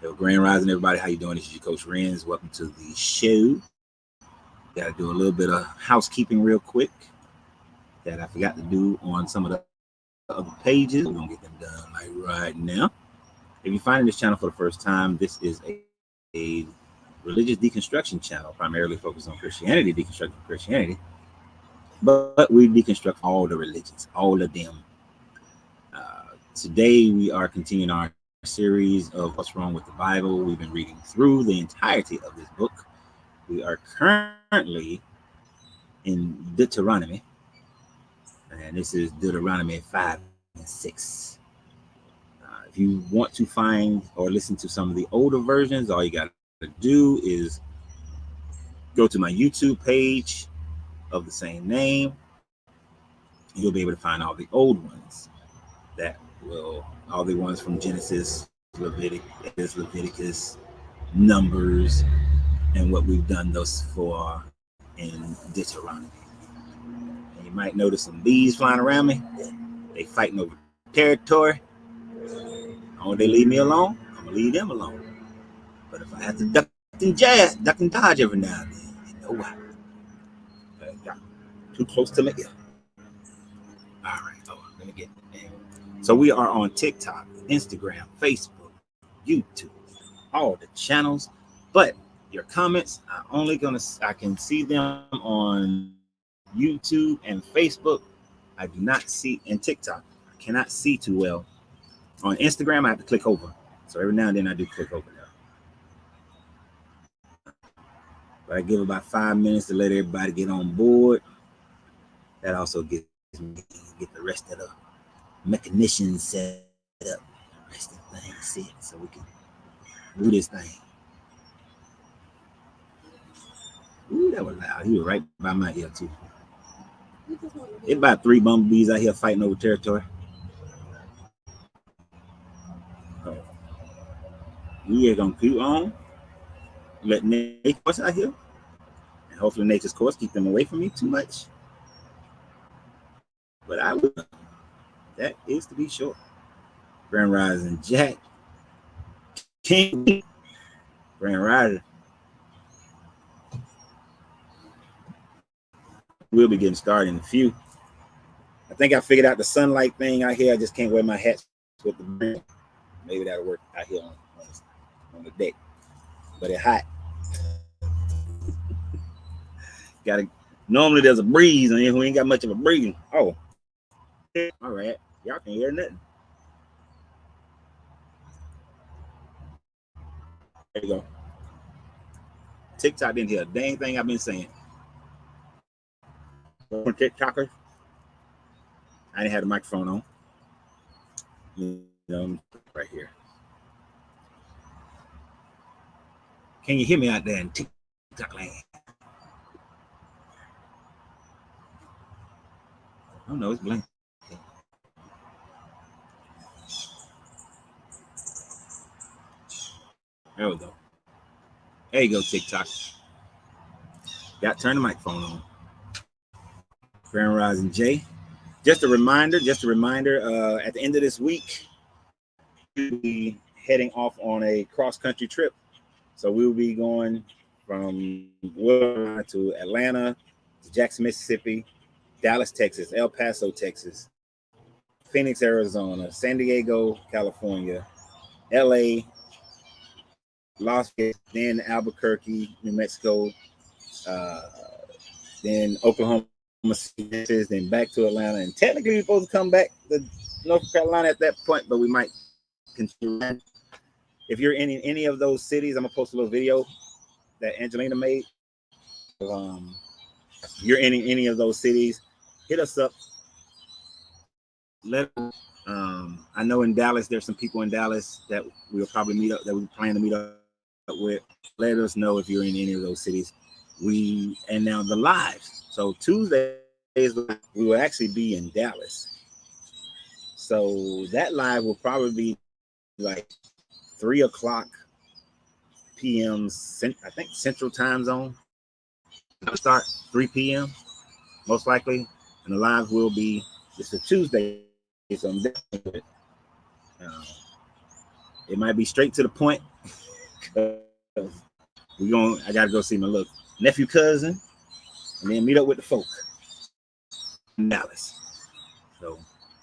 Yo, Grand Rising, everybody. How you doing? This is your Coach Renz. Welcome to the show. Got to do a little bit of housekeeping real quick that I forgot to do on some of the other pages. We're going to get them done like right now. If you're finding this channel for the first time, this is a religious deconstruction channel, primarily focused on Christianity, deconstructing Christianity. But we deconstruct all the religions, all of them. Today, we are continuing our series of What's Wrong with the Bible. We've been reading through the entirety of this book. We are currently in Deuteronomy, and this is Deuteronomy 5 and 6. If you want to find or listen to some of the older versions, all you got to do is go to my YouTube page of the same name. You'll be able to find all the old ones all the ones from Genesis, Leviticus, Numbers, and what we've done thus far in Deuteronomy. And you might notice some bees flying around me. They fighting over territory. Oh, they leave me alone, I'm gonna leave them alone. But if I have to duck and dodge every now and then, you know why? I got too close to my ear. All right, let me get it. So we are on TikTok, Instagram, Facebook, YouTube, all the channels. But your comments, I can see them on YouTube and Facebook. I do not see in TikTok. I cannot see too well. On Instagram, I have to click over. So every now and then I do click over there. But I give about 5 minutes to let everybody get on board. That also gets me get the rest of the mechanicians set up, the rest of the thing set, so we can do this thing. Ooh, that was loud. He was right by my ear too. It's about 3 bumblebees out here fighting over territory. We are gonna keep on, let nature's course out here, and hopefully nature's course keep them away from me too much. But I will. That is to be sure. Grand Rising Jack, King, Grand Rising. We'll be getting started in a few. I think I figured out the sunlight thing out here. I just can't wear my hats with the brand. Maybe that'll work out here on the deck. But it's hot. Normally there's a breeze, and we ain't got much of a breeze. Oh, all right. Y'all can hear nothing. There you go. TikTok didn't hear a dang thing I've been saying. TikTokers, I didn't have the microphone on. You know, right here. Can you hear me out there in TikTok land? Oh no, it's blank. There we go. There you go, TikTok. Got to turn the microphone on. Grand Rising J. Just a reminder, at the end of this week, we'll be heading off on a cross-country trip. So we'll be going from to Atlanta, to Jackson, Mississippi, Dallas, Texas, El Paso, Texas, Phoenix, Arizona, San Diego, California, LA, Las Vegas, then Albuquerque, New Mexico, then Oklahoma, then back to Atlanta. And technically we're supposed to come back to North Carolina at that point, but we might continue. If you're in any of those cities, I'm gonna post a little video that Angelina made. If you're in any of those cities, hit us up. I know in Dallas, there's some people in Dallas that we'll probably meet up, that we plan to meet up with. Let us know if you're in any of those cities. And now the lives. So Tuesdays we will actually be in Dallas. So that live will probably be like 3:00 p.m. I think Central Time Zone. It'll start 3 p.m. most likely, and the live will be it's a Tuesday. So it might be straight to the point. I gotta go see my little nephew cousin, and then meet up with the folk in Dallas. So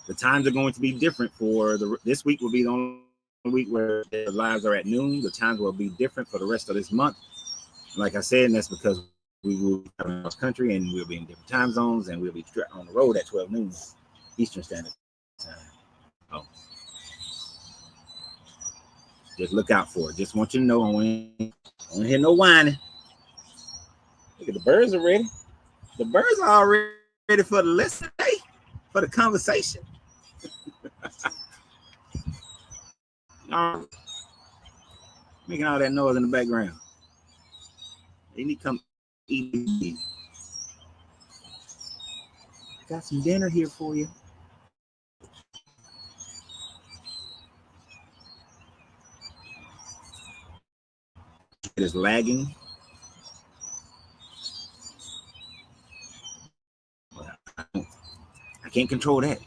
the times are going to be different for this week. Will be the only week where the lives are at noon. The times will be different for the rest of this month. Like I said, and that's because we will be across country and we'll be in different time zones, and we'll be on the road at 12 noon Eastern Standard Time. Oh, just look out for it. Just want you to know, I don't hear no whining. Look at the birds are ready. The birds are all ready for the lesson today, for the conversation. Making all that noise in the background. They need to come eat. Got some dinner here for you. It is lagging. I can't control that.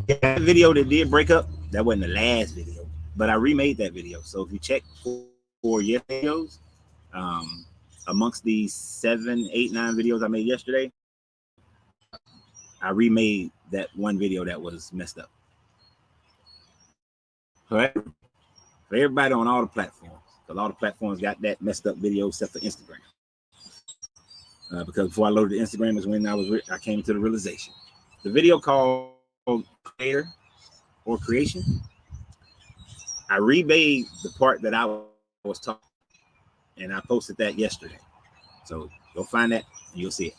Yeah, that video that did break up, that wasn't the last video, but I remade that video. So if you check for your videos, amongst the 7, 8, 9 videos I made yesterday, I remade that one video that was messed up. Correct? For everybody on all the platforms, because all the platforms got that messed up video except for Instagram. Because before I loaded the Instagram is when I came to the realization. The video called Creator or Creation, I remade the part that I was talking, and I posted that yesterday. So go find that and you'll see it.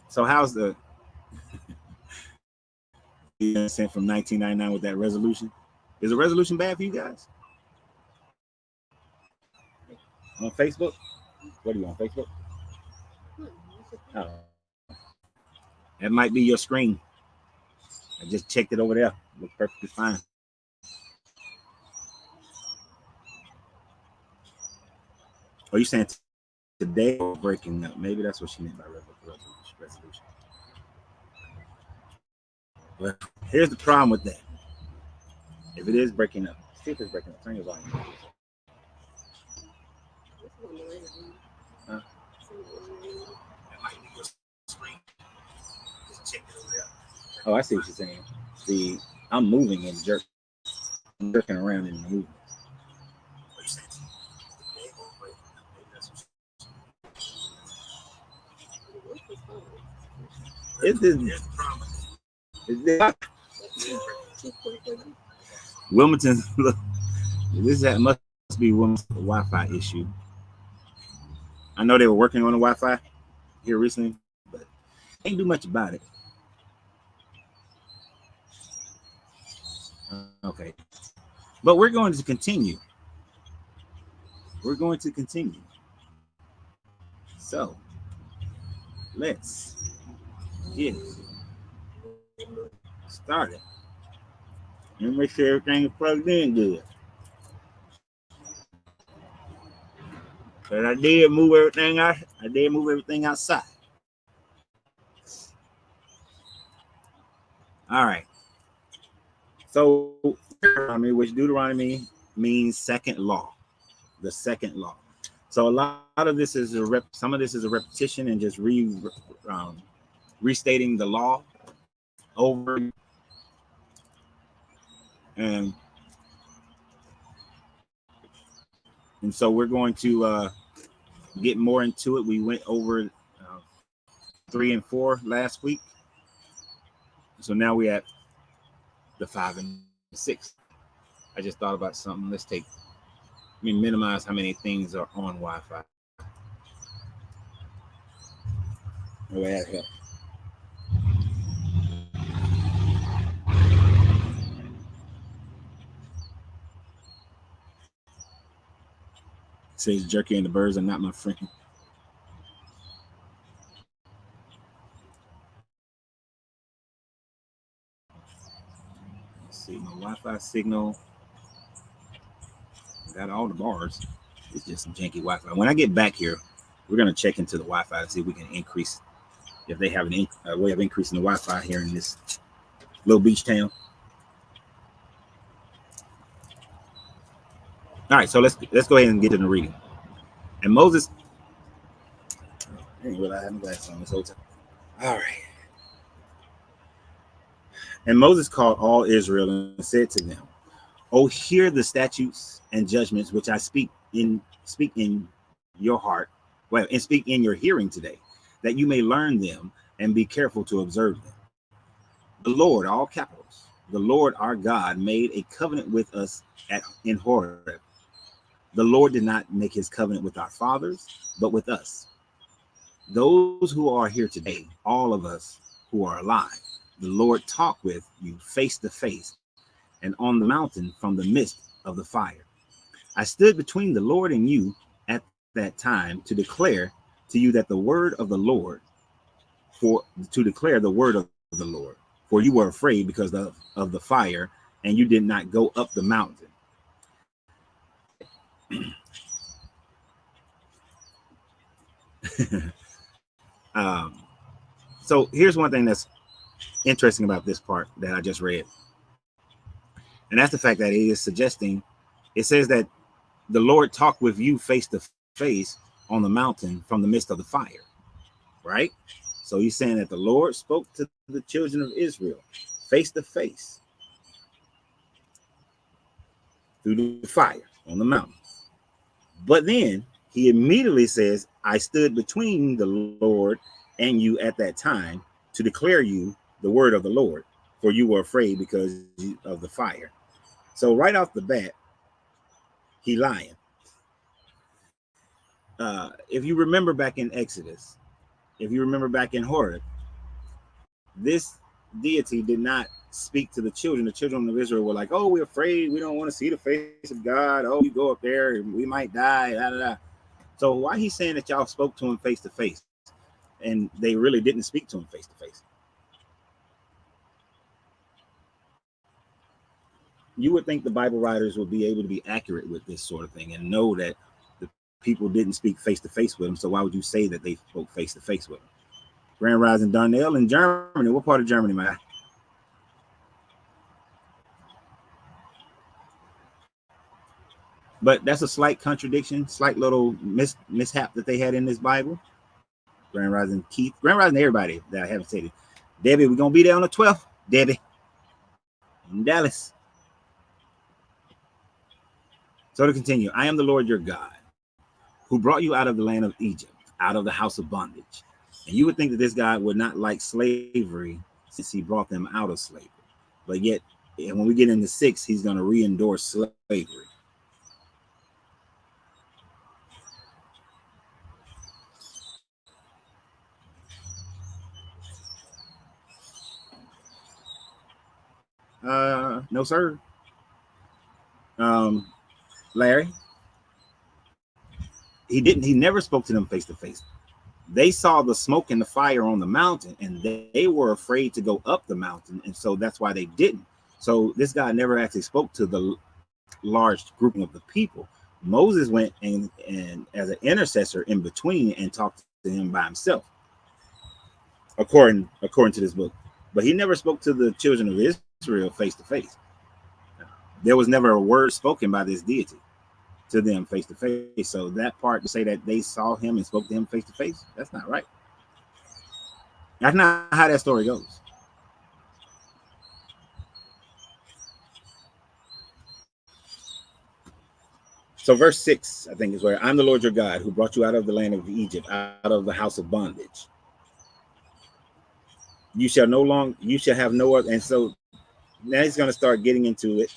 So how's the sent from 1999 with that resolution? Is the resolution bad for you guys? On Facebook? What are you on Facebook? Oh. That might be your screen. I just checked it over there. Looks perfectly fine. Are you saying today or breaking up? Maybe that's what she meant by resolution. But here's the problem with that. If it is breaking up, see if it's breaking up. Turn your volume. Huh? That might be your screen. Just check it over there. Oh, I see what you're saying. I'm moving and I'm jerking around in the movement. It's this. Wilmington, look, must be Wilmington's Wi-Fi issue. I know they were working on the Wi-Fi here recently, but can't do much about it. Okay, but we're going to continue. So let's get started and make sure everything is plugged in good. But I did move everything out. I did move everything outside. All right. So Deuteronomy, which Deuteronomy means second law, the second law. So a lot of this is some of this is a repetition and just restating the law over. And so we're going to get more into it. We went over 3 and 4 last week. So now we're at the 5 and 6. I just thought about something. Let's minimize how many things are on Wi-Fi. Says Jerky and the birds are not my friend. Let's see, my Wi-Fi signal. Got all the bars. It's just some janky Wi-Fi. When I get back here, We're going to check into the Wi-Fi to see if we can increase, if they have a way of increasing the Wi-Fi here in this little beach town. All right, so let's go ahead and get to the reading. And Moses, I didn't realize I had my glasses on this whole time. All right. And Moses called all Israel and said to them, "Oh, hear the statutes and judgments which I speak in your heart, well, and speak in your hearing today, that you may learn them and be careful to observe them. The Lord, all capitals, the Lord our God made a covenant with us in Horeb. The Lord did not make his covenant with our fathers, but with us. Those who are here today, all of us who are alive, the Lord talked with you face to face and on the mountain from the midst of the fire. I stood between the Lord and you at that time to declare to you that the word of the Lord, to declare the word of the Lord, for you were afraid because of the fire, and you did not go up the mountain." So here's one thing that's interesting about this part that I just read. And that's the fact that it is suggesting, it says that the Lord talked with you face to face on the mountain from the midst of the fire, right? So he's saying that the Lord spoke to the children of Israel face to face through the fire on the mountain. But then he immediately says, "I stood between the Lord and you at that time to declare you the word of the Lord, for you were afraid because of the fire." So right off the bat, he lying. If you remember back in Exodus, if you remember back in Horeb, this deity did not speak to the children. The children of Israel were like, "Oh, we're afraid. We don't want to see the face of God. Oh, you go up there and we might die." Da, da, da. So why he's saying that y'all spoke to him face to face, and they really didn't speak to him face to face? You would think the Bible writers would be able to be accurate with this sort of thing and know that the people didn't speak face to face with him. So why would you say that they spoke face to face with him? Grand Rising Darnell in Germany. What part of Germany, man? But that's a slight contradiction, slight little mishap that they had in this Bible. Grand Rising Keith, Grand Rising everybody that I haven't said it. Debbie, we're gonna be there on the 12th. Debbie in Dallas. So to continue, I am the Lord your God, who brought you out of the land of Egypt, out of the house of bondage. And you would think that this God would not like slavery since he brought them out of slavery. But yet, when we get into 6, he's going to re-endorse slavery. No, sir. Larry, he never spoke to them face to face. They saw the smoke and the fire on the mountain, and they were afraid to go up the mountain, and so that's why they didn't. So this guy never actually spoke to the large grouping of the people. Moses went and as an intercessor in between and talked to him by himself, according to this book. But he never spoke to the children of Israel face to face. There was never a word spoken by this deity to them face to face. So that part to say that they saw him and spoke to him face to face, that's not right. That's not how that story goes. So verse 6, I think, is where I'm the Lord your God who brought you out of the land of Egypt, out of the house of bondage. You shall have no other. And so now he's going to start getting into it.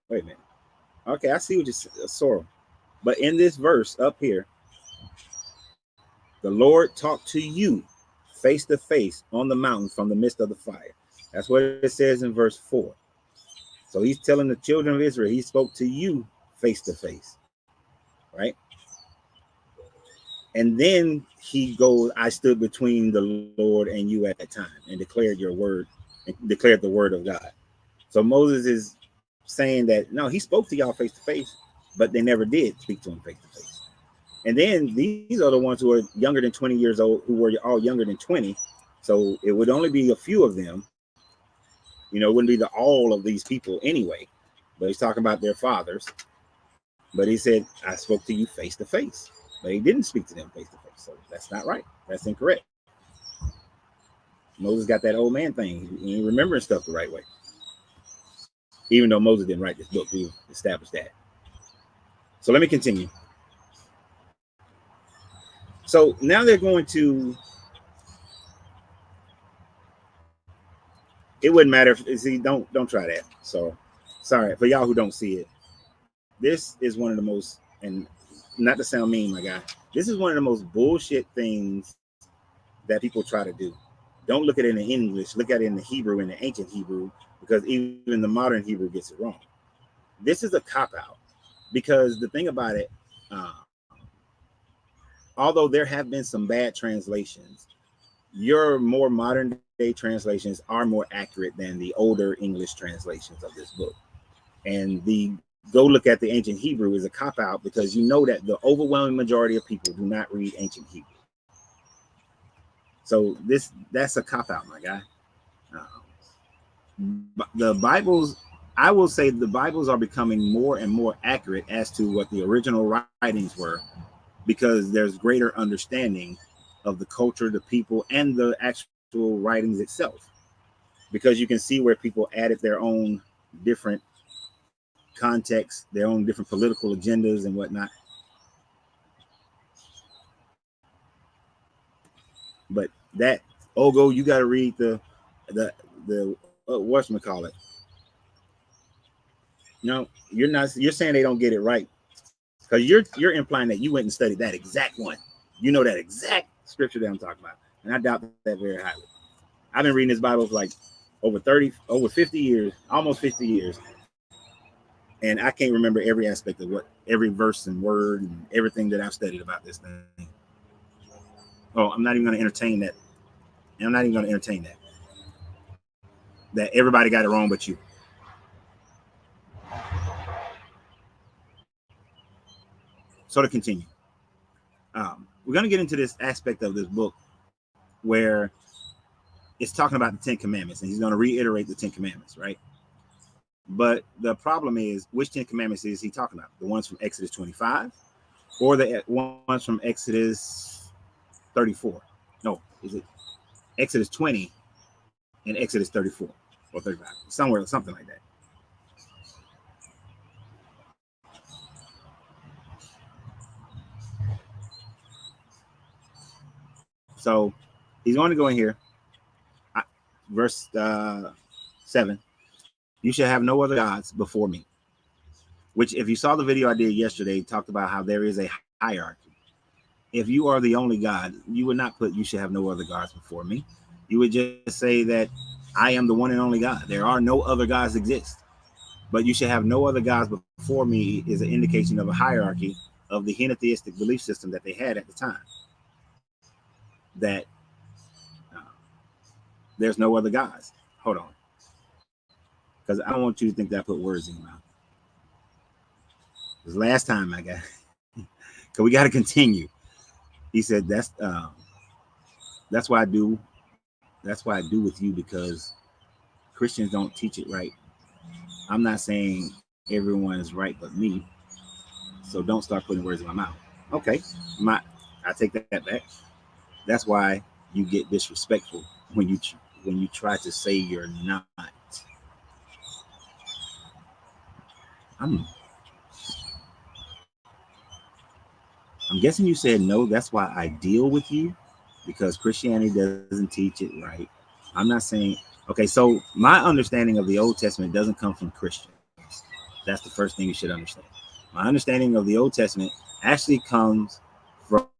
Wait a minute. Okay, I see what you said, sorrow. But in this verse up here, the Lord talked to you face to face on the mountain from the midst of the fire. That's what it says in verse 4. So he's telling the children of Israel, he spoke to you face to face, right? And then he goes, I stood between the Lord and you at that time and declared your word and declared the word of God. So Moses is saying that no, he spoke to y'all face to face, but they never did speak to him face to face. And then these are the ones who are younger than 20 years old, who were all younger than 20. So it would only be a few of them. You know, it wouldn't be all of these people anyway. But he's talking about their fathers. But he said, I spoke to you face to face. But he didn't speak to them face to face. So that's not right. That's incorrect. Moses got that old man thing. He ain't remembering stuff the right way. Even though Moses didn't write this book, we established that. So let me continue. So now they're going to, it wouldn't matter if, see, don't try that. So sorry for y'all who don't see it. This is one of the most, and not to sound mean, my guy, this is one of the most bullshit things that people try to do. Don't look at it in English, look at it in the Hebrew, in the ancient Hebrew, because even the modern Hebrew gets it wrong. This is a cop-out, because the thing about it, although there have been some bad translations, your more modern day translations are more accurate than the older English translations of this book. And the go look at the ancient Hebrew is a cop-out, because you know that the overwhelming majority of people do not read ancient Hebrew. So that's a cop-out, my guy. The Bibles, I will say the Bibles are becoming more and more accurate as to what the original writings were, because there's greater understanding of the culture, the people, and the actual writings itself. Because you can see where people added their own different contexts, their own different political agendas and whatnot. But that, Ogo, you got to read the whatchamacallit. No, you're not. You're saying they don't get it right, because you're implying that you went and studied that exact one. You know that exact scripture that I'm talking about, and I doubt that very highly. I've been reading this Bible for like over 50 years, almost 50 years, and I can't remember every aspect of what every verse and word and everything that I've studied about this thing. Oh, I'm not even going to entertain that. And I'm not even going to entertain that. That everybody got it wrong but you. So to continue, we're going to get into this aspect of this book where it's talking about the 10 Commandments, and he's going to reiterate the 10 Commandments, right? But the problem is, which 10 Commandments is he talking about? The ones from Exodus 25 or the ones from Exodus 34? No, is it Exodus 20 and Exodus 34 or 35? Somewhere, something like that. So he's going to go in here, verse 7. You shall have no other gods before me. Which, if you saw the video I did yesterday, talked about how there is a hierarchy. If you are the only God, you would not put you should have no other gods before me. You would just say that I am the one and only God. There are no other gods exist. But you should have no other gods before me is an indication of a hierarchy of the henotheistic belief system that they had at the time. That there's no other gods. Hold on. Because I don't want you to think that I put words in your mouth. This last time I got, because we got to continue. He said that's why I do. That's why I do with you, because Christians don't teach it right. I'm not saying everyone is right but me. So don't start putting words in my mouth. Okay, I take that back. That's why you get disrespectful when you try to say you're not. I'm guessing you said no. That's why I deal with you, because Christianity doesn't teach it right. I'm not saying, okay, so my understanding of the Old Testament doesn't come from Christians. That's the first thing you should understand. My understanding of the Old Testament actually comes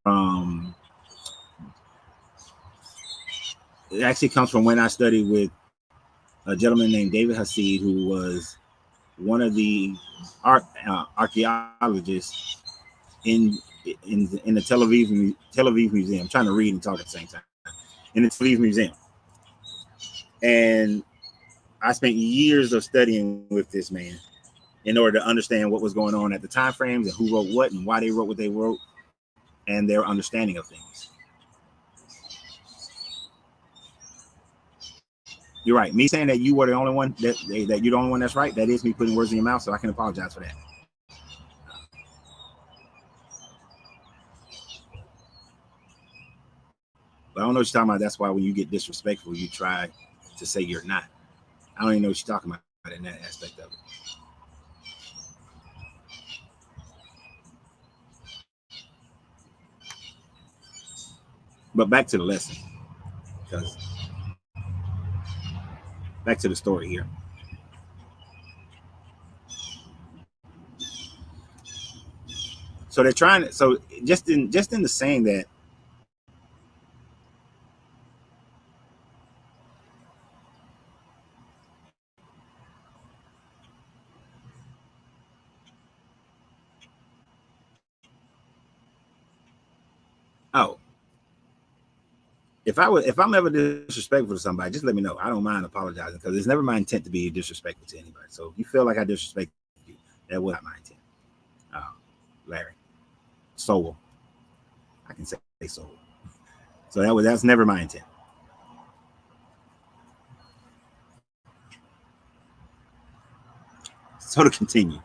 from when I studied with a gentleman named David Hasid, who was one of the archaeologists in the Tel Aviv Museum. I'm trying to read and talk at the same time. In the Tel Aviv Museum. And I spent years of studying with this man in order to understand what was going on at the time frames and who wrote what and why they wrote what they wrote and their understanding of things. You're right. Me saying that you were the only one that you're the only one that's right. That is me putting words in your mouth, so I can apologize for that. But I don't know what you're talking about. That's why when you get disrespectful, you try to say you're not. I don't even know what you're talking about in that aspect of it. But back to the lesson, because back to the story here. So they're trying to. So just in the saying that. Oh, if I'm ever disrespectful to somebody, just let me know. I don't mind apologizing because it's never my intent to be disrespectful to anybody. So if you feel like I disrespect you, that was not my intent. Larry, soul. I can say soul. So that's never my intent. So to continue,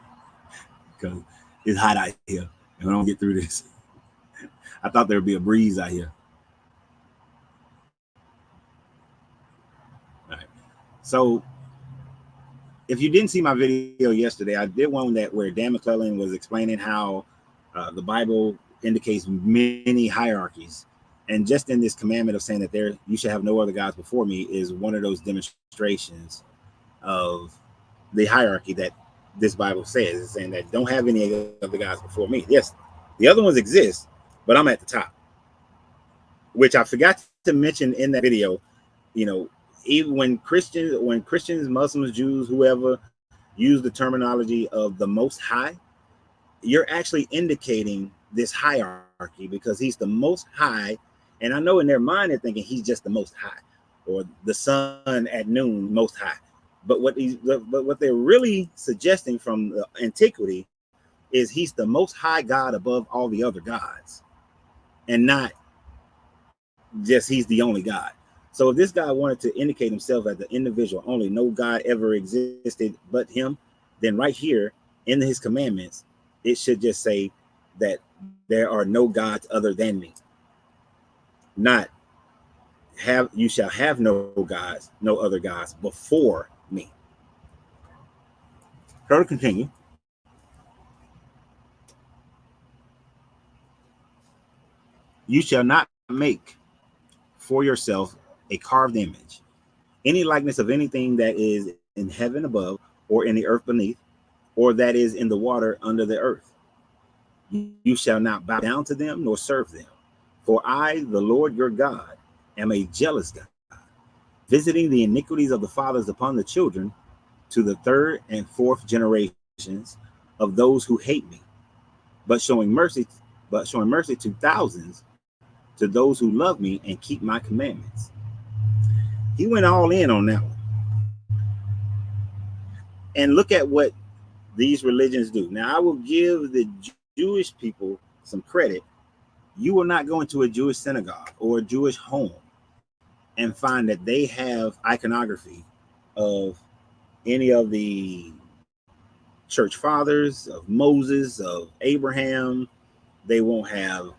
because it's hot out here, and I don't get through this. I thought there would be a breeze out here. All right. So if you didn't see my video yesterday, I did one where Dan McClellan was explaining how the Bible indicates many hierarchies. And just in this commandment of saying that you should have no other gods before me is one of those demonstrations of the hierarchy that this Bible says. It's saying that don't have any of the gods before me. Yes, the other ones exist, but I'm at the top, which I forgot to mention in that video. You know, even when Christians, Muslims, Jews, whoever use the terminology of the Most High, you're actually indicating this hierarchy because he's the Most High. And I know in their mind they're thinking he's just the Most High, or the sun at noon, Most High. But what they're really suggesting from the antiquity is he's the Most High God above all the other gods, and not just he's the only God. So if this guy wanted to indicate himself as the individual only, no God ever existed but him, then right here in his commandments, it should just say that there are no gods other than me. Not you shall have no other gods before me. So to continue. You shall not make for yourself a carved image, any likeness of anything that is in heaven above, or in the earth beneath, or that is in the water under the earth. You shall not bow down to them nor serve them. For I, the Lord your God, am a jealous God, visiting the iniquities of the fathers upon the children to the third and fourth generations of those who hate me, but showing mercy to thousands, to those who love me and keep my commandments. He went all in on that one. And look at what these religions do. Now, I will give the Jewish people some credit. You will not go into a Jewish synagogue or a Jewish home and find that they have iconography of any of the church fathers, of Moses, of Abraham. They won't have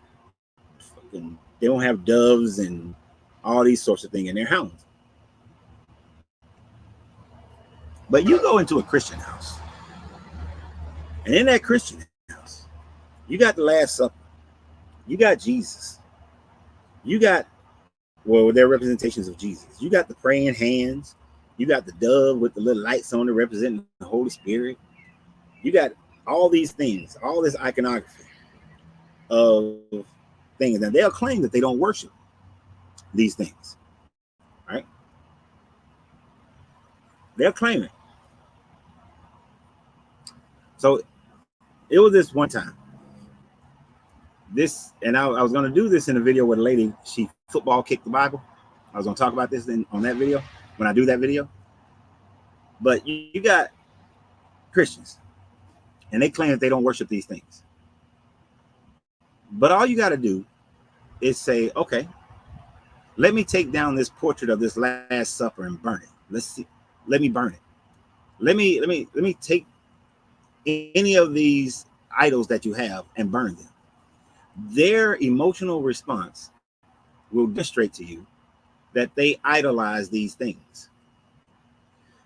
doves and all these sorts of things in their homes. But you go into a Christian house, and in that Christian house, you got the Last Supper, you got Jesus, you got, well, they're representations of Jesus. You got the praying hands, you got the dove with the little lights on it representing the Holy Spirit. You got all these things, all this iconography of things. And they'll claim that they don't worship these things, right? They'll claim it. So it was this one time. And I was going to do this in a video with a lady. She football kicked the Bible. I was going to talk about this on that video when I do that video. But you got Christians, and they claim that they don't worship these things. But all you got to do is say, okay, let me take down this portrait of this Last Supper and burn it. Let's see. Let me burn it. Let me take any of these idols that you have and burn them. Their emotional response will demonstrate to you that they idolize these things.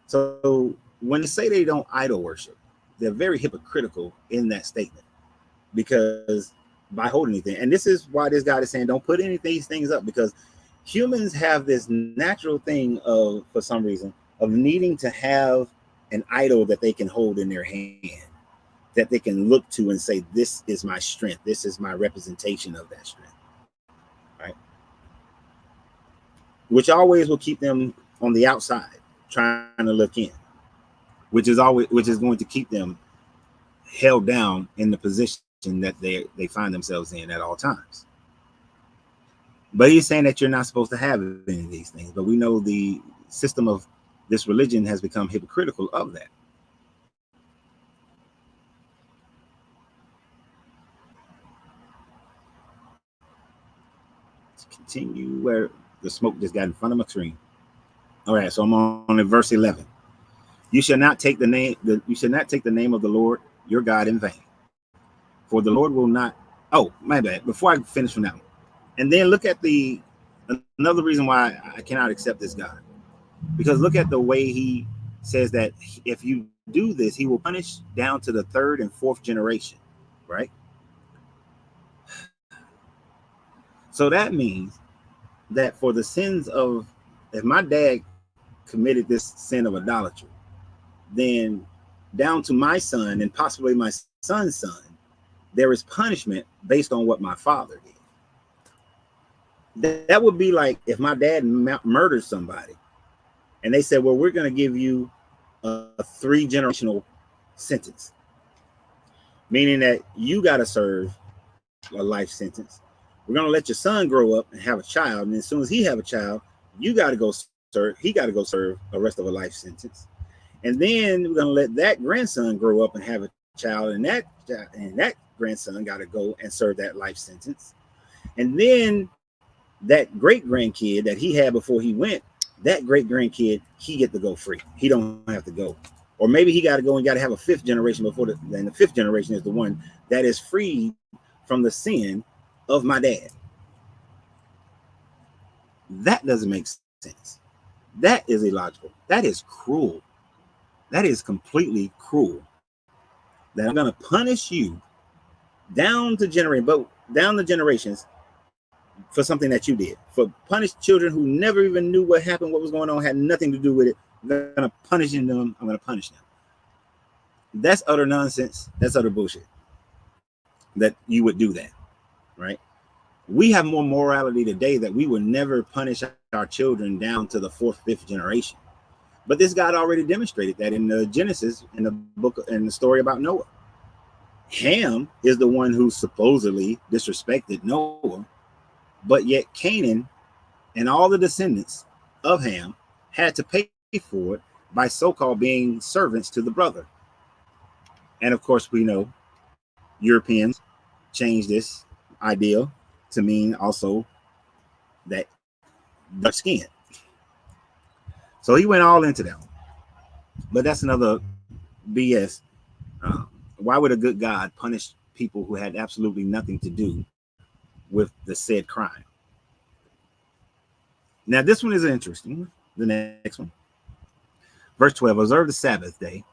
So when they say they don't idol worship, they're very hypocritical in that statement, because by holding anything, and this is why this guy is saying don't put any of these things up, because humans have this natural thing of, for some reason, of needing to have an idol that they can hold in their hand, that they can look to and say, this is my strength, this is my representation of that strength, right? Which always will keep them on the outside trying to look in, which is going to keep them held down in the position that they find themselves in at all times. But he's saying that you're not supposed to have any of these things. But we know the system of this religion has become hypocritical of that. Let's continue where the smoke just got in front of my screen. All right, so I'm on verse 11. You shall not take the name of the Lord your God in vain, for the Lord will not. Oh, my bad. Before I finish from that one, and then look at another reason why I cannot accept this God, because look at the way he says that if you do this, he will punish down to the third and fourth generation, right? So that means that for the sins of, if my dad committed this sin of idolatry, then down to my son and possibly my son's son, there is punishment based on what my father did. That would be like if my dad murdered somebody and they said, well, we're going to give you a 3-generational sentence, meaning that you got to serve a life sentence. We're going to let your son grow up and have a child, and as soon as he have a child, he got to go serve the rest of a life sentence. And then we're going to let that grandson grow up and have a child, and that grandson got to go and serve that life sentence. And then that great grandkid that he had before he went, that great grandkid, he get to go free. He don't have to go. Or maybe he got to go and got to have a 5th generation before then the 5th generation is the one that is free from the sin of my dad. That doesn't make sense. That is illogical. That is cruel. That is completely cruel. That I'm going to punish you down the generations for something that you did. For punish children who never even knew what happened, what was going on, had nothing to do with it. I'm going to punish them. I'm going to punish them. That's utter nonsense. That's utter bullshit. That you would do that, right? We have more morality today that we would never punish our children down to the 4th, 5th generation. But this God already demonstrated that in the Genesis, in the book, in the story about Noah. Ham is the one who supposedly disrespected Noah, but yet Canaan and all the descendants of Ham had to pay for it by so-called being servants to the brother. And of course, we know Europeans changed this ideal to mean also that dark skin. So he went all into that. But that's another BS. Why would a good God punish people who had absolutely nothing to do with the said crime? Now, this one is interesting. The next one. Verse 12, observe the Sabbath day.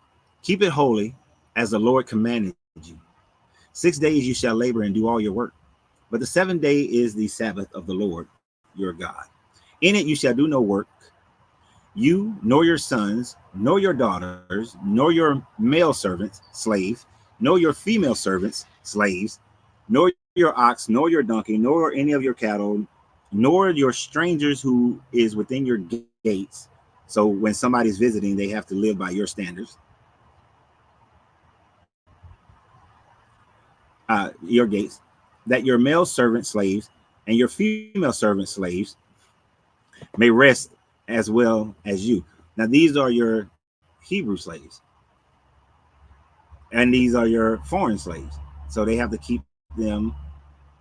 Keep it holy as the Lord commanded you. 6 days you shall labor and do all your work. But the 7th day is the Sabbath of the Lord your God. In it you shall do no work, you, nor your sons, nor your daughters, nor your male servants, slaves, nor your female servants, slaves, nor your ox, nor your donkey, nor any of your cattle, nor your strangers who is within your gates. So when somebody's visiting, they have to live by your standards. Your gates, that your male servant slaves and your female servant slaves may rest as well as you. Now, these are your Hebrew slaves, and these are your foreign slaves. So they have to keep them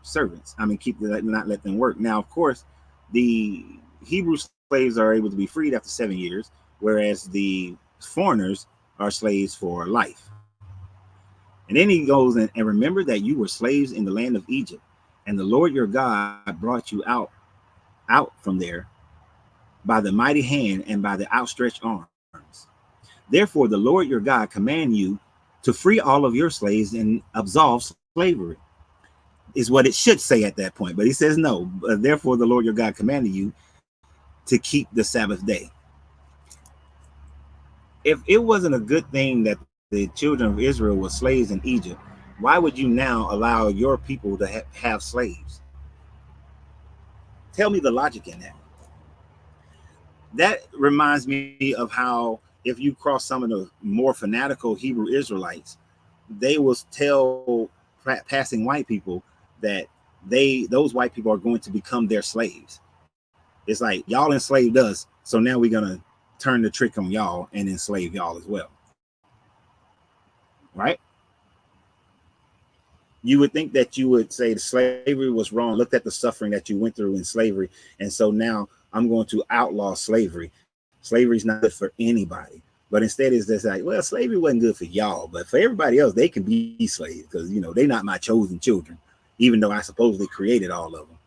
servants. I mean, not let them work. Now, of course, the Hebrew slaves are able to be freed after 7 years, whereas the foreigners are slaves for life. And then he goes and remember that you were slaves in the land of Egypt, and the Lord your God brought you out from there by the mighty hand and by the outstretched arms. Therefore, the Lord your God command you to free all of your slaves and absolve slavery, is what it should say at that point. But he says no. Therefore, the Lord your God commanded you to keep the Sabbath day. If it wasn't a good thing that the children of Israel were slaves in Egypt, why would you now allow your people to have slaves? Tell me the logic in that. That reminds me of how if you cross some of the more fanatical Hebrew Israelites, they will tell passing white people that those white people are going to become their slaves. It's like, y'all enslaved us, so now we're gonna turn the trick on y'all and enslave y'all as well. Right? You would think that you would say the slavery was wrong, looked at the suffering that you went through in slavery, and so now I'm going to outlaw slavery. Slavery is not good for anybody. But instead it's just like, well, slavery wasn't good for y'all, but for everybody else, they can be slaves because, you know, they're not my chosen children, even though I supposedly created all of them.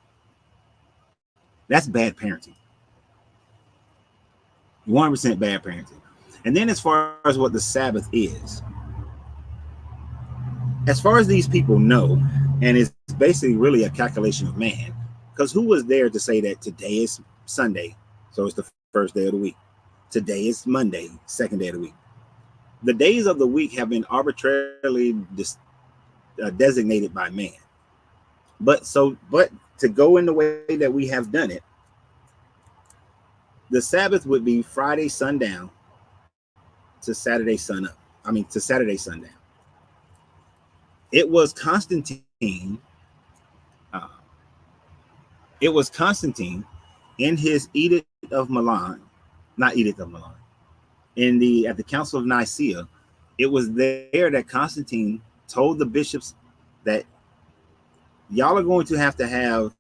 That's bad parenting. 100% bad parenting. And then as far as what the Sabbath is, as far as these people know, and it's basically really a calculation of man, because who was there to say that today is Sunday, so it's the first day of the week? Today is Monday, second day of the week. The days of the week have been arbitrarily designated by man. But to go in the way that we have done it, the Sabbath would be Friday sundown to Saturday sun up. To Saturday sundown. It was Constantine. It was Constantine in his Edict of Milan, not Edict of Milan, at the Council of Nicaea. It was there that Constantine told the bishops that y'all are going to have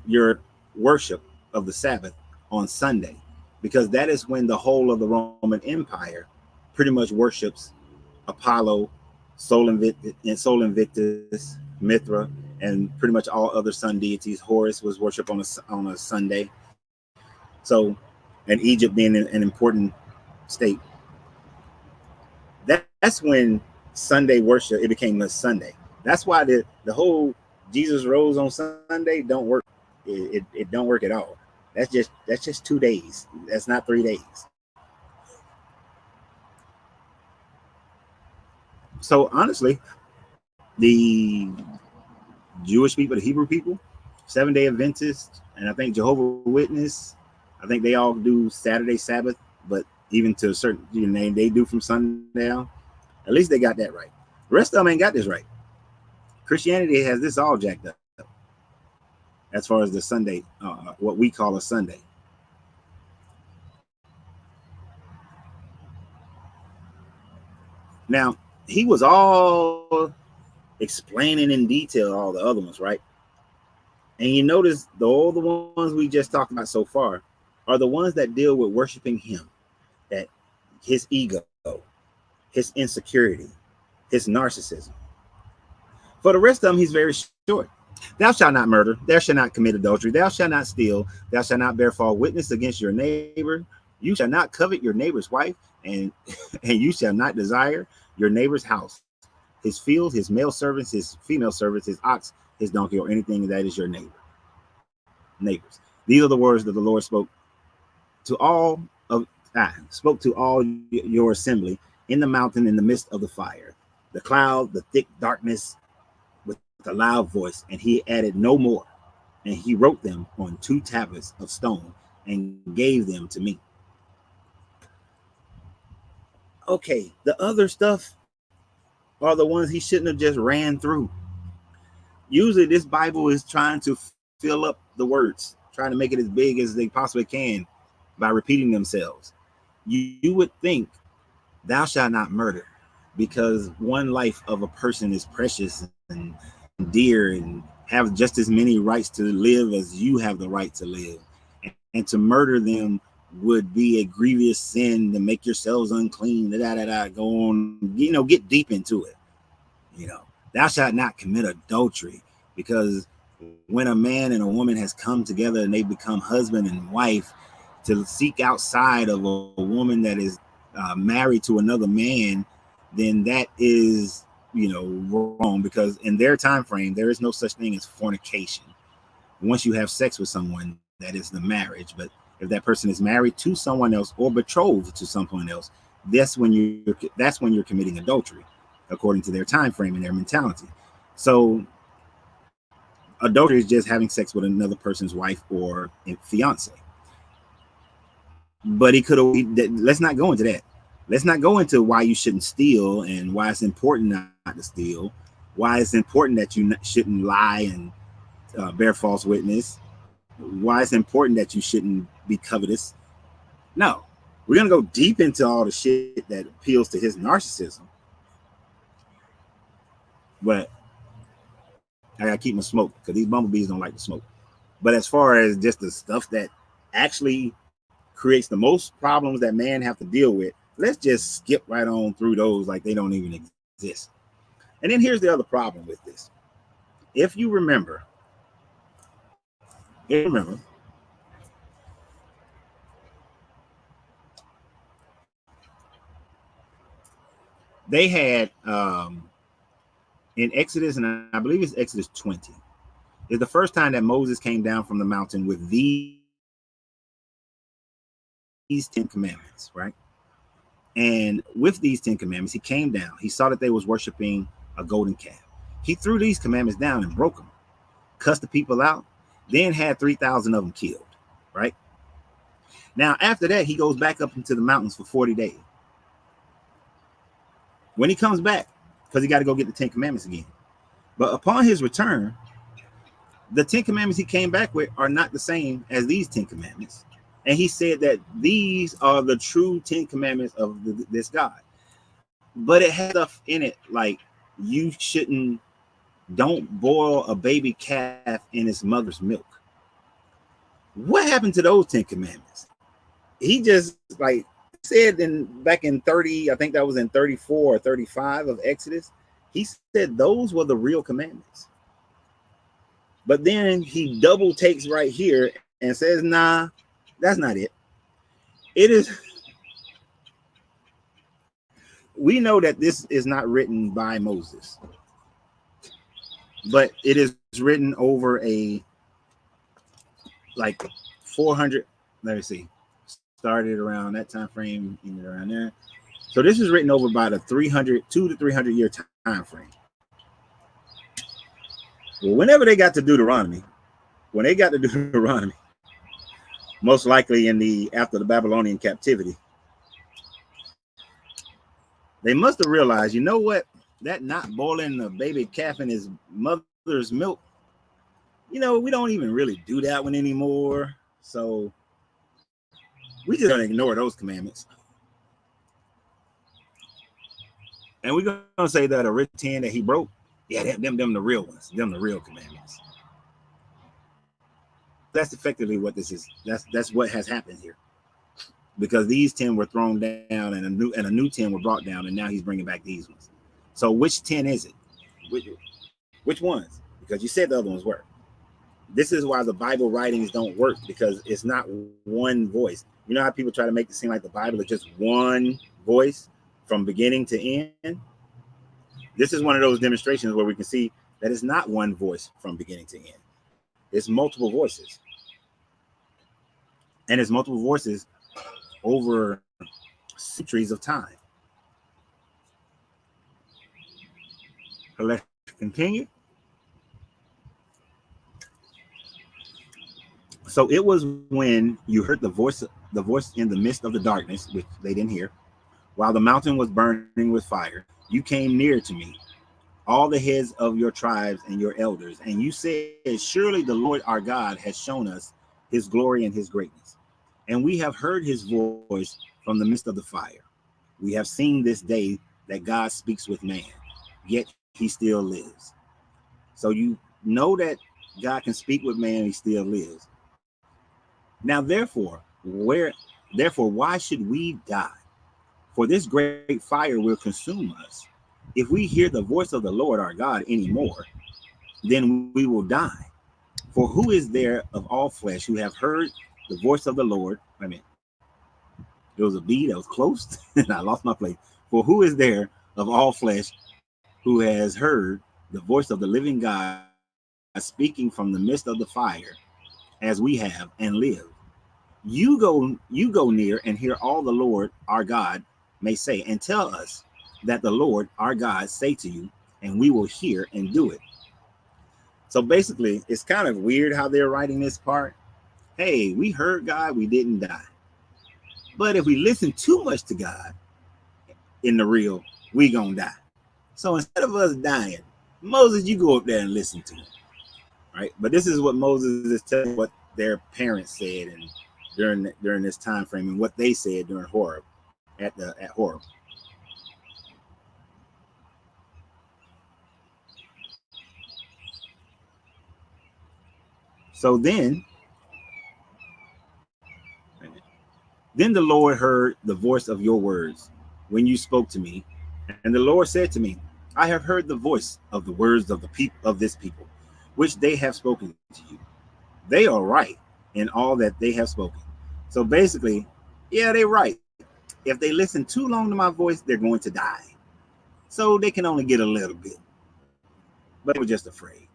your worship of the Sabbath on Sunday, because that is when the whole of the Roman Empire pretty much worships Apollo, Sol Invictus, Mithra, and pretty much all other sun deities. Horus was worshipped on a Sunday. So, and Egypt being an important state, that's when Sunday worship, it became a Sunday. That's why the whole Jesus rose on Sunday don't work. It don't work at all. That's just 2 days. That's not 3 days. So honestly, the Jewish people, the Hebrew people, 7-day Adventists, and I think Jehovah's Witness, I think they all do Saturday Sabbath, but even to a certain, they do from sundown. At least they got that right. The rest of them ain't got this right. Christianity has this all jacked up as far as the Sunday, what we call a Sunday. Now, he was all explaining in detail all the other ones, right? And you notice all the ones we just talked about so far are the ones that deal with worshiping him, that his ego, his insecurity, his narcissism. For the rest of them, he's very short. Thou shalt not murder, thou shalt not commit adultery, thou shalt not steal, thou shalt not bear false witness against your neighbor, you shall not covet your neighbor's wife, and you shall not desire your neighbor's house, his field, his male servants, his female servants, his ox, his donkey, or anything that is your neighbors. These are the words that the Lord spoke to all your assembly in the mountain in the midst of the fire, the cloud, the thick darkness, with a loud voice. And he added no more. And he wrote them on 2 tablets of stone and gave them to me. Okay, the other stuff are the ones he shouldn't have just ran through. Usually this Bible is trying to fill up the words, trying to make it as big as they possibly can by repeating themselves. You would think thou shalt not murder, because one life of a person is precious and dear and have just as many rights to live as you have the right to live. And to murder them would be a grievous sin, to make yourselves unclean, go on, get deep into it. Thou shalt not commit adultery, because when a man and a woman has come together and they become husband and wife, to seek outside of a woman that is married to another man, then that is wrong, because in their time frame there is no such thing as fornication. Once you have sex with someone, that is the marriage. But if that person is married to someone else or betrothed to someone else, that's when you're committing adultery, according to their time frame and their mentality. So adultery is just having sex with another person's wife or fiance. But he could have. Let's not go into that. Let's not go into why you shouldn't steal and why it's important not to steal. Why it's important that you shouldn't lie and bear false witness. Why it's important that you shouldn't be covetous. No, we're gonna go deep into all the shit that appeals to his narcissism. But I gotta keep my smoke, because these bumblebees don't like to smoke. But as far as just the stuff that actually creates the most problems that man have to deal with, let's just skip right on through those like they don't even exist. And then here's the other problem with this. If you remember, they had in Exodus, and I believe it's Exodus 20, is the first time that Moses came down from the mountain with these 10 commandments, right? And with these 10 commandments, he came down. He saw that they was worshiping a golden calf. He threw these commandments down and broke them, cussed the people out, then had 3,000 of them killed, right? Now, after that, he goes back up into the mountains for 40 days. When he comes back, because he got to go get the 10 commandments again. But upon his return, the 10 commandments he came back with are not the same as these 10 commandments. And he said that these are the true 10 commandments of this God. But it has stuff in it like don't boil a baby calf in its mother's milk. What happened to those 10 commandments? He just said back in 30, I think that was in 34 or 35 of Exodus, he said those were the real commandments. But then he double takes right here and says, nah, that's not it. It is. We know that this is not written by Moses, but it is written over a 400. Let me see. Started around that time frame, around there. So this is written over about a 200 to 300 year time frame. Well, whenever they got to Deuteronomy, most likely after the Babylonian captivity, they must have realized, you know what, that not boiling the baby calf in his mother's milk, we don't even really do that one anymore. So we just gonna ignore those commandments. And we're gonna say that a rich 10 that he broke, yeah, them the real ones, them the real commandments. That's effectively what this is. That's what has happened here. Because these 10 were thrown down and a new 10 were brought down, and now he's bringing back these ones. So which 10 is it? Which ones? Because you said the other ones were. This is why the Bible writings don't work, because it's not one voice. You know how people try to make it seem like the Bible is just one voice from beginning to end? This is one of those demonstrations where we can see that it's not one voice from beginning to end. It's multiple voices. And it's multiple voices over centuries of time. So let's continue. So it was when you heard the voice in the midst of the darkness, which they didn't hear, while the mountain was burning with fire, you came near to me, all the heads of your tribes and your elders, and you said, surely the Lord our God has shown us his glory and his greatness, and we have heard his voice from the midst of the fire. We have seen this day that God speaks with man, yet he still lives. So you know that God can speak with man, he still lives. Now, therefore, why should we die? For this great fire will consume us. If we hear the voice of the Lord our God anymore, then we will die. For who is there of all flesh who have heard the voice of the Lord? I mean, there was a B that was close, and I lost my place. For who is there of all flesh who has heard the voice of the living God speaking from the midst of the fire, as we have, and lived? You go near and hear all the Lord our God may say, and tell us that the Lord our God say to you, and we will hear and do it. So basically, it's kind of weird how they're writing this part. Hey, we heard God, we didn't die. But if we listen too much to God in the real, we gonna die. So instead of us dying, Moses, you go up there and listen to him, right? But this is what Moses is telling what their parents said and during this time frame and what they said during Horeb at Horeb. So then the Lord heard the voice of your words when you spoke to me, and the Lord said to me, I have heard the voice of the words of the people of this people, which they have spoken to you. They are right in all that they have spoken. So basically, yeah, they're right. If they listen too long to my voice, they're going to die. So they can only get a little bit. But they were just afraid.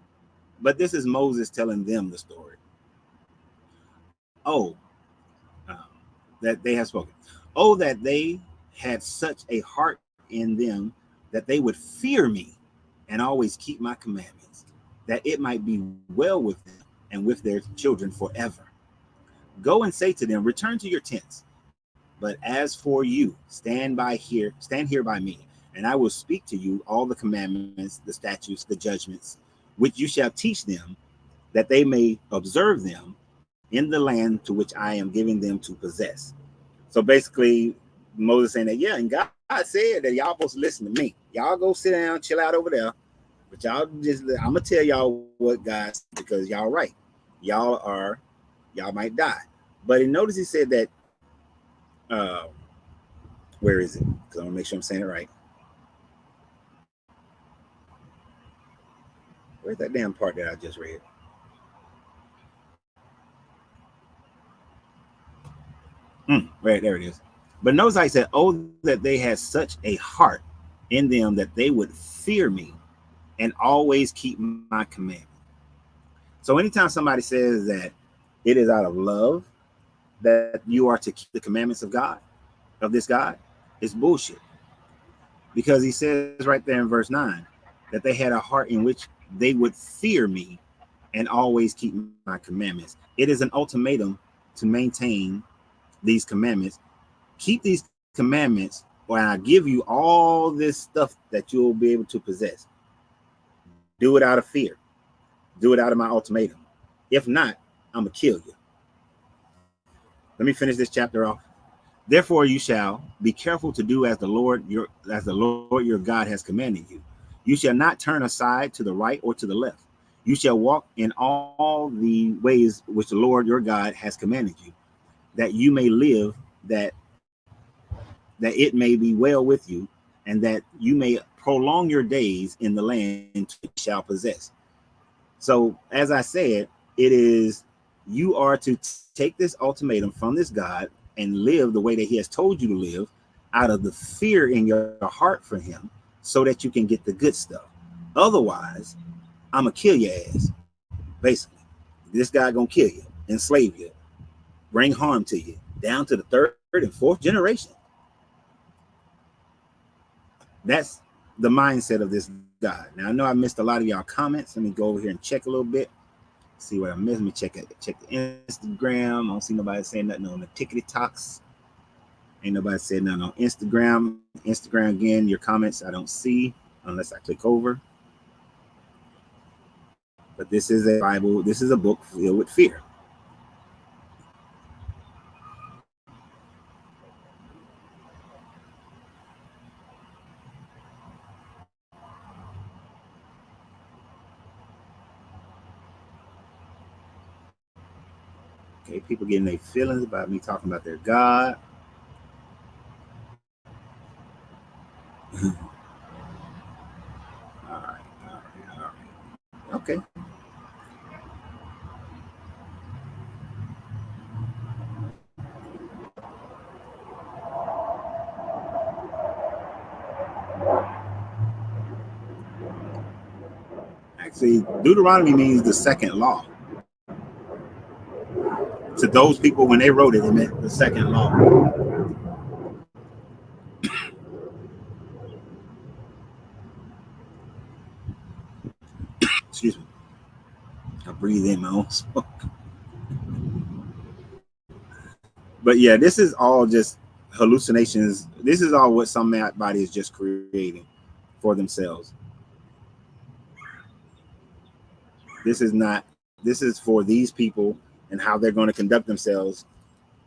But this is Moses telling them the story. Oh, that they have spoken. Oh, that they had such a heart in them that they would fear me and always keep my commandments, that it might be well with them and with their children forever. Go and say to them, return to your tents. But as for you, stand here by me, and I will speak to you all the commandments, the statutes, the judgments, which you shall teach them, that they may observe them in the land to which I am giving them to possess. So basically, Moses saying that, yeah, and God said that y'all supposed to listen to me. Y'all go sit down, chill out over there. But I'm gonna tell y'all what God said because y'all right. Y'all might die. But notice he said that, uh, where is it? Because I want to make sure I'm saying it right. Where's that damn part that I just read? Right, there it is. But notice how he said, oh, that they had such a heart in them that they would fear me and always keep my commandments. So anytime somebody says that it is out of love that you are to keep the commandments of God, of this God, it's bullshit. Because he says right there in verse 9 that they had a heart in which they would fear me and always keep my commandments. It is an ultimatum to maintain these commandments. Keep these commandments, or I give you all this stuff that you'll be able to possess. Do it out of fear. Do it out of my ultimatum. If not, I'm gonna kill you. Let me finish this chapter off. Therefore, you shall be careful to do as the Lord your God has commanded you. You shall not turn aside to the right or to the left. You shall walk in all the ways which the Lord your God has commanded you, that you may live, that that it may be well with you, and that you may prolong your days in the land you shall possess. So, as I said, it is you are to take this ultimatum from this God and live the way that He has told you to live, out of the fear in your heart for Him, so that you can get the good stuff. Otherwise, I'm gonna kill your ass. Basically, this guy gonna kill you, enslave you, bring harm to you, down to the third and fourth generation. That's the mindset of this God. Now I know I missed a lot of y'all comments. Let me go over here and check a little bit. See what I missed. Let me check the Instagram. I don't see nobody saying nothing on the Tickety Talks. Ain't nobody saying nothing on Instagram. Instagram again, your comments I don't see unless I click over. But this is a Bible. This is a book filled with fear. Okay, people getting their feelings about me talking about their God. All right, all right. Okay. Actually, Deuteronomy means the second law. To those people, when they wrote it, it meant the second law. Excuse me. I breathe in my own smoke. But yeah, this is all just hallucinations. This is all what somebody is just creating for themselves. This is not, this is for these people and how they're going to conduct themselves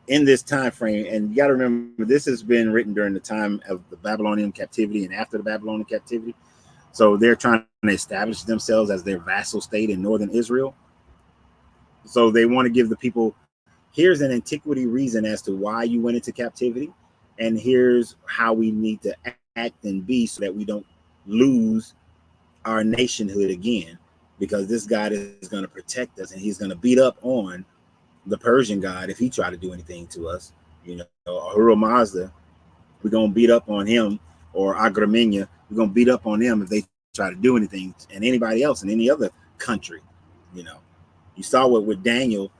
in this time frame. And you got to remember, this has been written during the time of the Babylonian captivity and after the Babylonian captivity. So they're trying to establish themselves as their vassal state in northern Israel. So they want to give the people, here's an antiquity reason as to why you went into captivity, and here's how we need to act and be so that we don't lose our nationhood again, because this God is going to protect us, and he's going to beat up on the Persian God if he try to do anything to us. You know, Ahura Mazda, we're going to beat up on him, or Agramenia, we're going to beat up on them if they try to do anything, and anybody else in any other country. You know, you saw what with Daniel,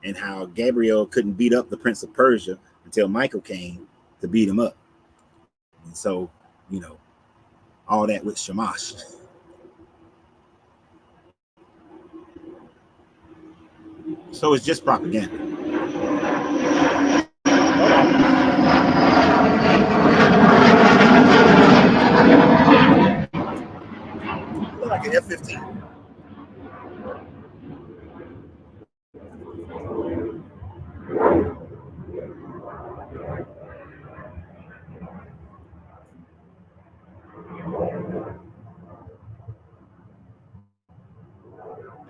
and how Gabriel couldn't beat up the Prince of Persia until Michael came to beat him up. And so, you know, all that with Shamash. So it's just propaganda. Look like an F-15.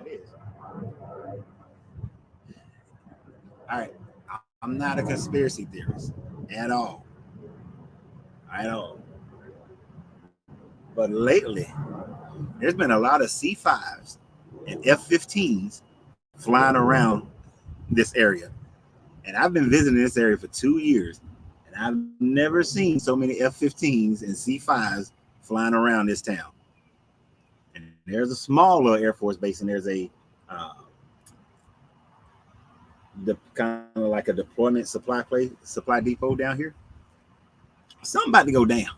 It is. All right. I'm not a conspiracy theorist at all. At all. But lately, there's been a lot of C5s and F-15s flying around this area. And I've been visiting this area for 2 years, and I've never seen so many F-15s and C5s flying around this town. And there's a smaller Air Force base, and there's a kind of like a deployment supply depot down here. Something about to go down.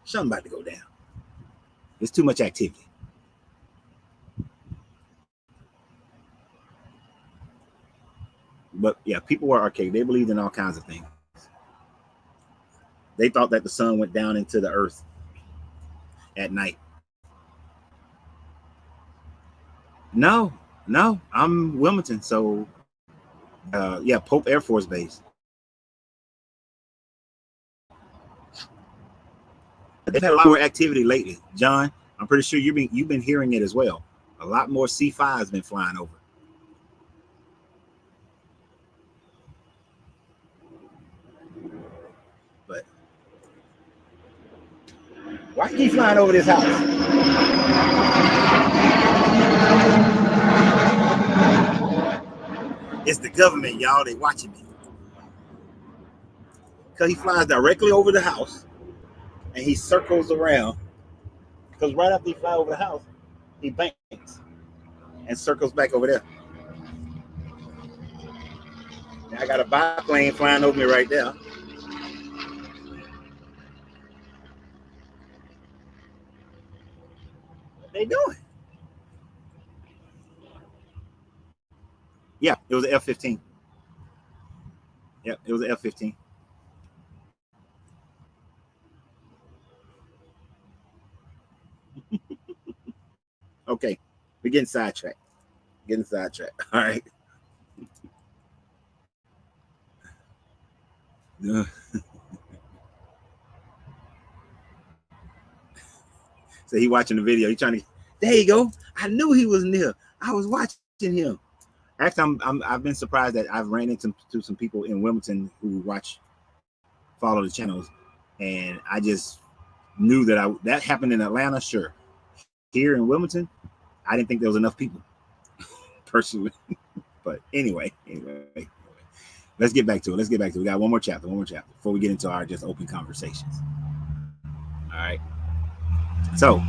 Something about to go down. There's too much activity. But yeah, people were archaic. They believed in all kinds of things. They thought that the sun went down into the earth at night. No, no, I'm Wilmington, so yeah, Pope Air Force Base. They've had a lot more activity lately, John. I'm pretty sure you've been hearing it as well. A lot more C5's been flying over. But why keep flying over this house? It's the government, y'all. They watching me. Because he flies directly over the house and he circles around. Because right after he flies over the house, he banks and circles back over there. Now I got a biplane flying over me right there. What they doing? Yeah, it was an F-15. Yeah, it was an F-15. Okay, we're getting sidetracked. Getting sidetracked. All right. So he watching the video. He trying to. There you go. I knew he was near. I was watching him. Actually, I've been surprised that I've ran into some people in Wilmington who follow the channels, and I just knew that happened in Atlanta. Sure, here in Wilmington, I didn't think there was enough people personally. But anyway, let's get back to it. We got one more chapter before we get into our just open conversations. All right. So,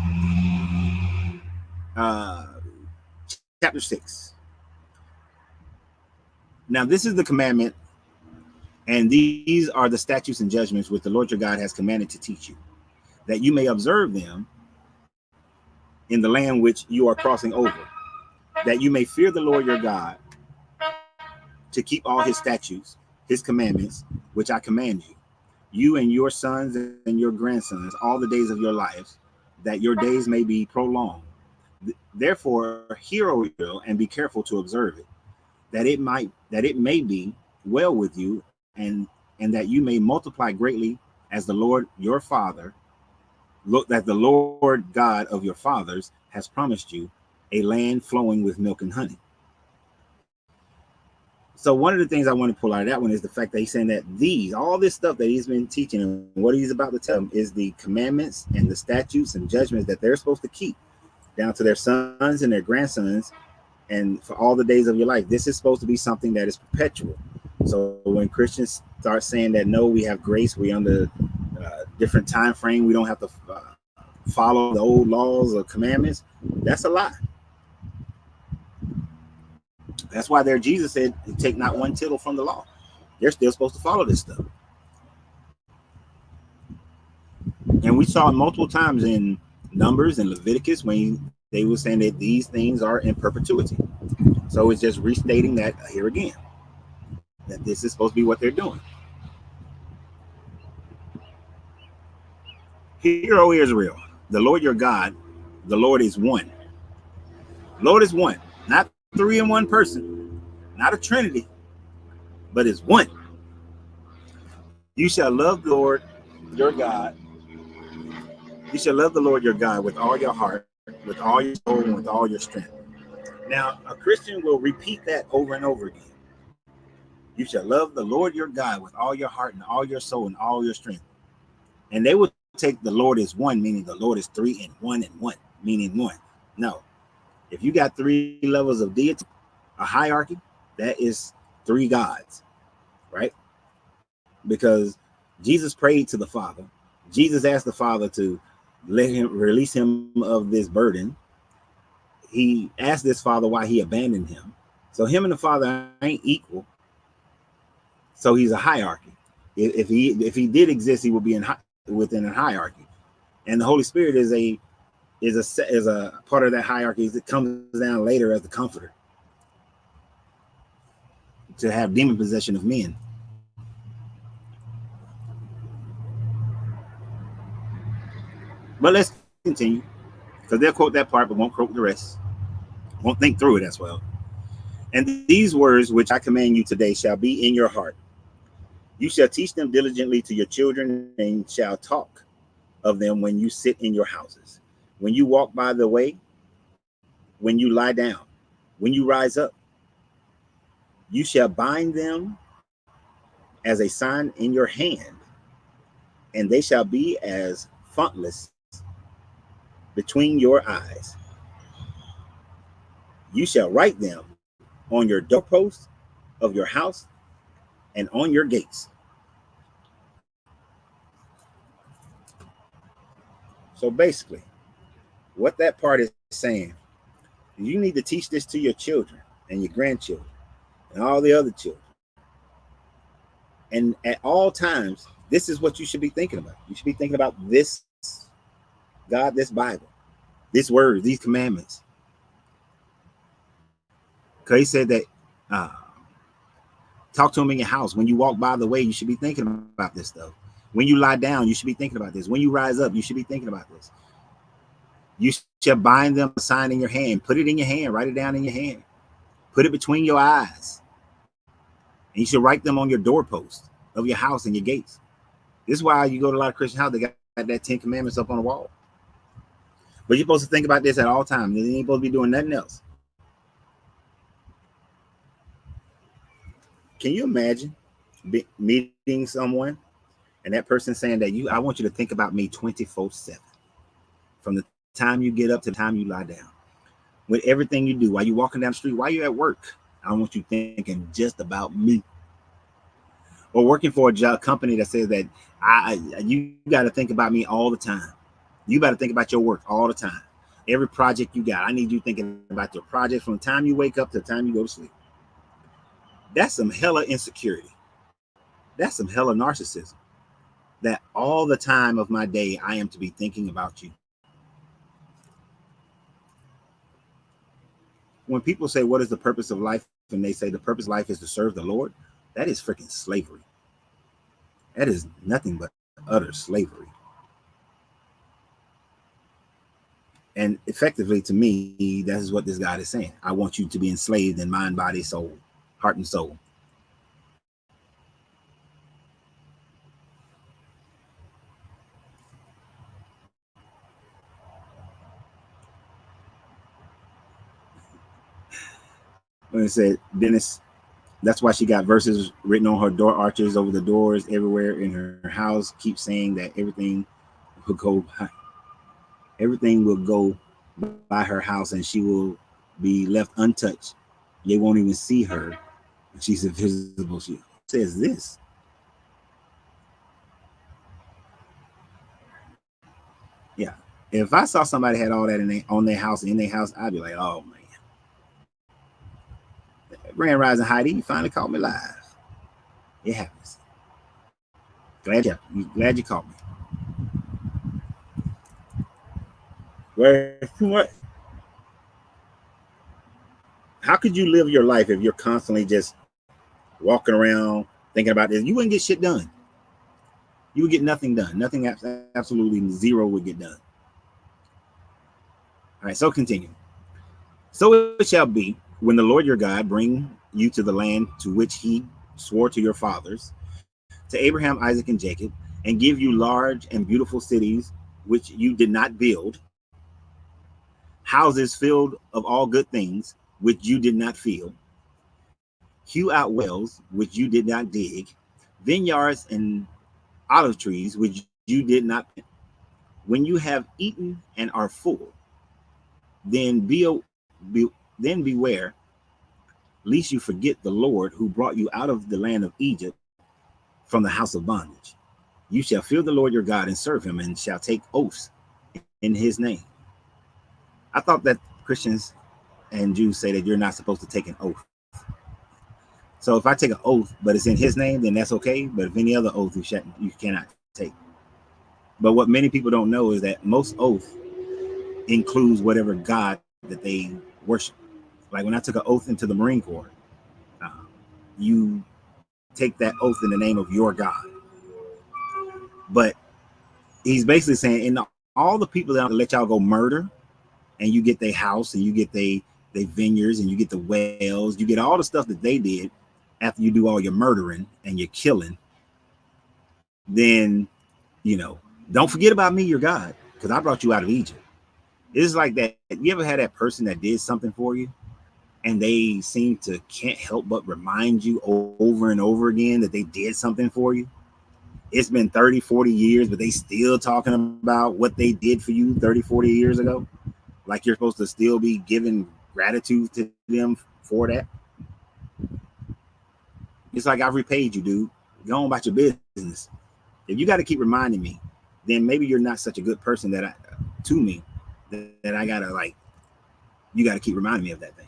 chapter 6. Now, this is the commandment, and these are the statutes and judgments which the Lord your God has commanded to teach you, that you may observe them in the land which you are crossing over, that you may fear the Lord your God, to keep all his statutes, his commandments, which I command you and your sons and your grandsons, all the days of your lives, that your days may be prolonged. Therefore, hear, O Israel, and be careful to observe it, that it may be well with you, and that you may multiply greatly, as the Lord your Father, that the Lord God of your fathers has promised you, a land flowing with milk and honey. So one of the things I want to pull out of that one is the fact that he's saying that all this stuff that he's been teaching and what he's about to tell them is the commandments and the statutes and judgments that they're supposed to keep down to their sons and their grandsons, and for all the days of your life. This is supposed to be something that is perpetual. So when Christians start saying that, no, we have grace, we under different time frame, we don't have to follow the old laws or commandments, that's a lie. That's why Jesus said, take not one tittle from the law. They're still supposed to follow this stuff. And we saw it multiple times in Numbers and Leviticus when they were saying that these things are in perpetuity. So it's just restating that here again, that this is supposed to be what they're doing. Hear, O Israel, the Lord your God, the Lord is one. Lord is one, not three in one person, not a trinity, but it's one. You shall love the Lord your God. You shall love the Lord your God with all your heart, with all your soul, and with all your strength. Now, a Christian will repeat that over and over again. You shall love the Lord your God with all your heart and all your soul and all your strength. And they will take the Lord as one, meaning the Lord is three and one, meaning one. No. If you got three levels of deity, a hierarchy, that is three gods, right? Because Jesus prayed to the Father. Jesus asked the Father to release him of this burden. He asked this Father why he abandoned him. So him and the Father ain't equal. So he's a hierarchy. If he did exist, he would be within a hierarchy. And the Holy Spirit is a part of that hierarchy that comes down later as the comforter to have demon possession of men. But let's continue, because they'll quote that part but won't quote the rest, won't think through it as well. And these words which I command you today shall be in your heart. You shall teach them diligently to your children, and shall talk of them when you sit in your houses, when you walk by the way, when you lie down, when you rise up. You shall bind them as a sign in your hand, and they shall be as frontlets between your eyes. You shall write them on your doorposts of your house and on your gates. So basically, what that part is saying, you need to teach this to your children and your grandchildren and all the other children. And at all times, this is what you should be thinking about. You should be thinking about this God, this Bible, this word, these commandments. Because he said that talk to him in your house. When you walk by the way, you should be thinking about this stuff. When you lie down, you should be thinking about this. When you rise up, you should be thinking about this. You shall bind them, a sign in your hand. Put it in your hand. Write it down in your hand. Put it between your eyes. And you should write them on your doorpost of your house and your gates. This is why you go to a lot of Christian houses, they got that 10 Commandments up on the wall. But you're supposed to think about this at all times. You ain't supposed to be doing nothing else. Can you imagine meeting someone and that person saying that I want you to think about me 24/7, from the time you get up to the time you lie down, with everything you do, while you're walking down the street, while you're at work. I want you thinking just about me. Or working for a job company that says that you got to think about me all the time. You got to think about your work all the time. Every project you got, I need you thinking about your project from the time you wake up to the time you go to sleep. That's some hella insecurity. That's some hella narcissism. That all the time of my day, I am to be thinking about you. When people say, what is the purpose of life? And they say the purpose of life is to serve the Lord. That is freaking slavery. That is nothing but utter slavery. And effectively, to me, that is what this God is saying. I want you to be enslaved in mind, body, soul, heart, and soul. When it said, Dennis, that's why she got verses written on her door arches, over the doors, everywhere in her house. Keep saying that everything will go by her house, and she will be left untouched. They won't even see her. She's invisible. She says this. Yeah. If I saw somebody had all that on their house, in their house, I'd be like, oh man. Grand Rising Heidi, you finally caught me live. It happens. Glad you caught me. What? How could you live your life if you're constantly just walking around thinking about this? You wouldn't get shit done. You would get nothing done. Nothing, absolutely zero would get done. All right, so continue. So it shall be when the Lord your God bring you to the land to which he swore to your fathers, to Abraham, Isaac, and Jacob, and give you large and beautiful cities which you did not build, houses filled of all good things which you did not fill, hew out wells which you did not dig, vineyards and olive trees which you did not plant. When you have eaten and are full, then beware lest you forget the Lord who brought you out of the land of Egypt, from the house of bondage. You shall fear the Lord your God and serve him, and shall take oaths in his name. I thought that Christians and Jews say that you're not supposed to take an oath. So if I take an oath, but it's in his name, then that's okay. But if any other oath you cannot take. But what many people don't know is that most oath includes whatever God that they worship. Like when I took an oath into the Marine Corps, you take that oath in the name of your God. But he's basically saying, in all the people that let y'all go murder, and you get their house, and you get their vineyards, and you get the wells, you get all the stuff that they did after you do all your murdering and your killing, then, don't forget about me, your God, because I brought you out of Egypt. It's like that. You ever had that person that did something for you, and they seem to can't help but remind you over and over again that they did something for you? It's been 30, 40 years, but they still talking about what they did for you 30, 40 years ago. Like you're supposed to still be giving gratitude to them for that. It's like, I've repaid you, dude. Go on about your business. If you got to keep reminding me, then maybe you're not such a good person that I gotta you got to keep reminding me of that thing.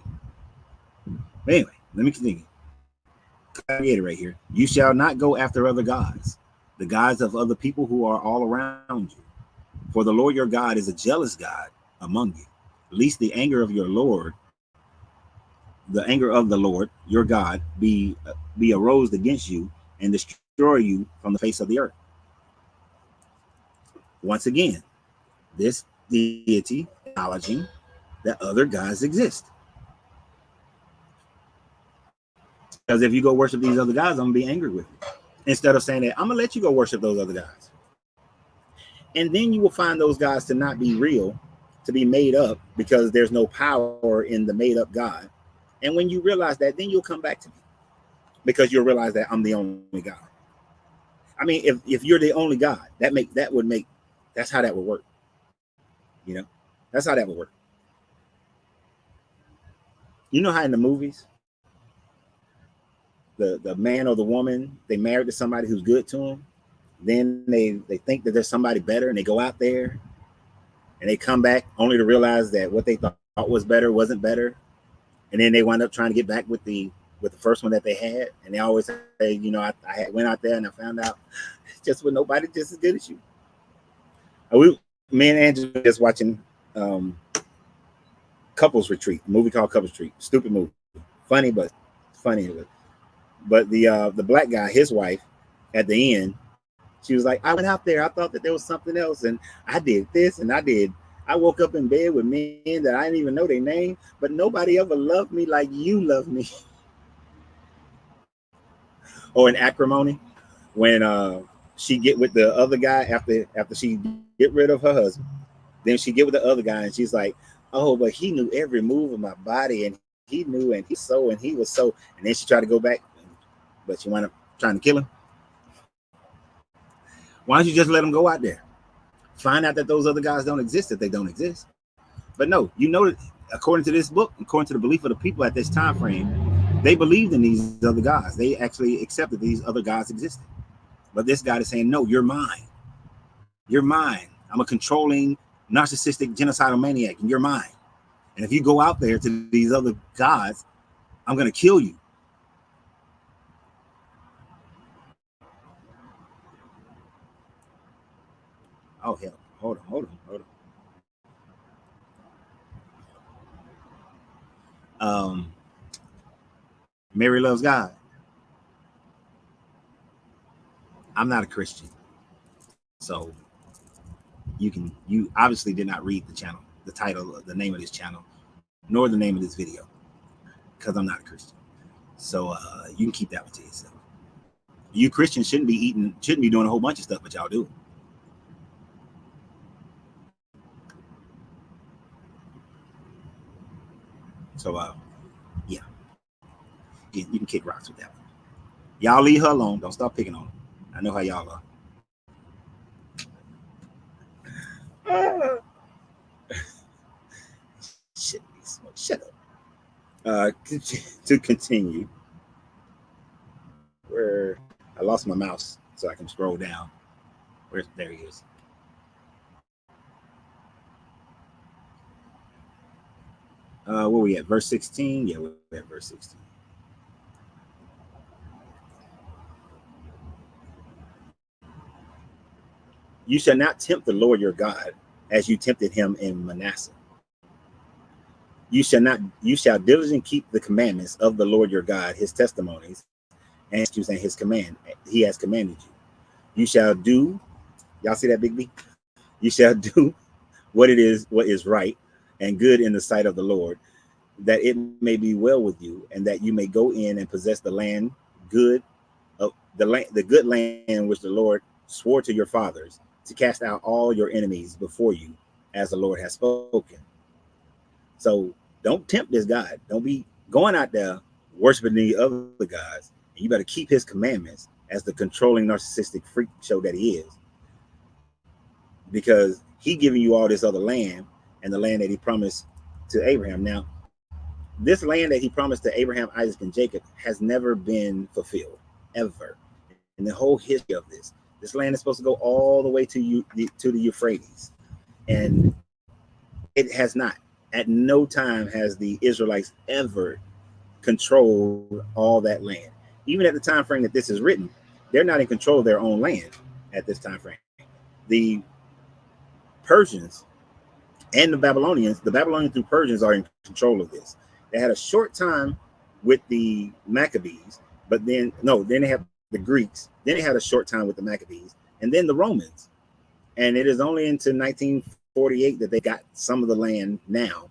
But anyway, let me continue. Right here. You shall not go after other gods, the gods of other people who are all around you. For the Lord your God is a jealous God among you, lest the anger of the Lord your God be arose against you and destroy you from the face of the earth. Once again, this deity acknowledging that other gods exist. Because if you go worship these other gods, I'm gonna be angry with you. Instead of saying that, I'm gonna let you go worship those other gods. And then you will find those gods to not be real, to be made up, because there's no power in the made up God. And when you realize that, then you'll come back to me. because you'll realize that I'm the only God. I mean, if you're the only God, that's how that would work. You know, that's how that would work. You know how in the movies, the man or the woman, they married to somebody who's good to them. Then they think that there's somebody better, and they go out there and they come back only to realize that what they thought was better wasn't better, and then they wind up trying to get back with the first one that they had, and they always say, you know, I went out there and I found out just with nobody just as good as you. Me and Andrew just watching Couples Retreat, a movie called Couples Retreat. Stupid movie, funny but funny. But the black guy, his wife, at the end, she was like, I went out there, I thought that there was something else, and I did this and I woke up in bed with men that I didn't even know their name, but nobody ever loved me like you love me. Or in Acrimony, when she get with the other guy after she get rid of her husband, then she get with the other guy and she's like, oh, but he knew every move of my body, and he knew, and he was so, and then she tried to go back, but she wound up trying to kill him. Why don't you just let them go out there? Find out that those other guys don't exist, if they don't exist. But no, you know that according to this book, according to the belief of the people at this time frame, they believed in these other gods. They actually accepted these other gods existed. But this God is saying, no, you're mine. You're mine. I'm a controlling, narcissistic, genocidal maniac, and you're mine. And if you go out there to these other gods, I'm going to kill you. Oh, hell. Hold on. Mary Loves God. I'm not a Christian. So you obviously did not read the channel, the title, the name of this channel, nor the name of this video, because I'm not a Christian. So you can keep that one to yourself. You Christians shouldn't be doing a whole bunch of stuff, but y'all do. So yeah, you can kick rocks with that one. Y'all leave her alone. Don't stop picking on her. I know how y'all are. Shut up. To continue, where I lost my mouse, so I can scroll down. There he is. Where we at? Verse 16? Yeah, we're at verse 16. You shall not tempt the Lord your God as you tempted him in Manasseh. You shall diligently keep the commandments of the Lord your God, his testimonies, and his command. He has commanded you. You shall do, y'all see that, Big B? You shall do what is right and good in the sight of the Lord, that it may be well with you, and that you may go in and possess the land, the good land which the Lord swore to your fathers, to cast out all your enemies before you, as the Lord has spoken. So don't tempt this God. Don't be going out there worshiping the other gods. And you better keep his commandments as the controlling narcissistic freak show that he is. Because he giving you all this other land, and the land that he promised to Abraham. Now, this land that he promised to Abraham, Isaac, and Jacob has never been fulfilled, ever. In the whole history of this land is supposed to go all the way to the Euphrates. And it has not. At no time has the Israelites ever controlled all that land. Even at the time frame that this is written, they're not in control of their own land at this time frame. The Persians and the Babylonians through Persians are in control of this. They had a short time with the Maccabees, but then they have the Greeks. Then they had a short time with the Maccabees, and then the Romans. And it is only into 1948 that they got some of the land now,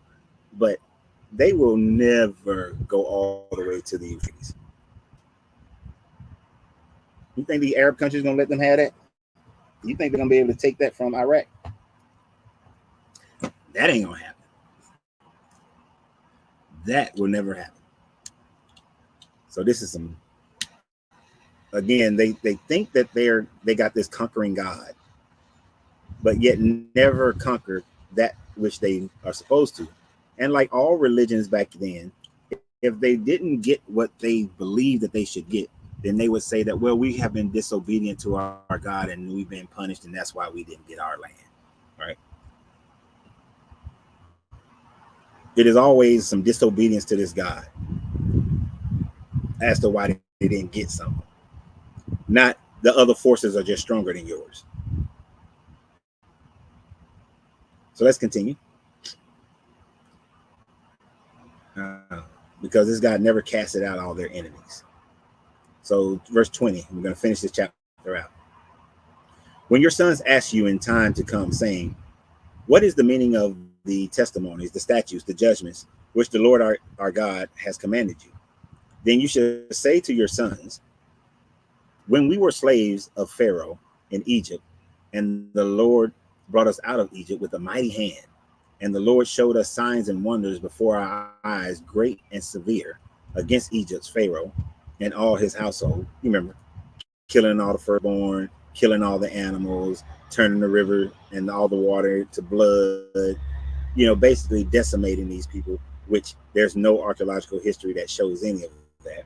but they will never go all the way to the Euphrates. You think the Arab countries gonna let them have that? You think they're gonna be able to take that from Iraq? That ain't gonna happen. That will never happen. So this is some again, they think that they got this conquering God, but yet never conquered that which they are supposed to. And like all religions back then, if they didn't get what they believed that they should get, then they would say that, well, we have been disobedient to our God and we've been punished, and that's why we didn't get our land. Right? It is always some disobedience to this God as to why they didn't get something. Not the other forces are just stronger than yours. So let's continue. Because this God never casted out all their enemies. So verse 20, we're going to finish this chapter out. When your sons ask you in time to come, saying, what is the meaning of the testimonies, the statutes, the judgments, which the Lord our God has commanded you? Then you should say to your sons, when we were slaves of Pharaoh in Egypt, and the Lord brought us out of Egypt with a mighty hand, and the Lord showed us signs and wonders before our eyes, great and severe, against Egypt's Pharaoh and all his household. You remember, killing all the firstborn, killing all the animals, turning the river and all the water to blood, basically decimating these people, which there's no archaeological history that shows any of that.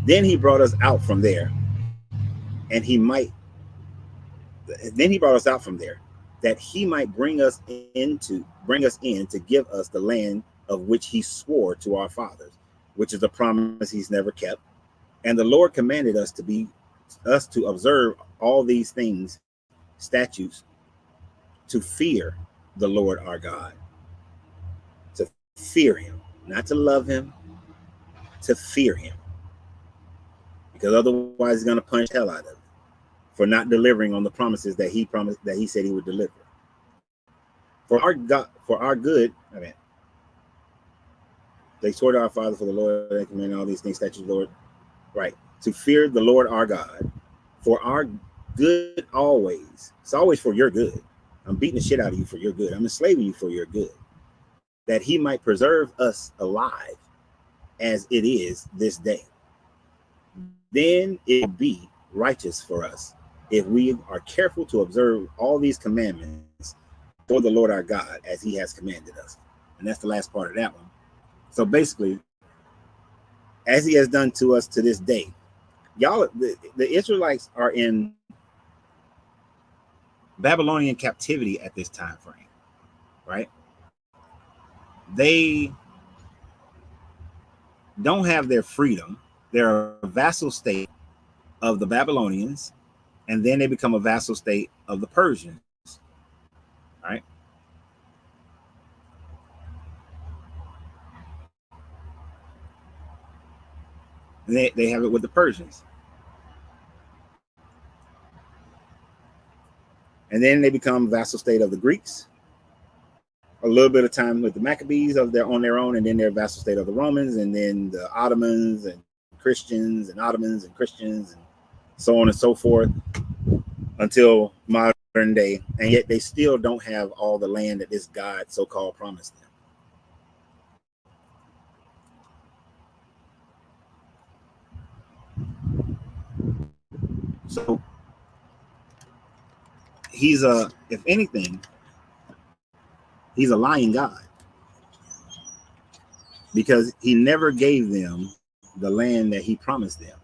Then he brought us out from there, and he brought us out from there, that he might bring us in to give us the land of which he swore to our fathers, which is a promise he's never kept. And the Lord commanded us to observe all these things, statutes, to fear the Lord our God, to fear him, not to love him, to fear him, because otherwise he's going to punch hell out of it for not delivering on the promises that he promised, that he said he would deliver. For our good, they swore to our father for the Lord and commanded all these things, statutes, Lord, right? To fear the Lord our God, for our good always. It's always for your good. I'm beating the shit out of you for your good. I'm enslaving you for your good, that he might preserve us alive as it is this day. Then it will be righteous for us if we are careful to observe all these commandments for the Lord our God as he has commanded us. And that's the last part of that one. So basically, as he has done to us to this day, y'all, the Israelites are in Babylonian captivity at this time frame, right? They don't have their freedom. They're a vassal state of the Babylonians, and then they become a vassal state of the Persians, right? And they have it with the Persians. And then they become vassal state of the Greeks. A little bit of time with the Maccabees on their own, and then they're vassal state of the Romans, and then the Ottomans and Christians and Ottomans and Christians, and so on and so forth until modern day. And yet they still don't have all the land that this God so-called promised them. So if anything, he's a lying God, because he never gave them the land that he promised them.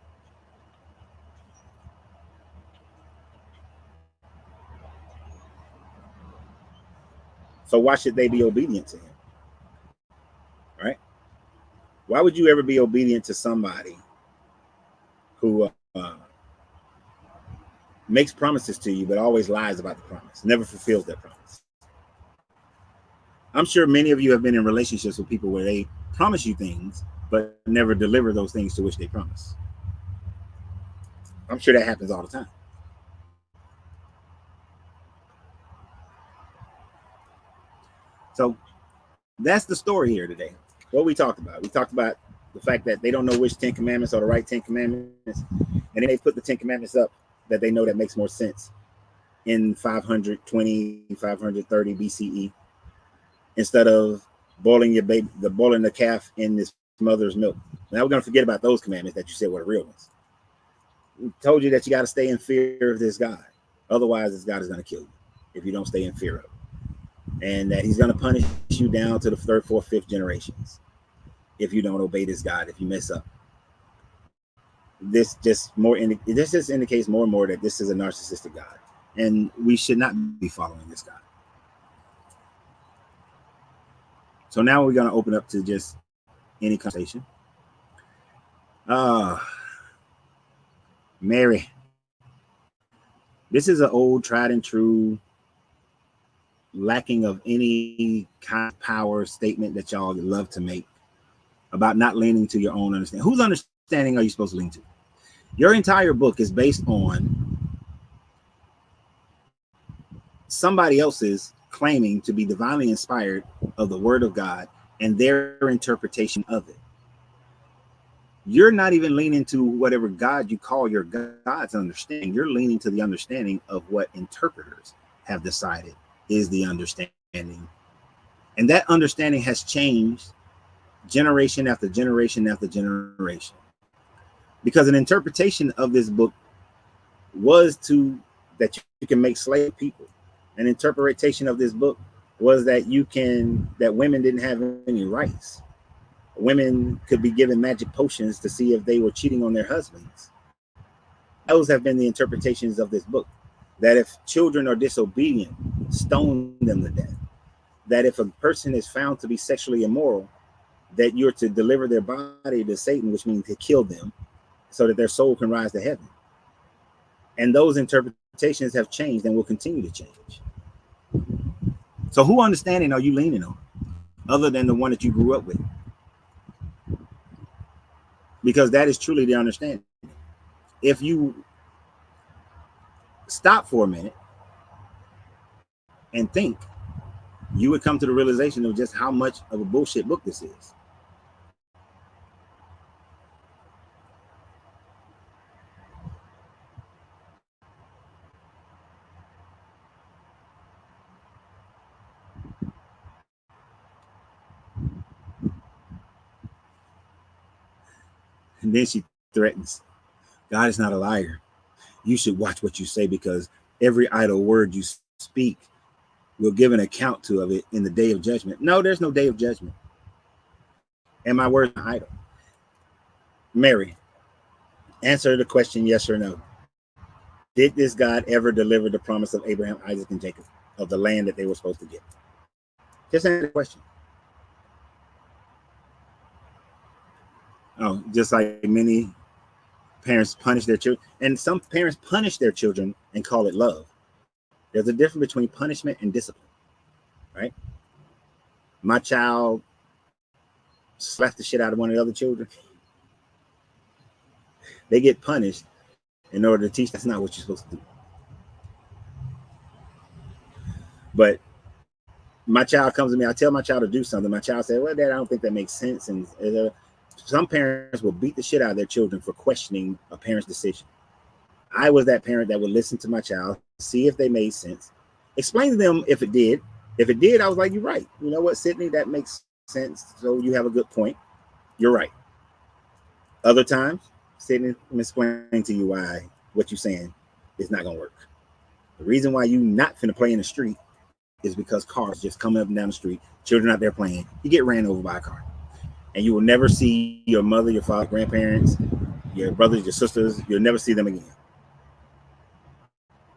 So why should they be obedient to him? Right? Why would you ever be obedient to somebody who makes promises to you but always lies about the promise, never fulfills that promise? I'm sure many of you have been in relationships with people where they promise you things but never deliver those things to which they promise. I'm sure that happens all the time. So that's the story here today. What we talked about the fact that they don't know which 10 commandments are the right 10 commandments, and then they put the 10 commandments up that they know that makes more sense in 520, 530 BCE, instead of boiling the calf in this mother's milk. Now we're going to forget about those commandments that you said were the real ones. We told you that you got to stay in fear of this God. Otherwise, this God is going to kill you if you don't stay in fear of him. And that he's going to punish you down to the third, fourth, fifth generations if you don't obey this God, if you mess up. This just indicates more and more that this is a narcissistic God. And we should not be following this God. So now we're going to open up to just any conversation. Mary, this is an old, tried and true, lacking of any kind of power statement that y'all love to make about not leaning to your own understanding. Whose understanding are you supposed to lean to? Your entire book is based on somebody else's claiming to be divinely inspired of the word of God and their interpretation of it. You're not even leaning to whatever God you call your God's understanding. You're leaning to the understanding of what interpreters have decided is the understanding. And that understanding has changed generation after generation after generation. Because an interpretation of this book was that you can make slave people. An interpretation of this book was that women didn't have any rights. Women could be given magic potions to see if they were cheating on their husbands. Those have been the interpretations of this book. That if children are disobedient, stone them to death. That if a person is found to be sexually immoral, that you're to deliver their body to Satan, which means to kill them, so that their soul can rise to heaven. And those interpretations have changed and will continue to change. So who understanding are you leaning on, other than the one that you grew up with? Because that is truly the understanding. If you stop for a minute and think, you would come to the realization of just how much of a bullshit book this is. And then she threatens, God is not a liar. You should watch what you say, because every idle word you speak will give an account of it in the day of judgment. No, there's no day of judgment. And my words are idle. Mary, answer the question yes or no. Did this God ever deliver the promise of Abraham, Isaac, and Jacob of the land that they were supposed to get? Just answer the question. Oh, just like many parents punish their children, and some parents punish their children and call it love. There's a difference between punishment and discipline, right? My child slapped the shit out of one of the other children. They get punished in order to teach that's not what you're supposed to do. But my child comes to me, I tell my child to do something. My child says, well, Dad, I don't think that makes sense. And some parents will beat the shit out of their children for questioning a parent's decision. I was that parent that would listen to my child, see if they made sense, explain to them if it did. If it did, I was like, you're right. You know what, Sydney, that makes sense. So you have a good point. You're right. Other times, Sydney, I'm explaining to you why what you're saying is not going to work. The reason why you not finna play in the street is because cars just coming up and down the street, children out there playing, you get ran over by a car. And you will never see your mother, your father, grandparents, your brothers, your sisters. You'll never see them again.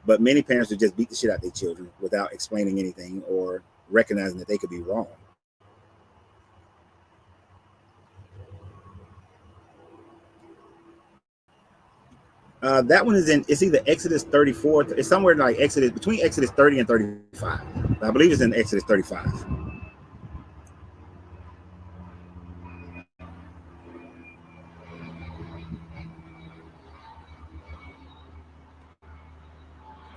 But many parents would just beat the shit out of their children without explaining anything or recognizing that they could be wrong. That one is it's either Exodus 34. It's somewhere like between Exodus 30 and 35. I believe it's in Exodus 35.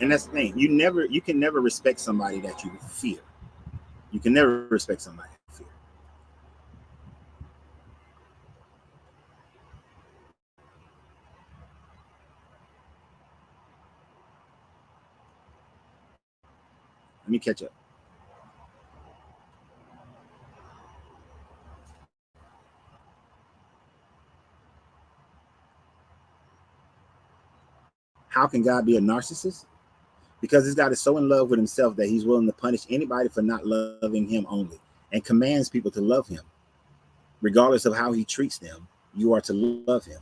And that's the thing. You can never respect somebody that you fear. You can never respect somebody you fear. Let me catch up. how can God be a narcissist? Because this God is so in love with himself that he's willing to punish anybody for not loving him only, and commands people to love him. Regardless of how he treats them, you are to love him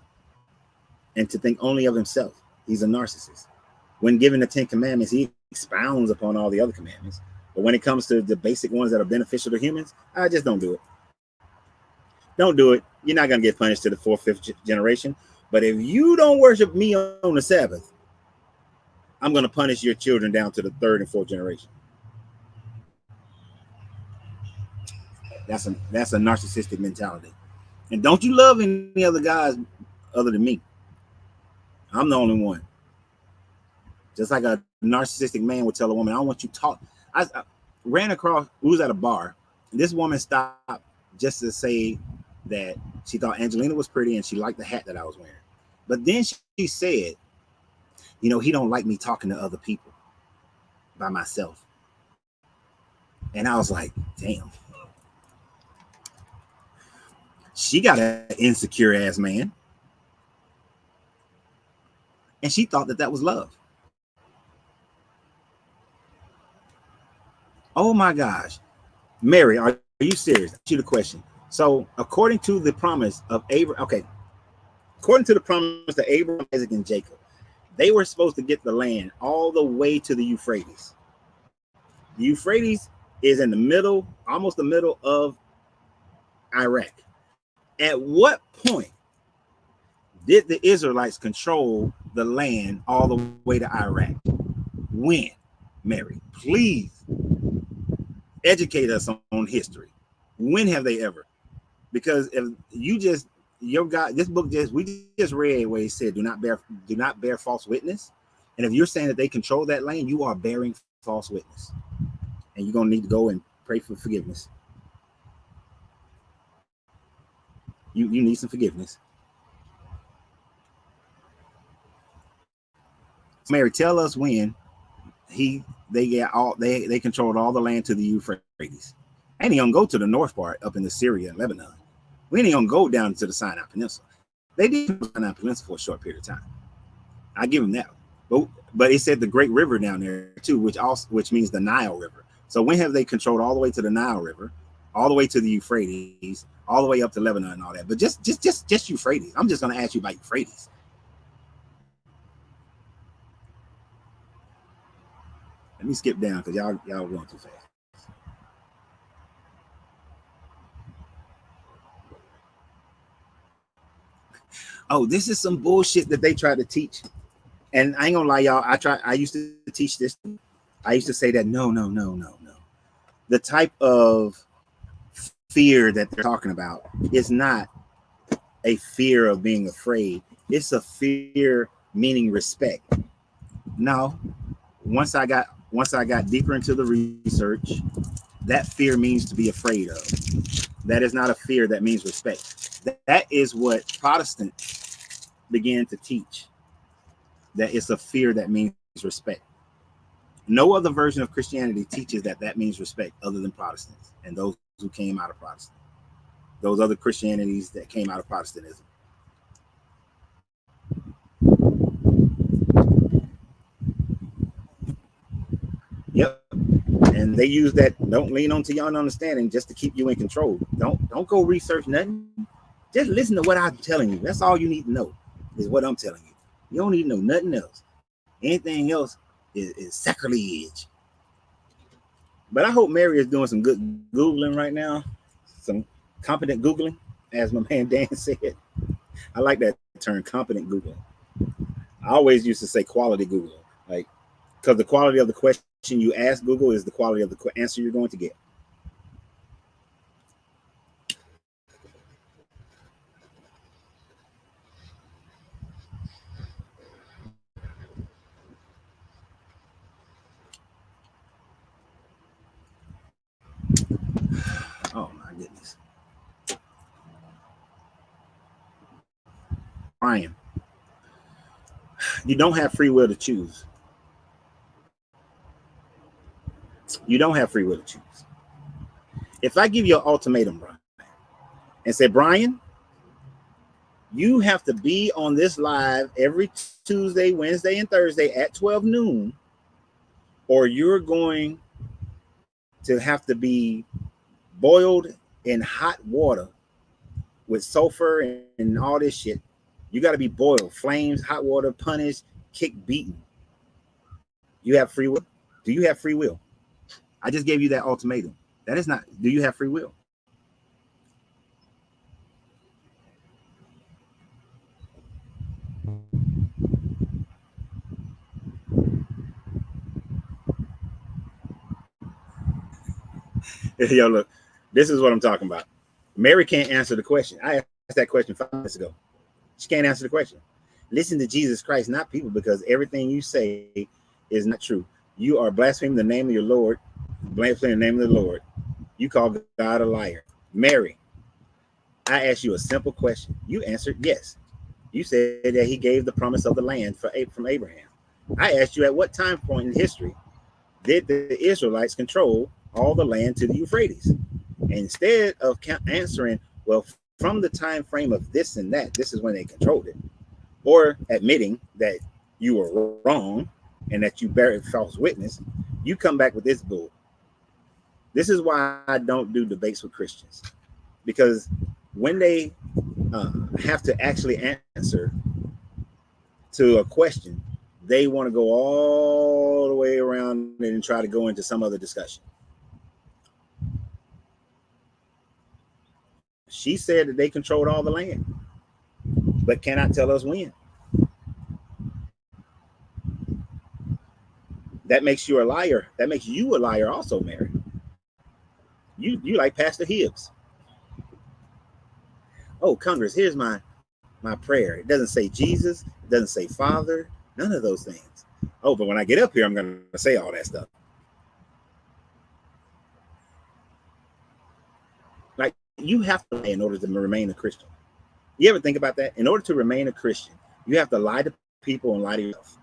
and to think only of himself. He's a narcissist. When given the 10 commandments, he expounds upon all the other commandments. But when it comes to the basic ones that are beneficial to humans, I just don't do it. Don't do it. You're not going to get punished to the 4th, 5th generation. But if you don't worship me on the Sabbath, I'm going to punish your children down to the 3rd and 4th generation. That's a narcissistic mentality. And don't you love any other guys other than me? I'm the only one. Just like a narcissistic man would tell a woman, I don't want you to talk. I ran across, we was at a bar, and this woman stopped just to say that she thought Angelina was pretty and she liked the hat that I was wearing. But then she said, you know, he don't like me talking to other people by myself. And I was like, damn. She got an insecure ass man. And she thought that was love. Oh my gosh. Mary, are you serious? Ask you the question. So according to the promise of Abraham, okay, according to the promise to Abraham, Isaac, and Jacob, they were supposed to get the land all the way to the Euphrates. The Euphrates is in the middle, almost the middle of Iraq. At what point did the Israelites control the land all the way to Iraq? When? Mary, please educate us on history. When have they ever? Because if you just, your God, this book we just read where he said, do not bear false witness. And if you're saying that they control that land, you are bearing false witness. And you're going to need to go and pray for forgiveness. You need some forgiveness. Mary, tell us when they controlled all the land to the Euphrates. And he don't go to the north part up in the Syria and Lebanon. We ain't gonna go down to the Sinai Peninsula. They did the Sinai Peninsula for a short period of time. I give them that. But it said the Great River down there too, which means the Nile River. So when have they controlled all the way to the Nile River, all the way to the Euphrates, all the way up to Lebanon and all that? But just Euphrates. I'm just gonna ask you about Euphrates. Let me skip down because y'all going too fast. Oh, this is some bullshit that they try to teach. And I ain't gonna lie, y'all. I used to teach this. I used to say that no. The type of fear that they're talking about is not a fear of being afraid. It's a fear meaning respect. No, once I got deeper into the research, that fear means to be afraid of. That is not a fear that means respect. That is what Protestants began to teach. That it's a fear that means respect. No other version of Christianity teaches that means respect other than Protestants and those who came out of Protestant. Those other Christianities that came out of Protestantism. Yep. And they use that don't lean onto your own understanding just to keep you in control. Don't go research nothing. Just listen to what I'm telling you. That's all you need to know is what I'm telling you. You don't need to know nothing else. Anything else is sacrilege. But I hope Mary is doing some good Googling right now. Some competent Googling, as my man Dan said. I like that term, competent Googling. I always used to say quality Googling. Like, because the quality of the question you ask Google is the quality of the answer you're going to get. Oh my goodness. Brian, you don't have free will to choose. You don't have free will to choose. If I give you an ultimatum, Brian, and say, Brian, You have to be on this live every Tuesday, Wednesday, and Thursday at 12 noon, or you're going to have to be boiled in hot water with sulfur and all this shit. You got to be boiled, flames, hot water, punished, kicked, beaten. You have free will? Do you have free will? I just gave you that ultimatum. That is not, do you have free will? Yo, look, this is what I'm talking about. Mary can't answer the question. I asked that question 5 minutes ago. She can't answer the question. Listen to Jesus Christ, not people, because everything you say is not true. You are blaspheming the name of your Lord, blaspheming the name of the Lord. You call God a liar. Mary, I asked you a simple question. You answered yes. You said that he gave the promise of the land from Abraham. I asked you at what time point in history did the Israelites control all the land to the Euphrates? And instead of answering, well, from the time frame of this and that, this is when they controlled it, or admitting that you were wrong and that you bear false witness, you come back with this bull. This is why I don't do debates with Christians, because when they have to actually answer to a question, they want to go all the way around and try to go into some other discussion. She said that they controlled all the land, but cannot tell us when. That makes you a liar. That makes you a liar also, Mary. You like Pastor Hibbs. Oh, Congress, here's my prayer. It doesn't say Jesus. It doesn't say Father. None of those things. Oh, but when I get up here, I'm going to say all that stuff. Like, you have to lie in order to remain a Christian. You ever think about that? In order to remain a Christian, you have to lie to people and lie to yourself.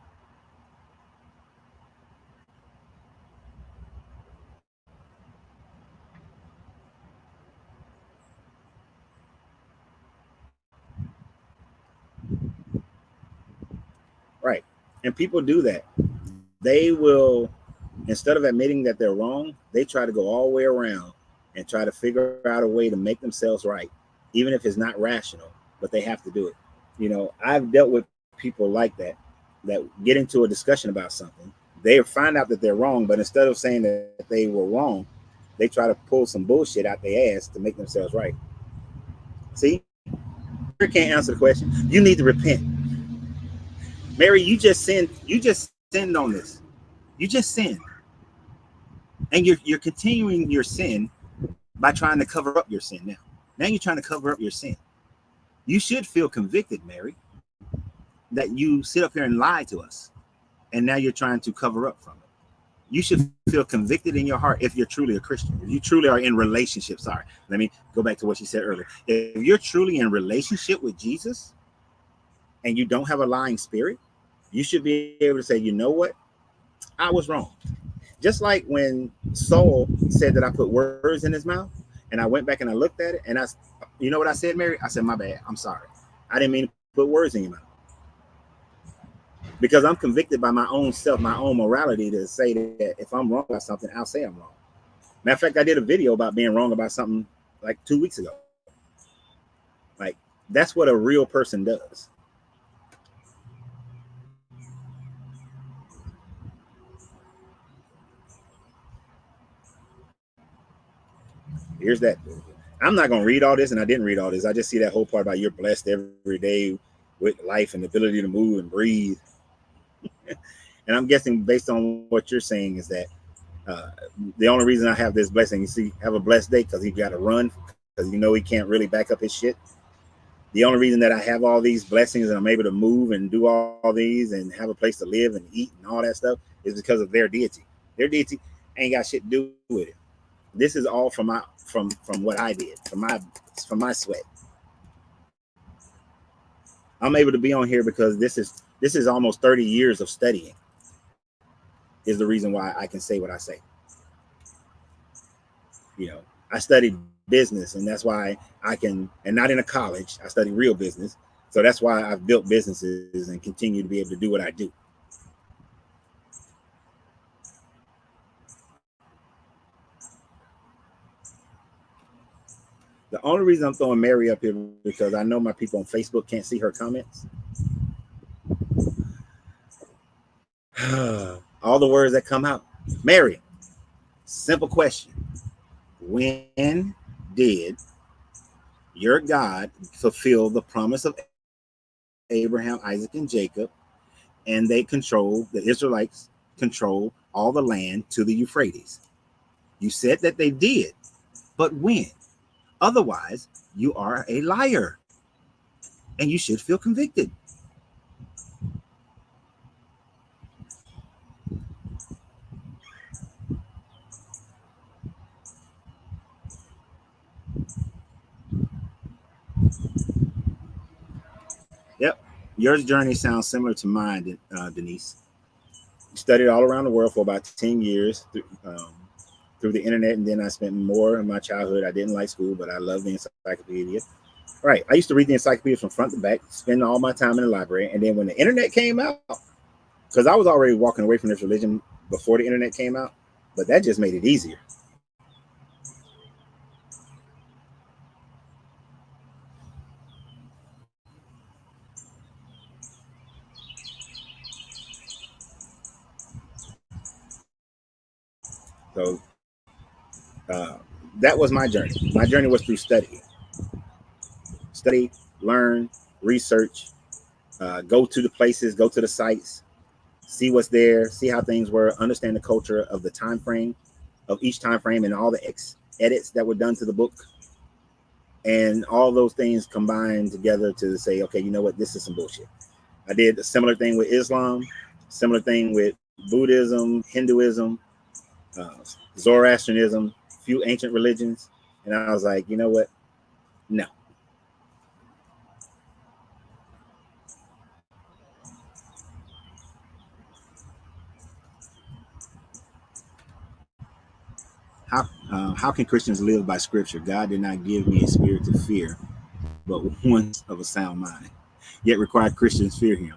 Right. And people do that. They will, instead of admitting that they're wrong, they try to go all the way around and try to figure out a way to make themselves right, even if it's not rational, but they have to do it. You know, I've dealt with people like that get into a discussion about something. They find out that they're wrong, but instead of saying that they were wrong, they try to pull some bullshit out their ass to make themselves right. See, you can't answer the question. You need to repent. Mary, you just sinned. You just sinned on this. You just sinned, and you're continuing your sin by trying to cover up your sin. Now you're trying to cover up your sin. You should feel convicted, Mary, that you sit up here and lie to us, and now you're trying to cover up from it. You should feel convicted in your heart if you're truly a Christian. If you truly are in relationship. Sorry, let me go back to what she said earlier. If you're truly in relationship with Jesus and you don't have a lying spirit, you should be able to say, you know what? I was wrong. Just like when Saul said that I put words in his mouth, and I went back and I looked at it, and you know what I said, Mary? I said, my bad. I'm sorry. I didn't mean to put words in your mouth. Because I'm convicted by my own self, my own morality, to say that if I'm wrong about something, I'll say I'm wrong. Matter of fact, I did a video about being wrong about something like 2 weeks ago. Like, that's what a real person does. Here's that. I'm not going to read all this, and I didn't read all this. I just see that whole part about you're blessed every day with life and the ability to move and breathe. And I'm guessing based on what you're saying is that the only reason I have this blessing, you see, have a blessed day because he got to run, because you know he can't really back up his shit. The only reason that I have all these blessings and I'm able to move and do all these and have a place to live and eat and all that stuff is because of their deity. Their deity ain't got shit to do with it. This is all from what I did, from my sweat. I'm able to be on here because this is almost 30 years of studying is the reason why I can say what I say. You know, I studied business, and that's why I can, and not in a college, I studied real business. So that's why I've built businesses and continue to be able to do what I do. The only reason I'm throwing Mary up here because I know my people on Facebook can't see her comments. All the words that come out. Mary, simple question. When did your God fulfill the promise of Abraham, Isaac, and Jacob, and they control, the Israelites control all the land to the Euphrates? You said that they did, but when? Otherwise, you are a liar, and you should feel convicted. Yep. Your journey sounds similar to mine, Denise. You studied all around the world for about 10 years through the internet, and then I spent more of my childhood. I didn't like school, but I loved the encyclopedia. Right. I used to read the encyclopedias from front to back, spend all my time in the library. And then when the internet came out, because I was already walking away from this religion before the internet came out, but that just made it easier. So uh, that was my journey. My journey was through study, learn, research, go to the places, go to the sites, see what's there, see how things were, understand the culture of the time frame, of each time frame, and all the edits that were done to the book. And all those things combined together to say, okay, you know what, this is some bullshit. I did a similar thing with Islam, similar thing with Buddhism, Hinduism, Zoroastrianism, few ancient religions. And I was like, you know what? No. How can Christians live by scripture? God did not give me a spirit to fear, but one of a sound mind. Yet required Christians fear him.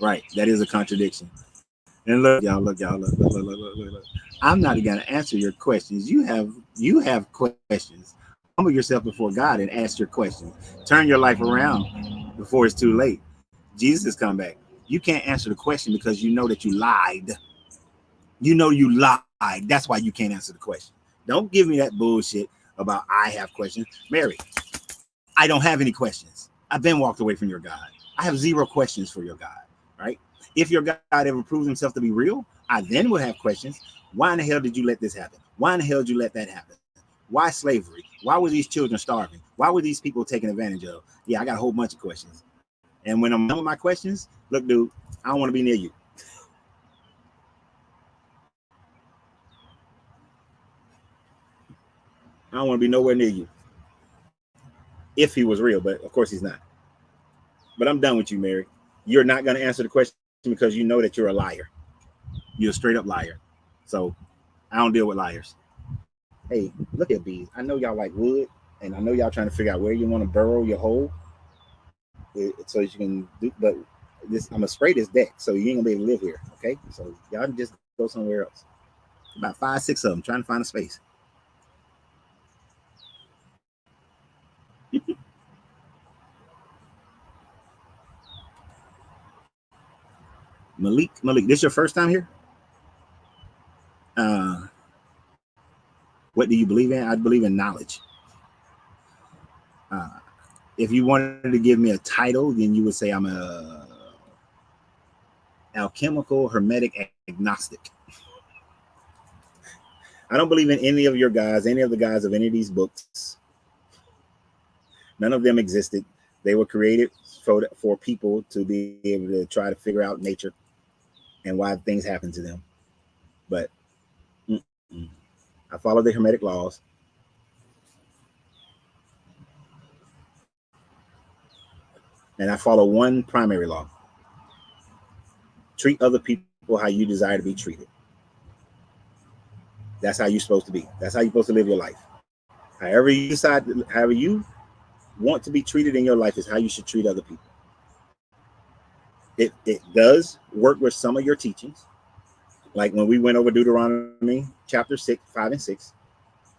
Right. That is a contradiction. And look, y'all, look. I'm not gonna answer your questions. You have questions. Humble yourself before God and ask your questions. Turn your life around before it's too late. Jesus has come back. You can't answer the question because you know that you lied. You know you lied. That's why you can't answer the question. Don't give me that bullshit about I have questions. Mary, I don't have any questions. I've been walked away from your God. I have zero questions for your God, right? If your God ever proves himself to be real, I then will have questions. Why in the hell did you let this happen? Why in the hell did you let that happen? Why slavery? Why were these children starving? Why were these people taken advantage of? Yeah, I got a whole bunch of questions. And when I'm done with my questions, look, dude, I don't want to be near you. I don't want to be nowhere near you. If he was real, but of course he's not. But I'm done with you, Mary. You're not going to answer the question because you know that you're a liar. You're a straight up liar. So I don't deal with liars. Hey, look at bees. I know y'all like wood, and I know y'all trying to figure out where you want to burrow your hole, so you can do. But this, I'm gonna spray this deck, so you ain't gonna be able to live here. Okay, so y'all just go somewhere else. About 5, 6 of them trying to find a space. Malik, this your first time here? Uh, what do you believe in? I believe in knowledge. Uh, if you wanted to give me a title, then you would say I'm a alchemical hermetic agnostic. I don't believe in any of your guys, any of the guys of any of these books. None of them existed. They were created for people to be able to try to figure out nature and why things happen to them. But I follow the hermetic laws. And I follow one primary law. Treat other people how you desire to be treated. That's how you're supposed to be. That's how you're supposed to live your life. However you decide, however you want to be treated in your life is how you should treat other people. It does work with some of your teachings. Like when we went over Deuteronomy chapter 6, 5 and 6,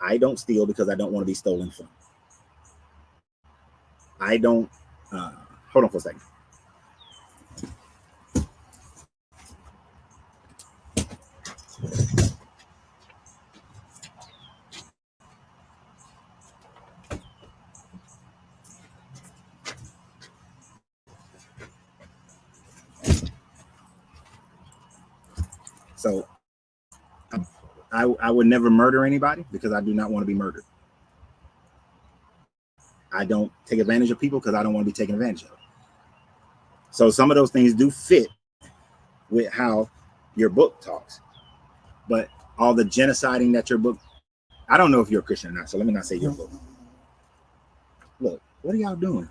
I don't steal because I don't want to be stolen from. I don't, hold on for a second. So I would never murder anybody because I do not want to be murdered. I don't take advantage of people because I don't want to be taken advantage of. So some of those things do fit with how your book talks. But all the genociding that your book, I don't know if you're a Christian or not, so let me not say your book. Look, what are y'all doing?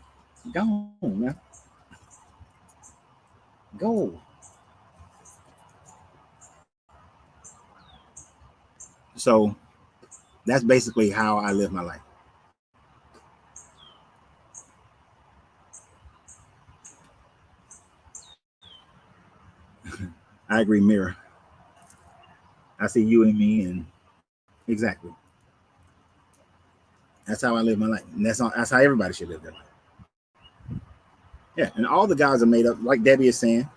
Go on, man. Go. So that's basically how I live my life. I agree, mirror. I see you and me, and exactly. That's how I live my life. And that's how everybody should live their life. Yeah, and all the guys are made up, like Debbie is saying.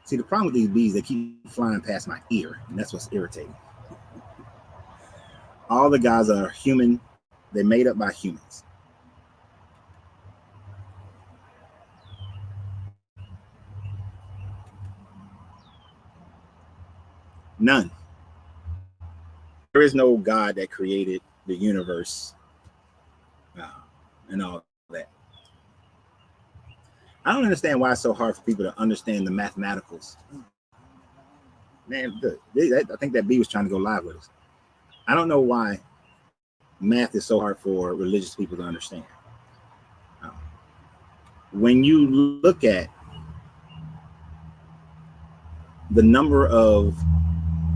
See, the problem with these bees, they keep flying past my ear, and that's what's irritating. All the guys are human. They're made up by humans. None. There is no God that created the universe and all that. I don't understand why it's so hard for people to understand the mathematicals. Man, I think that bee was trying to go live with us. I don't know why math is so hard for religious people to understand. When you look at the number of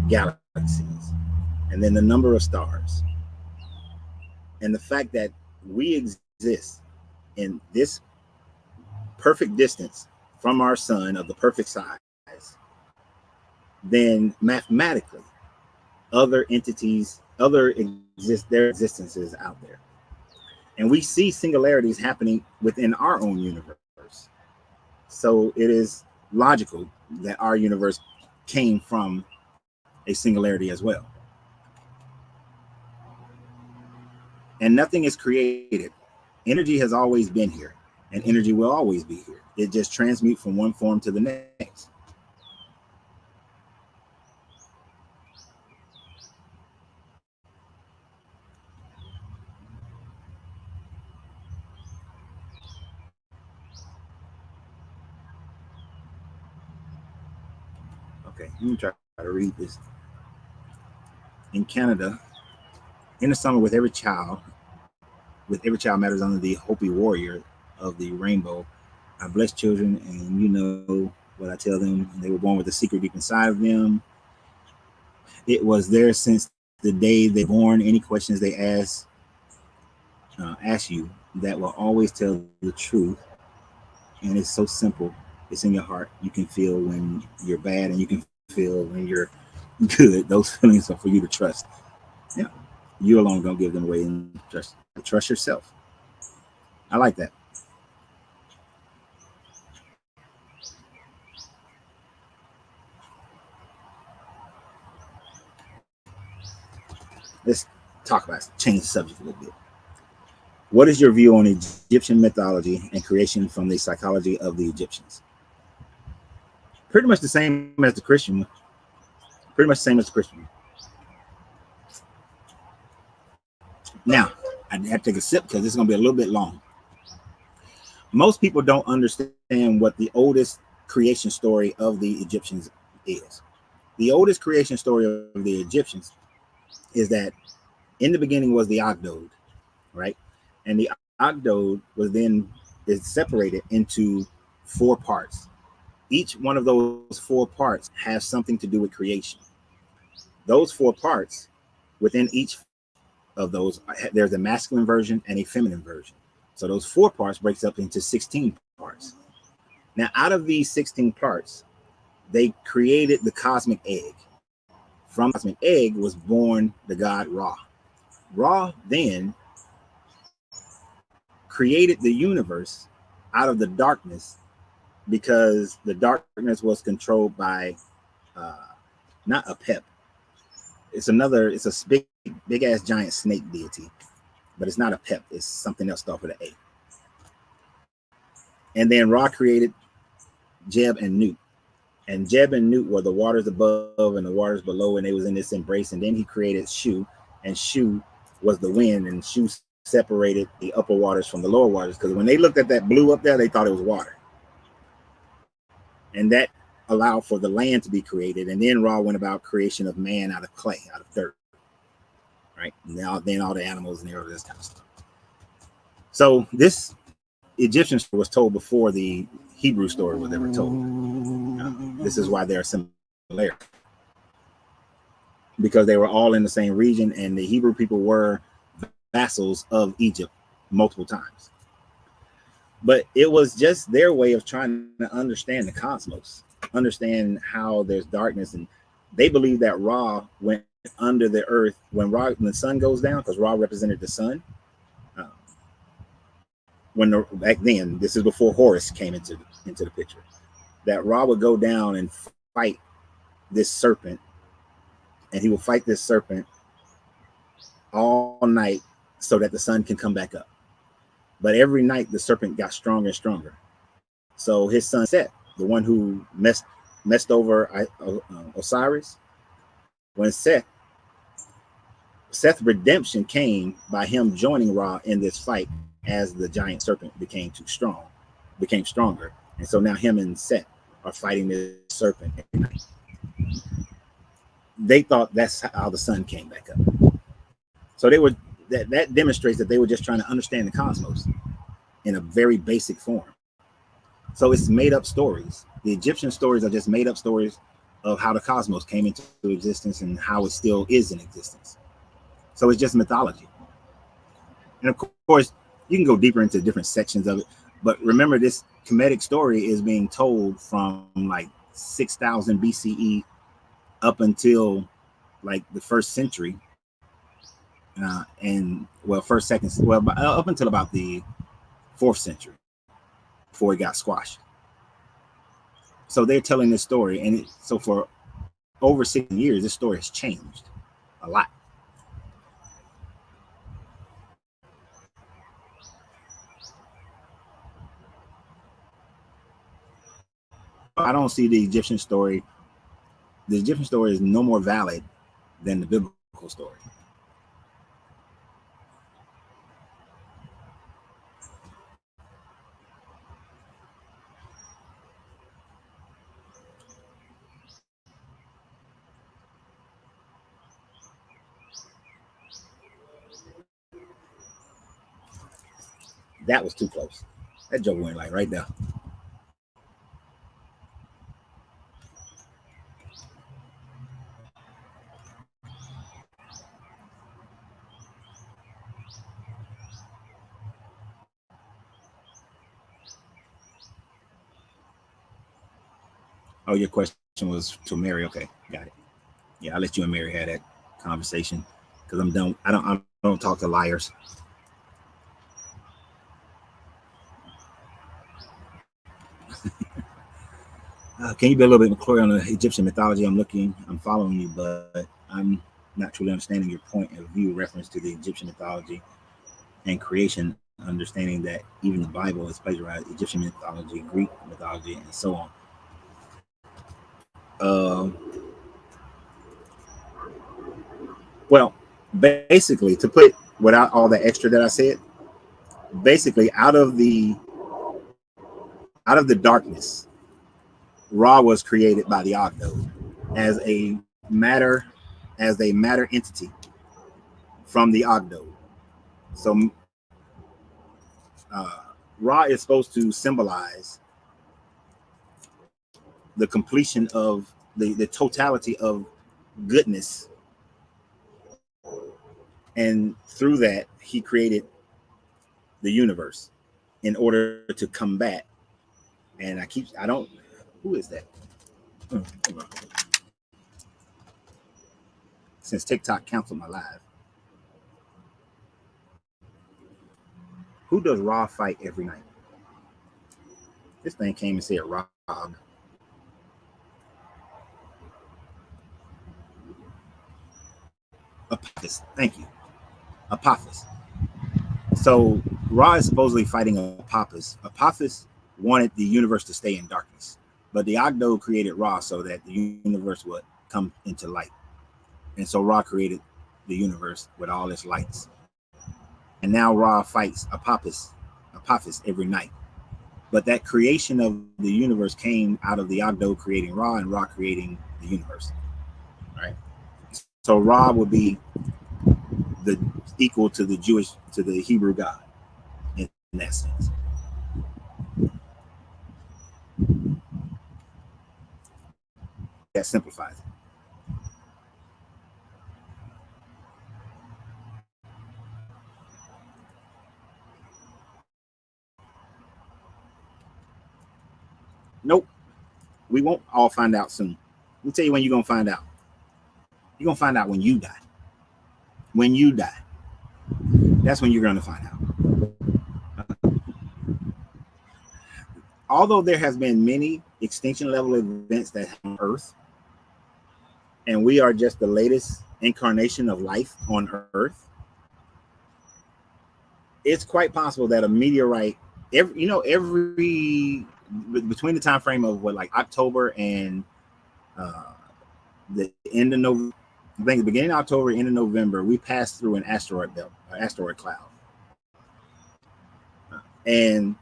galaxies and then the number of stars and the fact that we exist in this perfect distance from our sun of the perfect size, then mathematically other entities, their existences out there. And we see singularities happening within our own universe. So it is logical that our universe came from a singularity as well. And nothing is created. Energy has always been here, and energy will always be here. It just transmutes from one form to the next. Okay, let me try to read this. In Canada, in the summer, with every child matters under the Hopi warrior of the rainbow. I bless children, and you know what I tell them. They were born with a secret deep inside of them. It was there since the day they're born. Any questions they ask you, that will always tell the truth. And it's so simple. It's in your heart. You can feel when you're bad, and you can feel when you're good. Those feelings are for you to trust. Yeah, you alone don't give them away, and trust yourself. I like that. Let's talk about change the subject a little bit. What is your view on Egyptian mythology and creation from the psychology of the Egyptians? Pretty much the same as the Christian one. Pretty much the same as the Christian one. Now, I have to take a sip because this is going to be a little bit long. Most people don't understand what the oldest creation story of the Egyptians is. The oldest creation story of the Egyptians is that in the beginning was the Ogdode, right? And the Ogdode was then is separated into 4 parts. Each one of those 4 parts has something to do with creation. Those 4 parts, within each of those, there's a masculine version and a feminine version. So those 4 parts breaks up into 16 parts. Now, out of these 16 parts, they created the cosmic egg. From the cosmic egg was born the god Ra. Ra then created the universe out of the darkness, because the darkness was controlled by not a pep. It's a big ass giant snake deity, but it's not a pep. It's something else started with an A. And then Ra created Jeb and Nut. And Jeb and Nut were the waters above and the waters below, and they was in this embrace. And then he created Shu, and Shu was the wind, and Shu separated the upper waters from the lower waters, because when they looked at that blue up there, they thought it was water. And that allowed for the land to be created. And then Ra went about creation of man out of clay, out of dirt. Right? Now, then all the animals and all this kind of stuff. So this Egyptian story was told before the Hebrew story was ever told. This is why there are similarities, because they were all in the same region, and the Hebrew people were vassals of Egypt multiple times. But it was just their way of trying to understand the cosmos, understand how there's darkness. And they believe that Ra went under the earth when the sun goes down, because Ra represented the sun. Back then, this is before Horus came into the picture, that Ra would go down and fight this serpent, and he will fight this serpent all night so that the sun can come back up. But every night the serpent got stronger and stronger. So his son Set, the one who messed over Osiris, when Seth's redemption came by him joining Ra in this fight, as the giant serpent became stronger. And so now him and Set are fighting this serpent every night. They thought that's how the sun came back up. So that demonstrates that they were just trying to understand the cosmos in a very basic form. So it's made up stories. The Egyptian stories are just made up stories of how the cosmos came into existence and how it still is in existence. So it's just mythology. And of course, you can go deeper into different sections of it. But remember, this Kemetic story is being told from like 6,000 BCE up until like the first century. Up until about the 4th century, before it got squashed. So they're telling this story, and so for over 6 years, this story has changed a lot. I don't see the Egyptian story. The Egyptian story is no more valid than the biblical story. That was too close. That joke went like right there. Oh, your question was to Mary. Okay, got it. Yeah, I'll let you and Mary have that conversation, because I'm done. I don't talk to liars. Can you be a little bit more clear on the Egyptian mythology? I'm following you, but I'm not truly understanding your point of view reference to the Egyptian mythology and creation, understanding that even the Bible is plagiarized Egyptian mythology, Greek mythology, and so on. Well, basically, to put without all the extra that I said, basically out of the darkness, Ra was created by the Ogdo as a matter entity from the Ogdo. So Ra is supposed to symbolize the completion of the totality of goodness, and through that he created the universe in order to combat And I don't, who is that? Since TikTok canceled my live. Who does Raw fight every night? This thing came and said Rob. Apophis. Thank you. Apophis. So Ra is supposedly fighting Apophis. Apophis wanted the universe to stay in darkness, but the Ogdo created Ra so that the universe would come into light. And so Ra created the universe with all its lights. And now Ra fights Apophis every night. But that creation of the universe came out of the Ogdo creating Ra and Ra creating the universe. Right? So Ra would be the equal to the Hebrew God in that sense. That simplifies it. Nope. We won't all find out soon. Let me tell you when you're going to find out. You're going to find out when you die. When you die. That's when you're going to find out. Although there has been many extinction level events that happen on Earth, and we are just the latest incarnation of life on Earth, it's quite possible that a meteorite, every between the time frame of like October and the end of November, I think the beginning of October, end of November, we passed through an asteroid belt, an asteroid cloud. And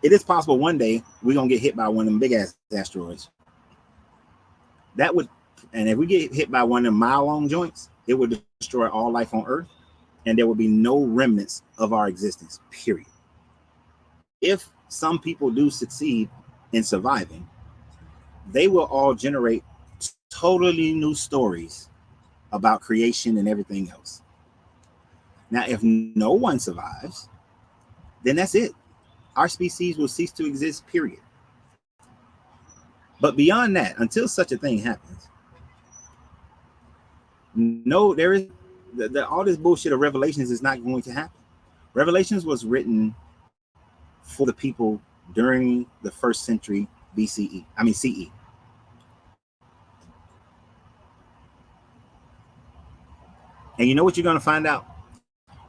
it is possible one day we're going to get hit by one of them big ass asteroids. That would, and if we get hit by one of them mile-long joints, it would destroy all life on Earth, and there would be no remnants of our existence, period. If some people do succeed in surviving, they will all generate totally new stories about creation and everything else. Now, if no one survives, then that's it. Our species will cease to exist, period. But beyond that, until such a thing happens, no, there is all this bullshit of Revelations is not going to happen. Revelations was written for the people during the 1st century BCE. I mean CE. And you know what you're going to find out?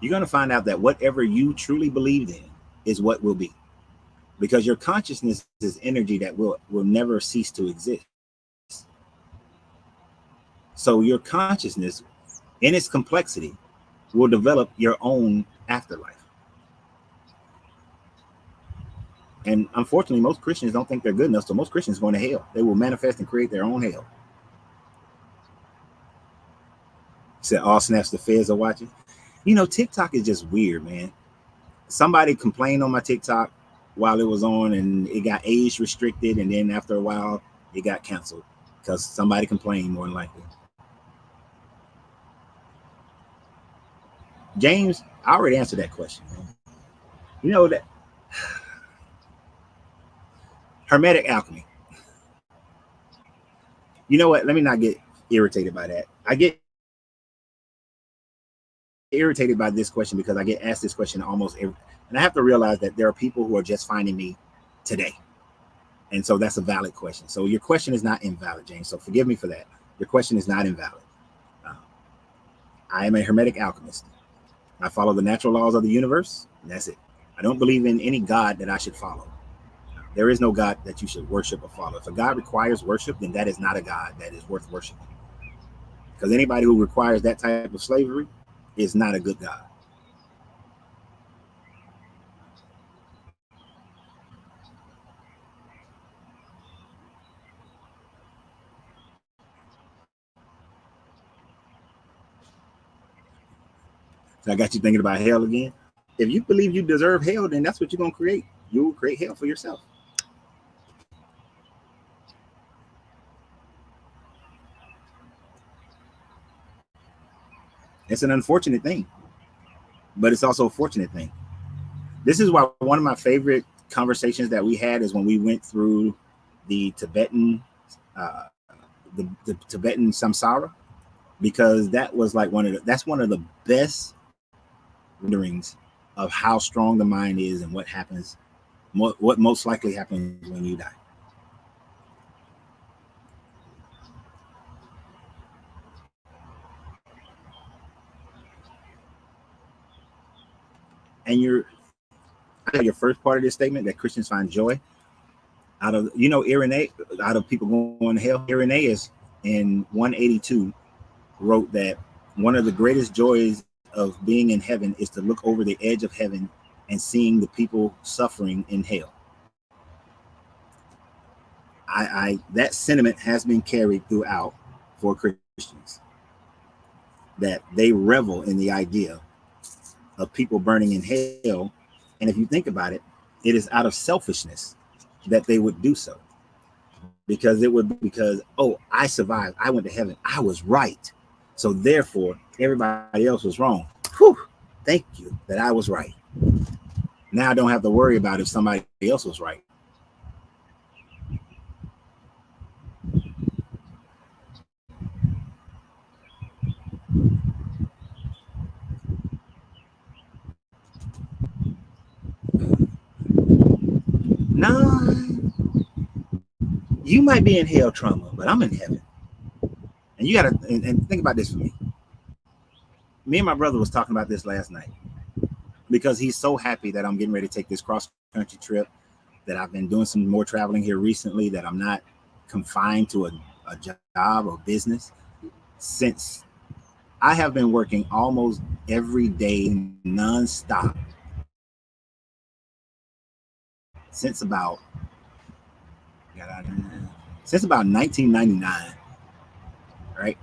You're going to find out that whatever you truly believed in is what will be. Because your consciousness is energy that will never cease to exist. So your consciousness, in its complexity, will develop your own afterlife. And unfortunately, most Christians don't think they're good enough, so most Christians are going to hell. They will manifest and create their own hell. Said all snaps the feds are watching. TikTok is just weird, man. Somebody complained on my TikTok while it was on, and it got age restricted, and then after a while, it got canceled because somebody complained, more than likely. James, I already answered that question, man. You know that Hermetic alchemy. You know what? Let me not get irritated by that. I get irritated by this question because I get asked this question almost every, and I have to realize that there are people who are just finding me today. And so that's a valid question. So your question is not invalid, James. So forgive me for that. Your question is not invalid. I am a Hermetic alchemist. I follow the natural laws of the universe, and that's it. I don't believe in any God that I should follow. There is no God that you should worship or follow. If a God requires worship, then that is not a God that is worth worshiping. Because anybody who requires that type of slavery is not a good God. So I got you thinking about hell again. If you believe you deserve hell, then that's what you're going to create. You will create hell for yourself. It's an unfortunate thing, but it's also a fortunate thing. This is why one of my favorite conversations that we had is when we went through the Tibetan, uh, the Tibetan samsara, because that was like that's one of the best renderings of how strong the mind is and what happens, what most likely happens when you die. And your first part of this statement, that Christians find joy out of, Irenaeus, out of people going to hell. Irenaeus in 182 wrote that one of the greatest joys of being in heaven is to look over the edge of heaven and seeing the people suffering in hell. That sentiment has been carried throughout for Christians, that they revel in the idea of people burning in hell. And if you think about it, it is out of selfishness that they would do so, because oh, I survived, I went to heaven, I was right, so therefore everybody else was wrong. Whew, thank you that I was right. Now I don't have to worry about if somebody else was right. No, you might be in hell trauma, but I'm in heaven. And you gotta and think about this for me. Me and my brother was talking about this last night, because he's so happy that I'm getting ready to take this cross country trip, that I've been doing some more traveling here recently, that I'm not confined to a job or business, since I have been working almost every day nonstop since about 1999, right?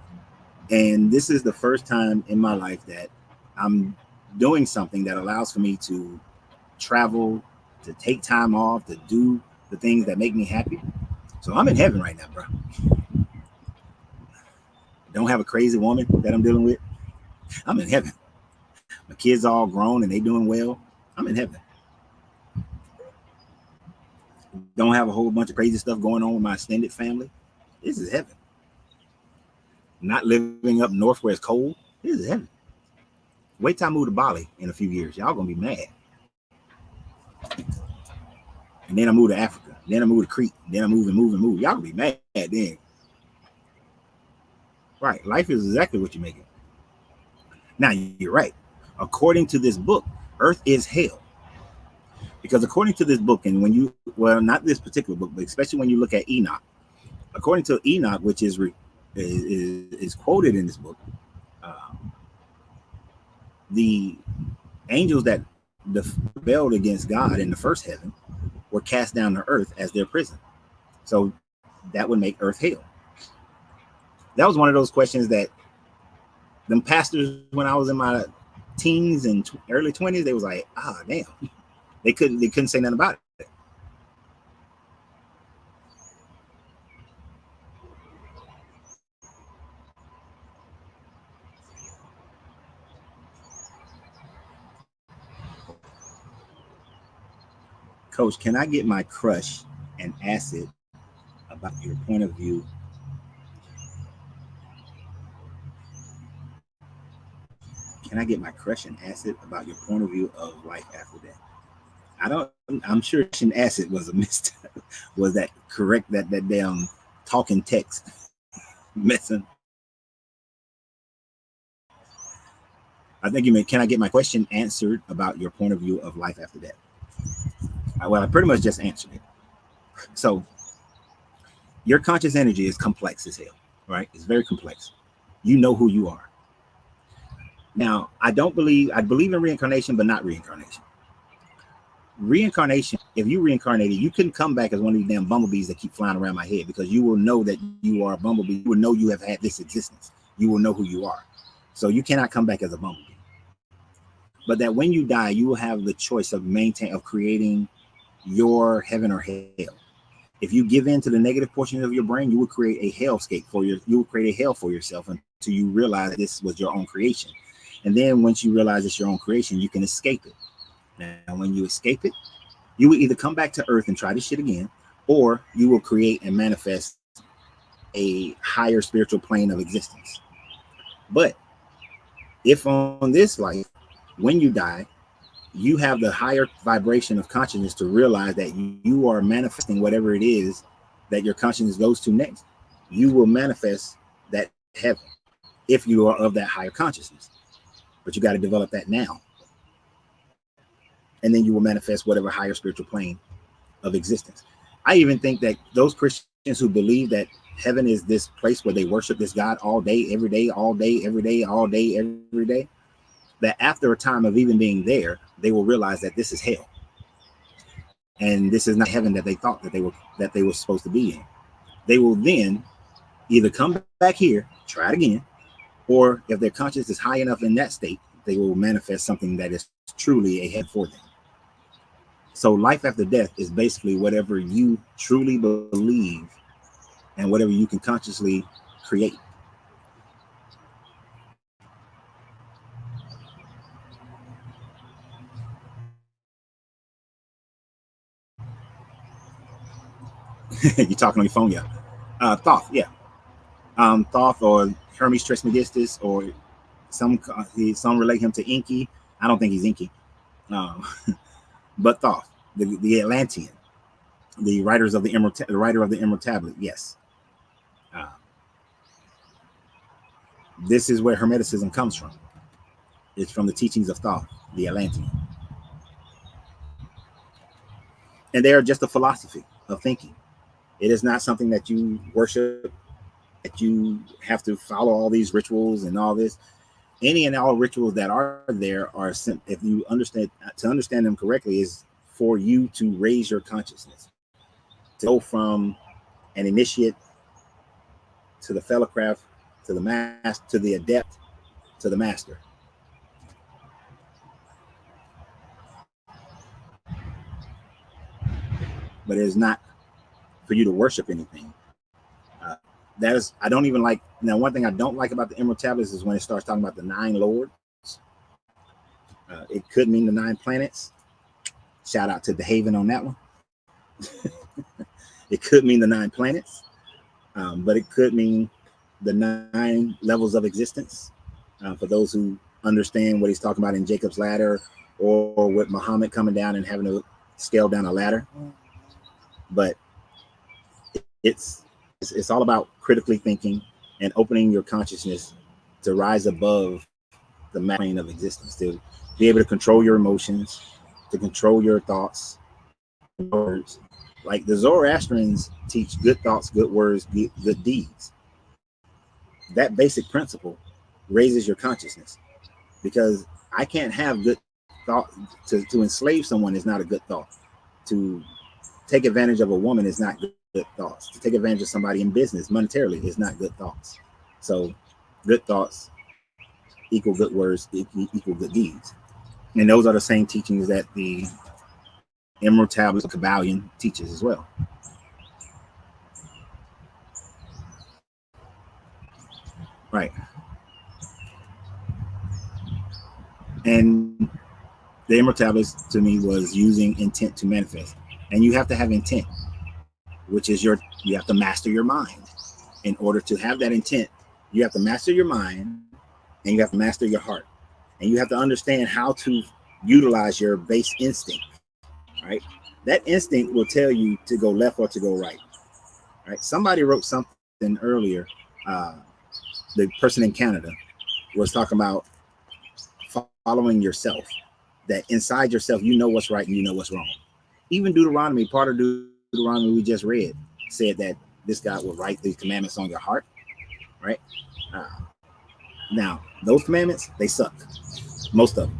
And this is the first time in my life that I'm doing something that allows for me to travel, to take time off, to do the things that make me happy. So I'm in heaven right now, bro. Don't have a crazy woman that I'm dealing with. I'm in heaven. My kids are all grown and they doing well. I'm in heaven. Don't have a whole bunch of crazy stuff going on with my extended family. This is heaven. Not living up north where it's cold. This is heaven. Wait till I move to Bali in a few years. Y'all gonna be mad. And then I move to Africa. Then I move to Crete. Then I move. Y'all gonna be mad then. Right. Life is exactly what you make it. Now, you're right. According to this book, Earth is hell. Because according to this book, and not this particular book, but especially when you look at Enoch, according to Enoch, which is quoted in this book, the angels that rebelled against God in the first heaven were cast down to earth as their prison. So that would make Earth hell. That was one of those questions that them pastors, when I was in my teens and early 20s, they was like, damn. They couldn't say nothing about it. Coach, can I get my crush and acid about your point of view? Can I get my crush and acid about your point of view of life after death? I'm sure and acid was a mistake. Was that correct? That damn talking text messing. I think you meant, can I get my question answered about your point of view of life after death? Well, I pretty much just answered it. So your conscious energy is complex as hell, right? It's very complex. You know who you are. Now, I believe in reincarnation, but not reincarnation. Reincarnation, if you reincarnated, you couldn't come back as one of these damn bumblebees that keep flying around my head, because you will know that you are a bumblebee. You will know you have had this existence. You will know who you are. So you cannot come back as a bumblebee. But that when you die, you will have the choice of creating your heaven or hell. If you give in to the negative portions of your brain, you will create a hellscape you will create a hell for yourself until you realize this was your own creation. And then once you realize it's your own creation, you can escape it. Now, when you escape it, You will either come back to earth and try this shit again, or you will create and manifest a higher spiritual plane of existence. But if on this life, when you die, you have the higher vibration of consciousness to realize that you are manifesting whatever it is that your consciousness goes to next, you will manifest that heaven if you are of that higher consciousness. But you got to develop that now. And then you will manifest whatever higher spiritual plane of existence. I even think that those Christians who believe that heaven is this place where they worship this God all day, every day, all day, every day, all day, every day, that after a time of even being there, they will realize that this is hell. And this is not heaven that they thought that they were supposed to be in. They will then either come back here, try it again, or if their conscience is high enough in that state, they will manifest something that is truly a heaven for them. So life after death is basically whatever you truly believe and whatever you can consciously create. You're talking on your phone, yeah. Thoth, yeah. Thoth or Hermes Trismegistus, or some relate him to Enki. I don't think he's Enki, but Thoth, the Atlantean, the writers of the writer of the Emerald Tablet. Yes, this is where Hermeticism comes from. It's from the teachings of Thoth, the Atlantean, and they are just a philosophy of thinking. It is not something that you worship, that you have to follow all these rituals and all this. Any and all rituals that are there are, if you understand them correctly, is for you to raise your consciousness, to go from an initiate to the fellowcraft, to the master, to the adept, to the master. But it is not for you to worship anything. That is, I don't even like. Now, one thing I don't like about the Emerald Tablets is when it starts talking about the 9 lords. It could mean the 9 planets. Shout out to the Haven on that one. It could mean the 9 planets, but it could mean the 9 levels of existence. For those who understand what he's talking about in Jacob's ladder, or with Muhammad coming down and having to scale down a ladder. But it's all about critically thinking and opening your consciousness to rise above the plane of existence, to be able to control your emotions, to control your thoughts, words. Like the Zoroastrians teach good thoughts, good words, good deeds. That basic principle raises your consciousness, because I can't have good thought. To enslave someone is not a good thought. To take advantage of a woman is not good thoughts. To take advantage of somebody in business monetarily is not good thoughts. So good thoughts equal good words equal good deeds. And those are the same teachings that the Emerald Tablets of Kabbalion teaches as well. Right. And the Emerald Tablets to me was using intent to manifest. And you have to have intent, which is you have to master your mind. In order to have that intent, you have to master your mind, and you have to master your heart. And you have to understand how to utilize your base instinct, right? That instinct will tell you to go left or to go right, right? Somebody wrote something earlier. The person in Canada was talking about following yourself, that inside yourself, you know what's right and you know what's wrong. Even Deuteronomy, part of Deuteronomy we just read, said that this God will write these commandments on your heart, right? Now, those commandments, they suck. Most of them.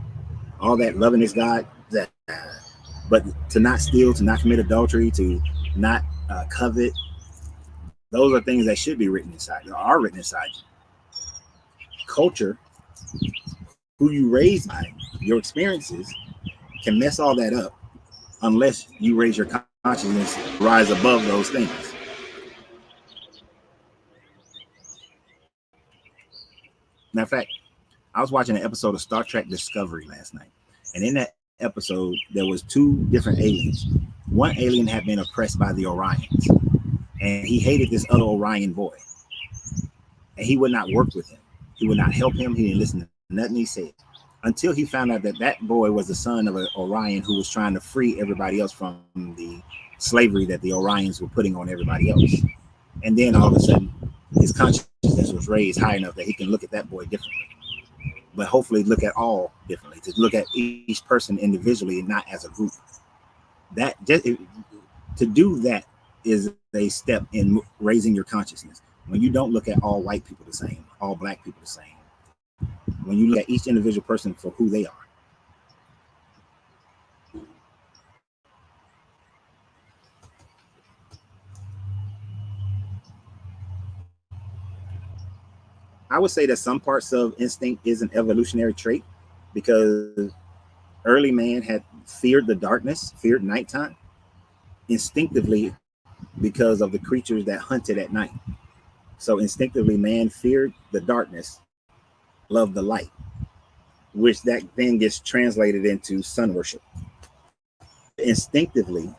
All that loving this God, but to not steal, to not commit adultery, to not covet, those are things that should be written inside, are written inside you. Culture, who you raised by, your experiences, can mess all that up unless you raise your consciousness, rise above those things. Matter of fact, I was watching an episode of Star Trek Discovery last night, and in that episode, there was two different aliens. One alien had been oppressed by the Orions, and he hated this other Orion boy, and he would not work with him. He would not help him. He didn't listen to nothing he said until he found out that that boy was the son of an Orion who was trying to free everybody else from the slavery that the Orions were putting on everybody else. And then all of a sudden, his consciousness was raised high enough that he can look at that boy differently, but hopefully look at all differently, to look at each person individually and not as a group. That just to do that is a step in raising your consciousness. When you don't look at all white people the same, all black people the same, when you look at each individual person for who they are. I would say that some parts of instinct is an evolutionary trait, because early man had feared the darkness, feared nighttime instinctively because of the creatures that hunted at night. So instinctively, man feared the darkness, loved the light, which that then gets translated into sun worship. Instinctively,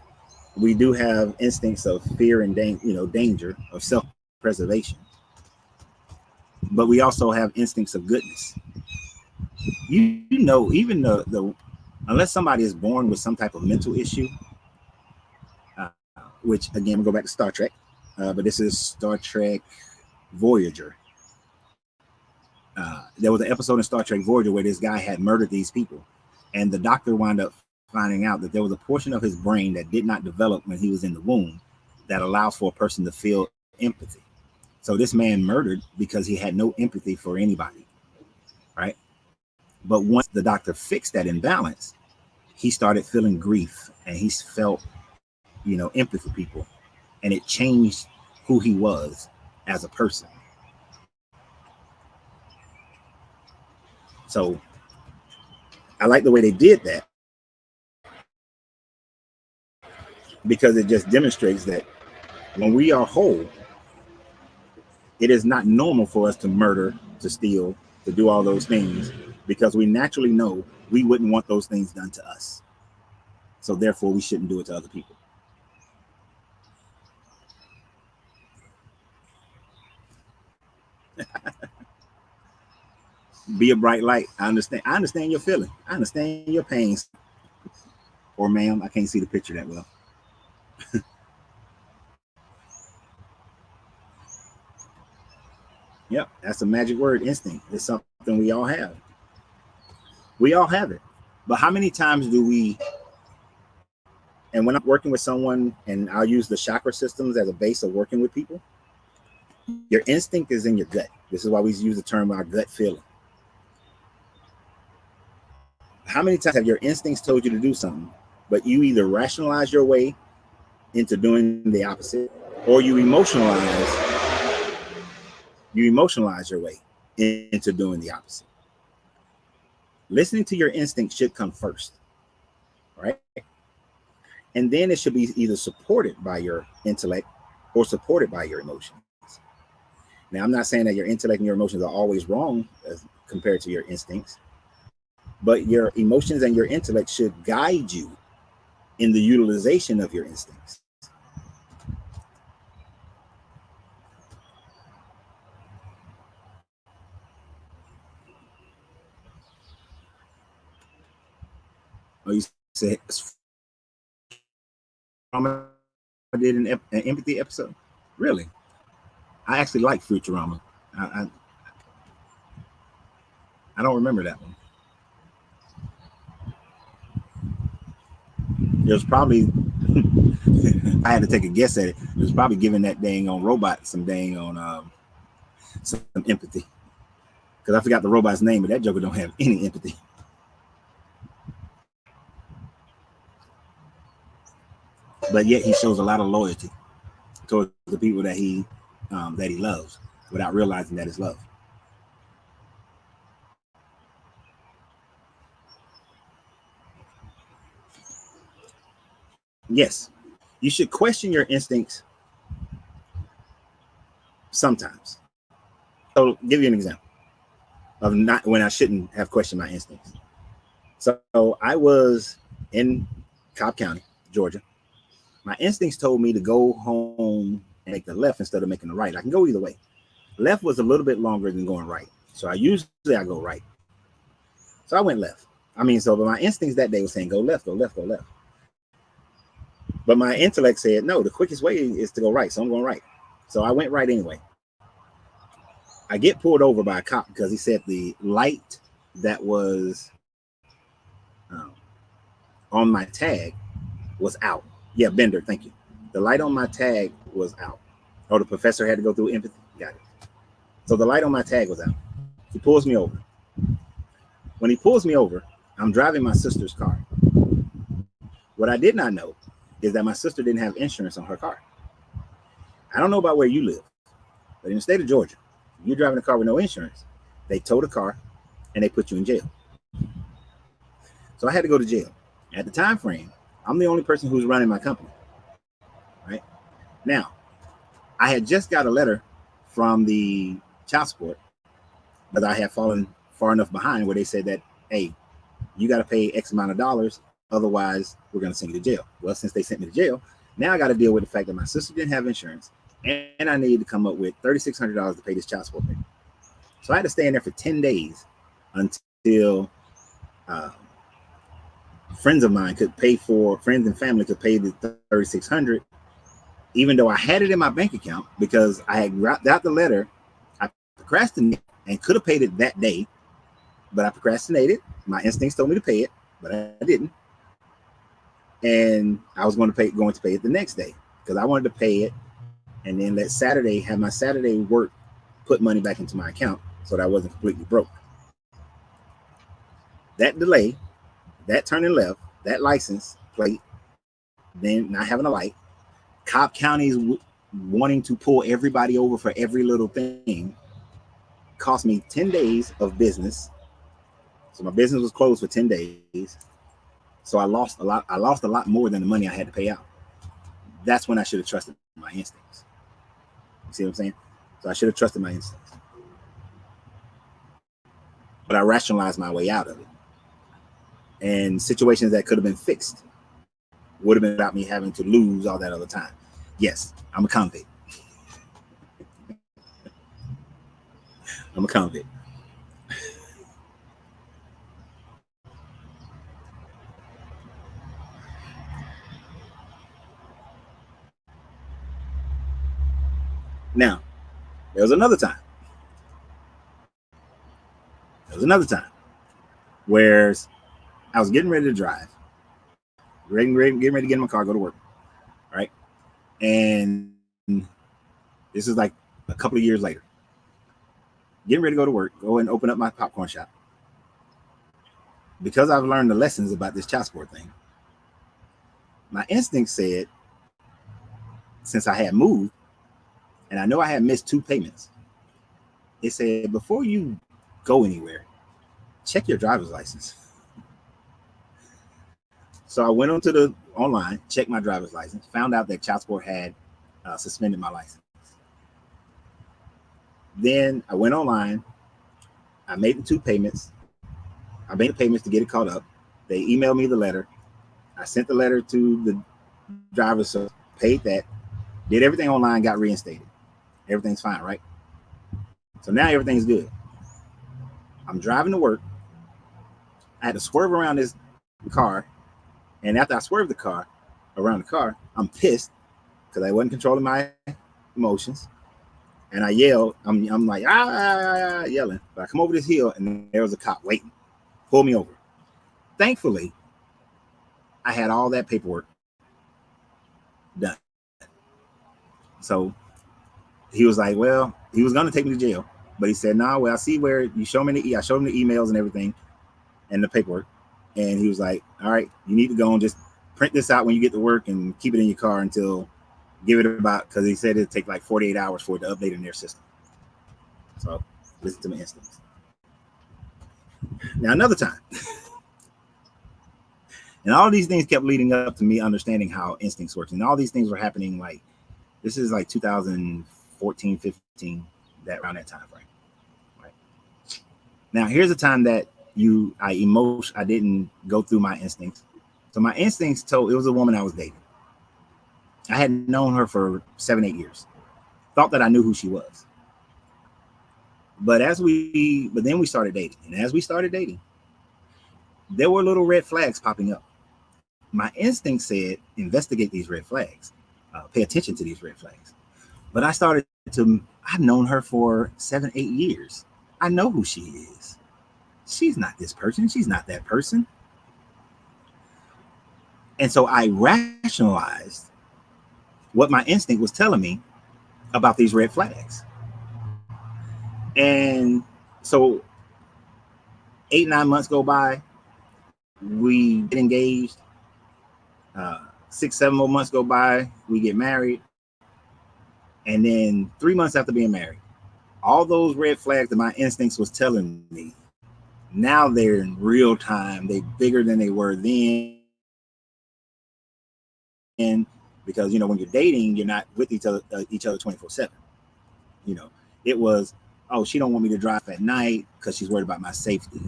we do have instincts of fear and danger, of self-preservation, but we also have instincts of goodness. Even the unless somebody is born with some type of mental issue, which again, we go back to Star Trek, but this is Star Trek Voyager. There was an episode in Star Trek Voyager where this guy had murdered these people, and the doctor wound up finding out that there was a portion of his brain that did not develop when he was in the womb that allows for a person to feel empathy. So this man murdered because he had no empathy for anybody, right? But once the doctor fixed that imbalance, he started feeling grief, and he felt, empathy for people, and it changed who he was as a person. So I like the way they did that, because it just demonstrates that when we are whole, it is not normal for us to murder, to steal, to do all those things, because we naturally know we wouldn't want those things done to us. So therefore, we shouldn't do it to other people. Be a bright light. I understand. I understand your feeling. I understand your pains. Or ma'am, I can't see the picture that well. Yep, that's a magic word, instinct. It's something we all have. We all have it. But how many times do we, and when I'm working with someone, and I'll use the chakra systems as a base of working with people, your instinct is in your gut. This is why we use the term our gut feeling. How many times have your instincts told you to do something, but you either rationalize your way into doing the opposite, or you emotionalize your way into doing the opposite? Listening to your instinct should come first, right? And then it should be either supported by your intellect or supported by your emotions. Now, I'm not saying that your intellect and your emotions are always wrong as compared to your instincts, but your emotions and your intellect should guide you in the utilization of your instincts. Oh, you said I did an empathy episode? Really? I actually like Futurama. I, I don't remember that one. It was probably I had to take a guess at it. It was probably giving that dang on robot some dang on some empathy, because I forgot the robot's name, but that Joker don't have any empathy. But yet he shows a lot of loyalty towards the people that he loves, without realizing that it's love. Yes, you should question your instincts sometimes. So, I'll give you an example of not when I shouldn't have questioned my instincts. So I was in Cobb County, Georgia. My instincts told me to go home and make the left instead of making the right. I can go either way. Left was a little bit longer than going right. So I go right. So I went left. But my instincts that day was saying, go left, go left, go left. But my intellect said, no, the quickest way is to go right. So I'm going right. So I went right anyway. I get pulled over by a cop because he said the light that was on my tag was out. Yeah, Bender, thank you. The light on my tag was out. Oh, the professor had to go through empathy? Got it. So the light on my tag was out. He pulls me over. When he pulls me over, I'm driving my sister's car. What I did not know is that my sister didn't have insurance on her car. I don't know about where you live, but in the state of Georgia, if you're driving a car with no insurance, they tow the car and they put you in jail. So I had to go to jail. At the time frame, I'm the only person who's running my company. Right? Now, I had just got a letter from the child support, but I had fallen far enough behind where they said that, hey, you got to pay X amount of dollars, otherwise we're going to send you to jail. Well, since they sent me to jail, now I got to deal with the fact that my sister didn't have insurance, and I needed to come up with $3,600 to pay this child support payment. So I had to stay in there for 10 days until friends of mine could pay for, friends and family could pay the $3,600, even though I had it in my bank account because I had got the letter. I procrastinated and could have paid it that day, but I procrastinated. My instincts told me to pay it, but I didn't. And I was going to pay it the next day because I wanted to pay it and then let Saturday, have my Saturday work put money back into my account so that I wasn't completely broke. That delay, that turning left, that license plate, then not having a light, Cobb County's wanting to pull everybody over for every little thing cost me 10 days of business. So my business was closed for 10 days. So I lost a lot. I lost a lot more than the money I had to pay out. That's when I should have trusted my instincts. You see what I'm saying? So I should have trusted my instincts. But I rationalized my way out of it. And situations that could have been fixed would have been without me having to lose all that other time. Yes, I'm a convict. I'm a convict. Now, there was another time. Where I was getting ready to drive, getting ready to get in my car, go to work. Right. And this is like a couple of years later. Getting ready to go to work, go and open up my popcorn shop. Because I've learned the lessons about this child support thing, my instinct said, since I had moved, and I know I had missed 2 payments, it said, before you go anywhere, check your driver's license. So I went online, checked my driver's license, found out that child support had suspended my license. Then I went online, I made the 2 payments. I made the payments to get it caught up. They emailed me the letter. I sent the letter to the driver, so paid that, did everything online, got reinstated. Everything's fine, right? So now everything's good. I'm driving to work. I had to swerve around this car, and after I swerved around the car, I'm pissed because I wasn't controlling my emotions, and I yelled. I'm like yelling. But I come over this hill, and there was a cop waiting, pull me over. Thankfully, I had all that paperwork done. So he was like, well, he was going to take me to jail, but he said, nah, well, I see where you show me I showed him the emails and everything and the paperwork. And he was like, all right, you need to go and just print this out when you get to work and keep it in your car until give it about, because he said it'd take like 48 hours for it to update in their system. So listen to my instincts. Now, another time. And all these things kept leading up to me understanding how instincts work. And all these things were happening like, this is like 2014, 15, around that time frame. Right. Now, here's a time that I didn't go through my instincts. So my instincts told, it was a woman I was dating. I had known her for 7-8 years. Thought that I knew who she was. But then we started dating. And as we started dating, there were little red flags popping up. My instinct said, investigate these red flags. Pay attention to these red flags. But I've known her for 7-8 years. I know who she is. She's not this person. She's not that person. And so I rationalized what my instinct was telling me about these red flags. And so 8-9 months go by. We get engaged. 6-7 more months go by. We get married. And then 3 months after being married, all those red flags that my instincts was telling me, now they're in real time. They're bigger than they were then. And because, when you're dating, you're not with each other 24/7. It was, oh, she don't want me to drive at night because she's worried about my safety.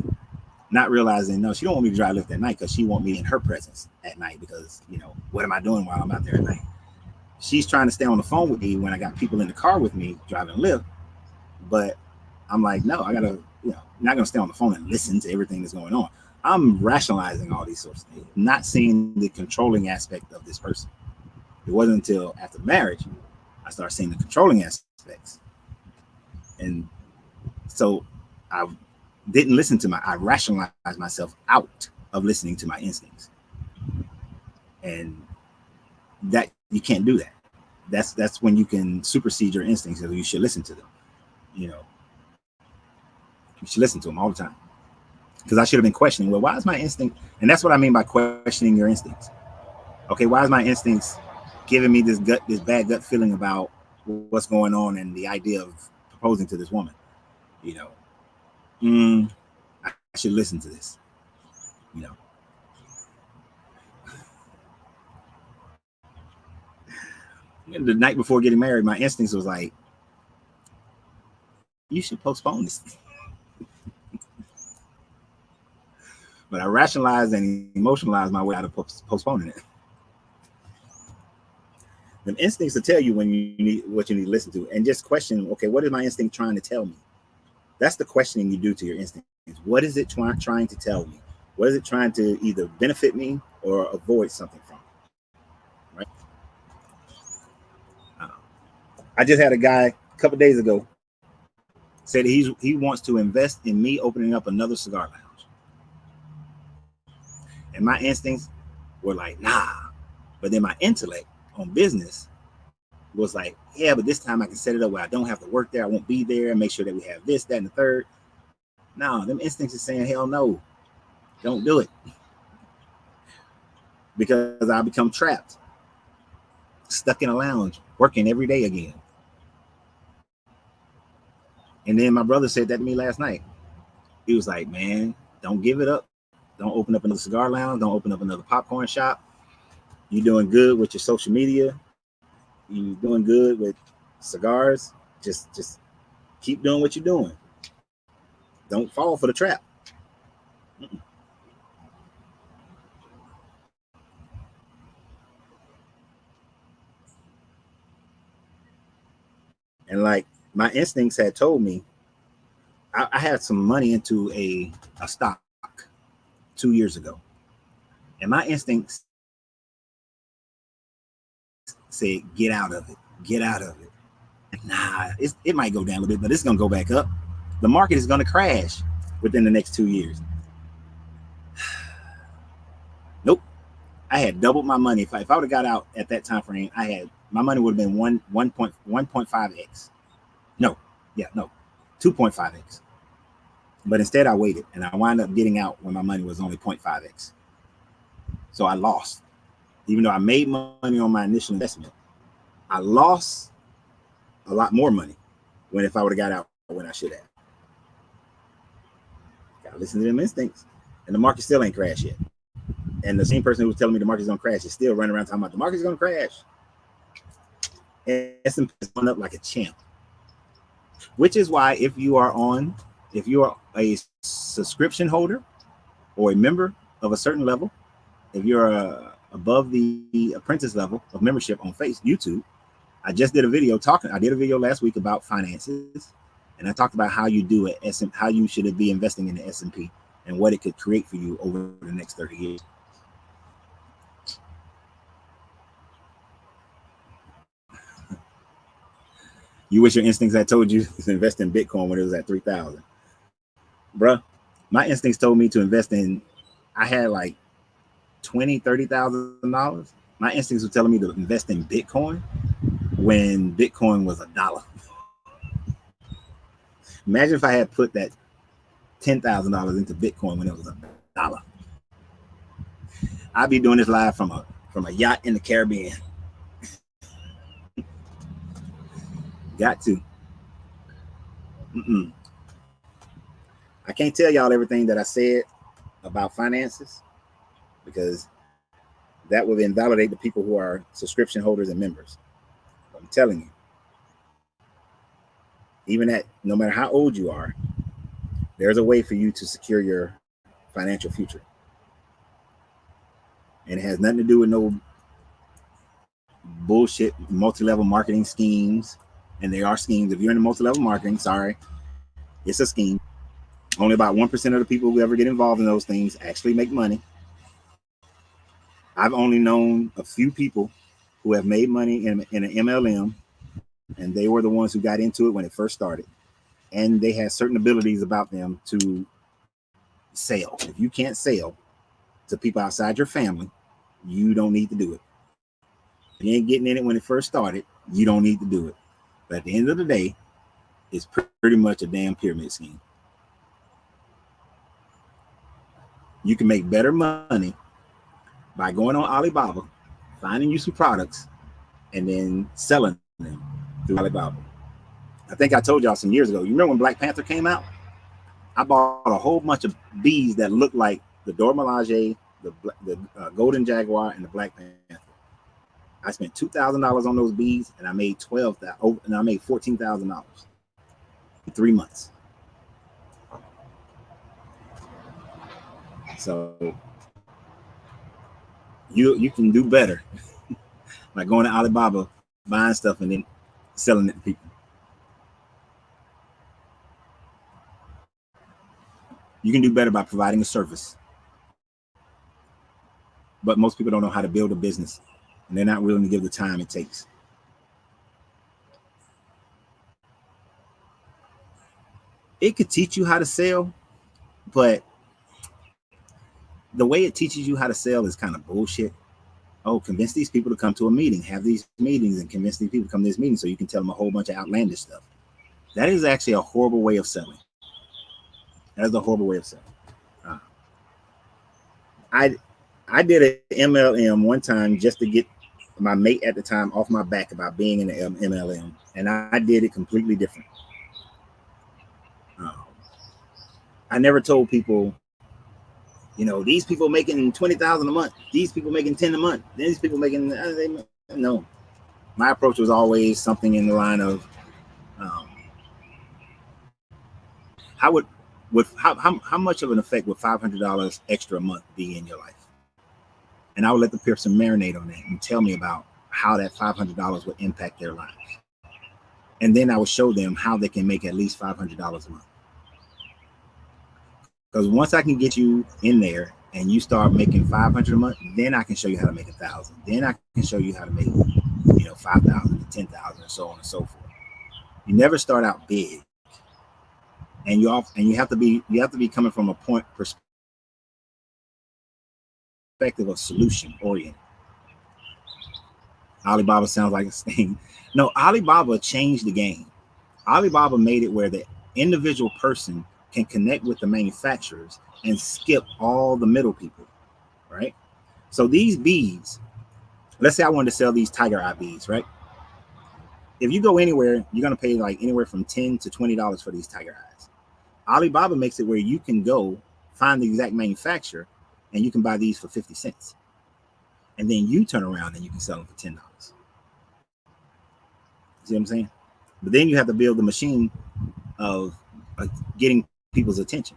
Not realizing, no, she don't want me to drive Lyft at night because she want me in her presence at night because, what am I doing while I'm out there at night? She's trying to stay on the phone with me when I got people in the car with me driving Lyft. But I'm like, no, I gotta, not gonna stay on the phone and listen to everything that's going on. I'm rationalizing all these sorts of things, not seeing the controlling aspect of this person. It wasn't until after marriage I started seeing the controlling aspects. And so I didn't listen to I rationalized myself out of listening to my instincts. And that you can't do that. That's when you can supersede your instincts. So you should listen to them. You should listen to them all the time. Because I should have been questioning, well, why is my instinct? And that's what I mean by questioning your instincts. Okay, why is my instincts giving me this bad gut feeling about what's going on and the idea of proposing to this woman? I should listen to this. The night before getting married, my instincts was like, you should postpone this. But I rationalized and emotionalized my way out of postponing it. The instincts will tell you when you need what you need to listen to, and just question, okay, what is my instinct trying to tell me? That's the questioning you do to your instincts. What is it trying to tell me? What is it trying to either benefit me or avoid something from me? Right? I just had a guy a couple days ago said he wants to invest in me opening up another cigar lounge. And my instincts were like, nah. But then my intellect on business was like, yeah, but this time I can set it up where I don't have to work there. I won't be there and make sure that we have this, that, and the third. No, them instincts are saying, hell no, don't do it. Because I'll become trapped, stuck in a lounge, working every day again. And then my brother said that to me last night. He was like, man, don't give it up. Don't open up another cigar lounge. Don't open up another popcorn shop. You're doing good with your social media. You're doing good with cigars. Just keep doing what you're doing. Don't fall for the trap. And like my instincts had told me, I had some money into a stock 2 years ago. And my instincts said, get out of it. Get out of it. Nah, it might go down a little bit, but it's going to go back up. The market is going to crash within the next 2 years. Nope. I had doubled my money. If I would have got out at that time frame, my money would have been 1.5x. No, 2.5x. But instead I waited and I wound up getting out when my money was only 0.5x. So I lost. Even though I made money on my initial investment, I lost a lot more money if I would have got out when I should have. Gotta listen to them instincts. And the market still ain't crashed yet. And the same person who was telling me the market's gonna crash is still running around talking about the market's gonna crash. And S&P is going up like a champ. Which is why if you are a subscription holder or a member of a certain level, if you're above the apprentice level of membership on YouTube, I just did a video I did a video last week about finances, and I talked about how you do it, how you should be investing in the S&P and what it could create for you over the next 30 years. You wish your instincts had told you to invest in Bitcoin when it was at 3,000. Bruh, my instincts told me to invest in, I had like $20,000-$30,000. My instincts were telling me to invest in Bitcoin when Bitcoin was $1. Imagine if I had put that $10,000 into Bitcoin when it was $1. I'd be doing this live from a yacht in the Caribbean. Got to. I can't tell y'all everything that I said about finances, because that would invalidate the people who are subscription holders and members. But I'm telling you, even at, no matter how old you are, there's a way for you to secure your financial future. And it has nothing to do with no bullshit multi-level marketing schemes. And they are schemes. If you're in the multi-level marketing, sorry, it's a scheme. Only about 1% of the people who ever get involved in those things actually make money. I've only known a few people who have made money in an MLM, and they were the ones who got into it when it first started. And they had certain abilities about them to sell. If you can't sell to people outside your family, you don't need to do it. If you ain't getting in it when it first started, you don't need to do it. But at the end of the day, it's pretty much a damn pyramid scheme. You can make better money by going on Alibaba, finding you some products, and then selling them through Alibaba. I think I told y'all some years ago, you remember when Black Panther came out? I bought a whole bunch of bees that looked like the Dora Milaje, the Golden Jaguar, and the Black Panther. I spent $2,000 on those bees, and I made $14,000 in 3 months. So you can do better by going to Alibaba, buying stuff, and then selling it to people. You can do better by providing a service. But most people don't know how to build a business, and they're not willing to give the time it takes. It could teach you how to sell, but the way it teaches you how to sell is kind of bullshit. Oh, convince these people to come to a meeting, have these meetings, and convince these people to come to this meeting so you can tell them a whole bunch of outlandish stuff. That is actually a horrible way of selling. That's a horrible way of selling. I did an MLM one time just to get my mate at the time off my back about being in the MLM, and I did it completely different. I never told people, you know, these people making 20,000 a month, these people making 10 a month, these people making no. My approach was always something in the line of, how much of an effect would $500 extra a month be in your life? And I would let the person marinate on that and tell me about how that $500 would impact their lives. And then I would show them how they can make at least $500 a month. Because once I can get you in there and you start making $500 a month, then I can show you how to make $1,000. Then I can show you how to make, $5,000 to $10,000 and so on and so forth. You never start out big, and you have to be coming from a perspective of solution oriented. Alibaba sounds like a thing. No, Alibaba changed the game. Alibaba made it where the individual person can connect with the manufacturers and skip all the middle people, right? So these beads, let's say I wanted to sell these tiger eye beads, right? If you go anywhere, you're going to pay like anywhere from $10 to $20 for these tiger eyes. Alibaba makes it where you can go find the exact manufacturer and you can buy these for 50 cents. And then you turn around and you can sell them for $10. See what I'm saying? But then you have to build the machine of getting people's attention.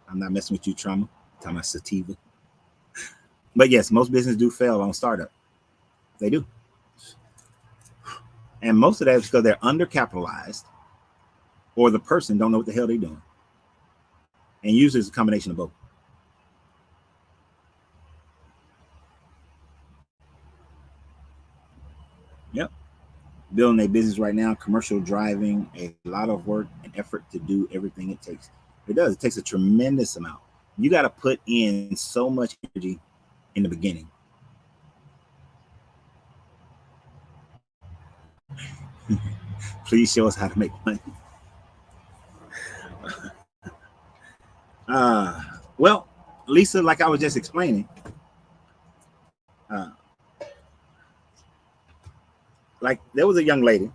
I'm not messing with you, trauma. I'm talking about sativa. But yes, most businesses do fail on startup. They do. And most of that is because they're undercapitalized or the person don't know what the hell they're doing. And usually it's a combination of both. Yep. Building a business right now, commercial driving, a lot of work and effort to do everything it takes. It does. It takes a tremendous amount. You got to put in so much energy in the beginning. Please show us how to make money. Well, Lisa, like I was just explaining, like there was a young lady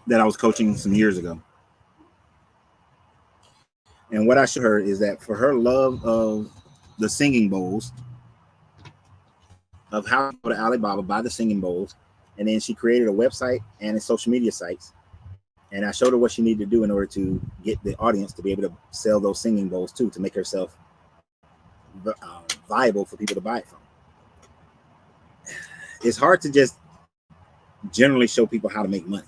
that I was coaching some years ago. And what I showed her is that for her love of the singing bowls, of how to go to Alibaba, buy the singing bowls, and then she created a website and a social media sites. And I showed her what she needed to do in order to get the audience to be able to sell those singing bowls too, to make herself viable for people to buy it from. It's hard to just generally show people how to make money.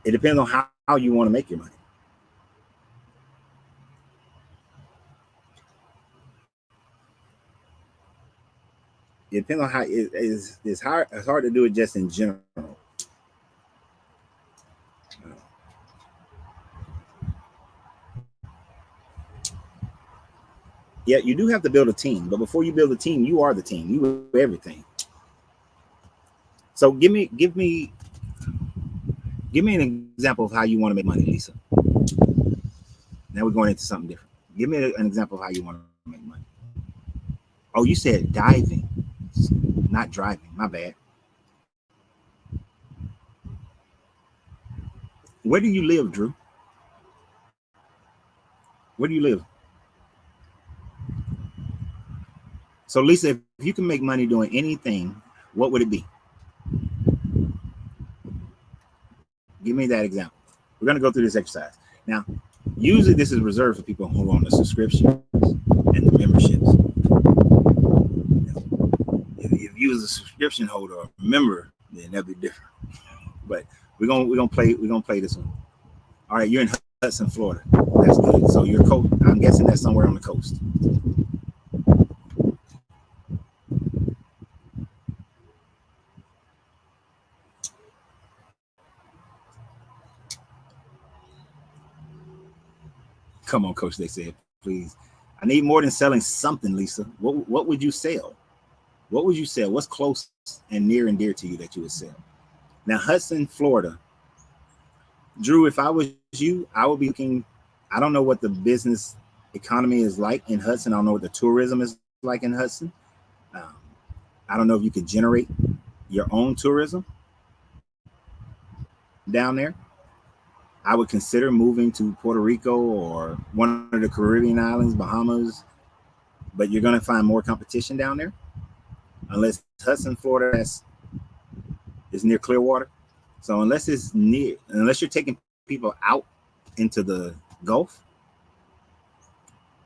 It depends on how you want to make your money. It depends on how it's hard. It's hard to do it just in general. Yeah, you do have to build a team, but before you build a team, you are the team. You are everything. So give me an example of how you want to make money, Lisa. Now we're going into something different. Give me an example of how you want to make money. Oh, you said diving, not driving. My bad. Where do you live, Drew? Where do you live? So, Lisa, if you can make money doing anything, what would it be? Give me that example. We're going to go through this exercise. Now, usually this is reserved for people who are on the subscriptions and the memberships. If you was a subscription holder or member, then that'd be different. But we're gonna play this one. All right, you're in Hudson, Florida. That's good. So you're coast. I'm guessing that's somewhere on the coast. Come on, Coach. They said, please. I need more than selling something, Lisa. What would you sell? What would you sell? What's close and near and dear to you that you would sell? Now, Hudson, Florida. Drew, if I was you, I would be looking. I don't know what the business economy is like in Hudson. I don't know what the tourism is like in Hudson. Um, I don't know if you could generate your own tourism down there. I would consider moving to Puerto Rico or one of the Caribbean islands, Bahamas, but you're going to find more competition down there unless Hudson, Florida is near Clearwater. So unless you're taking people out into the Gulf.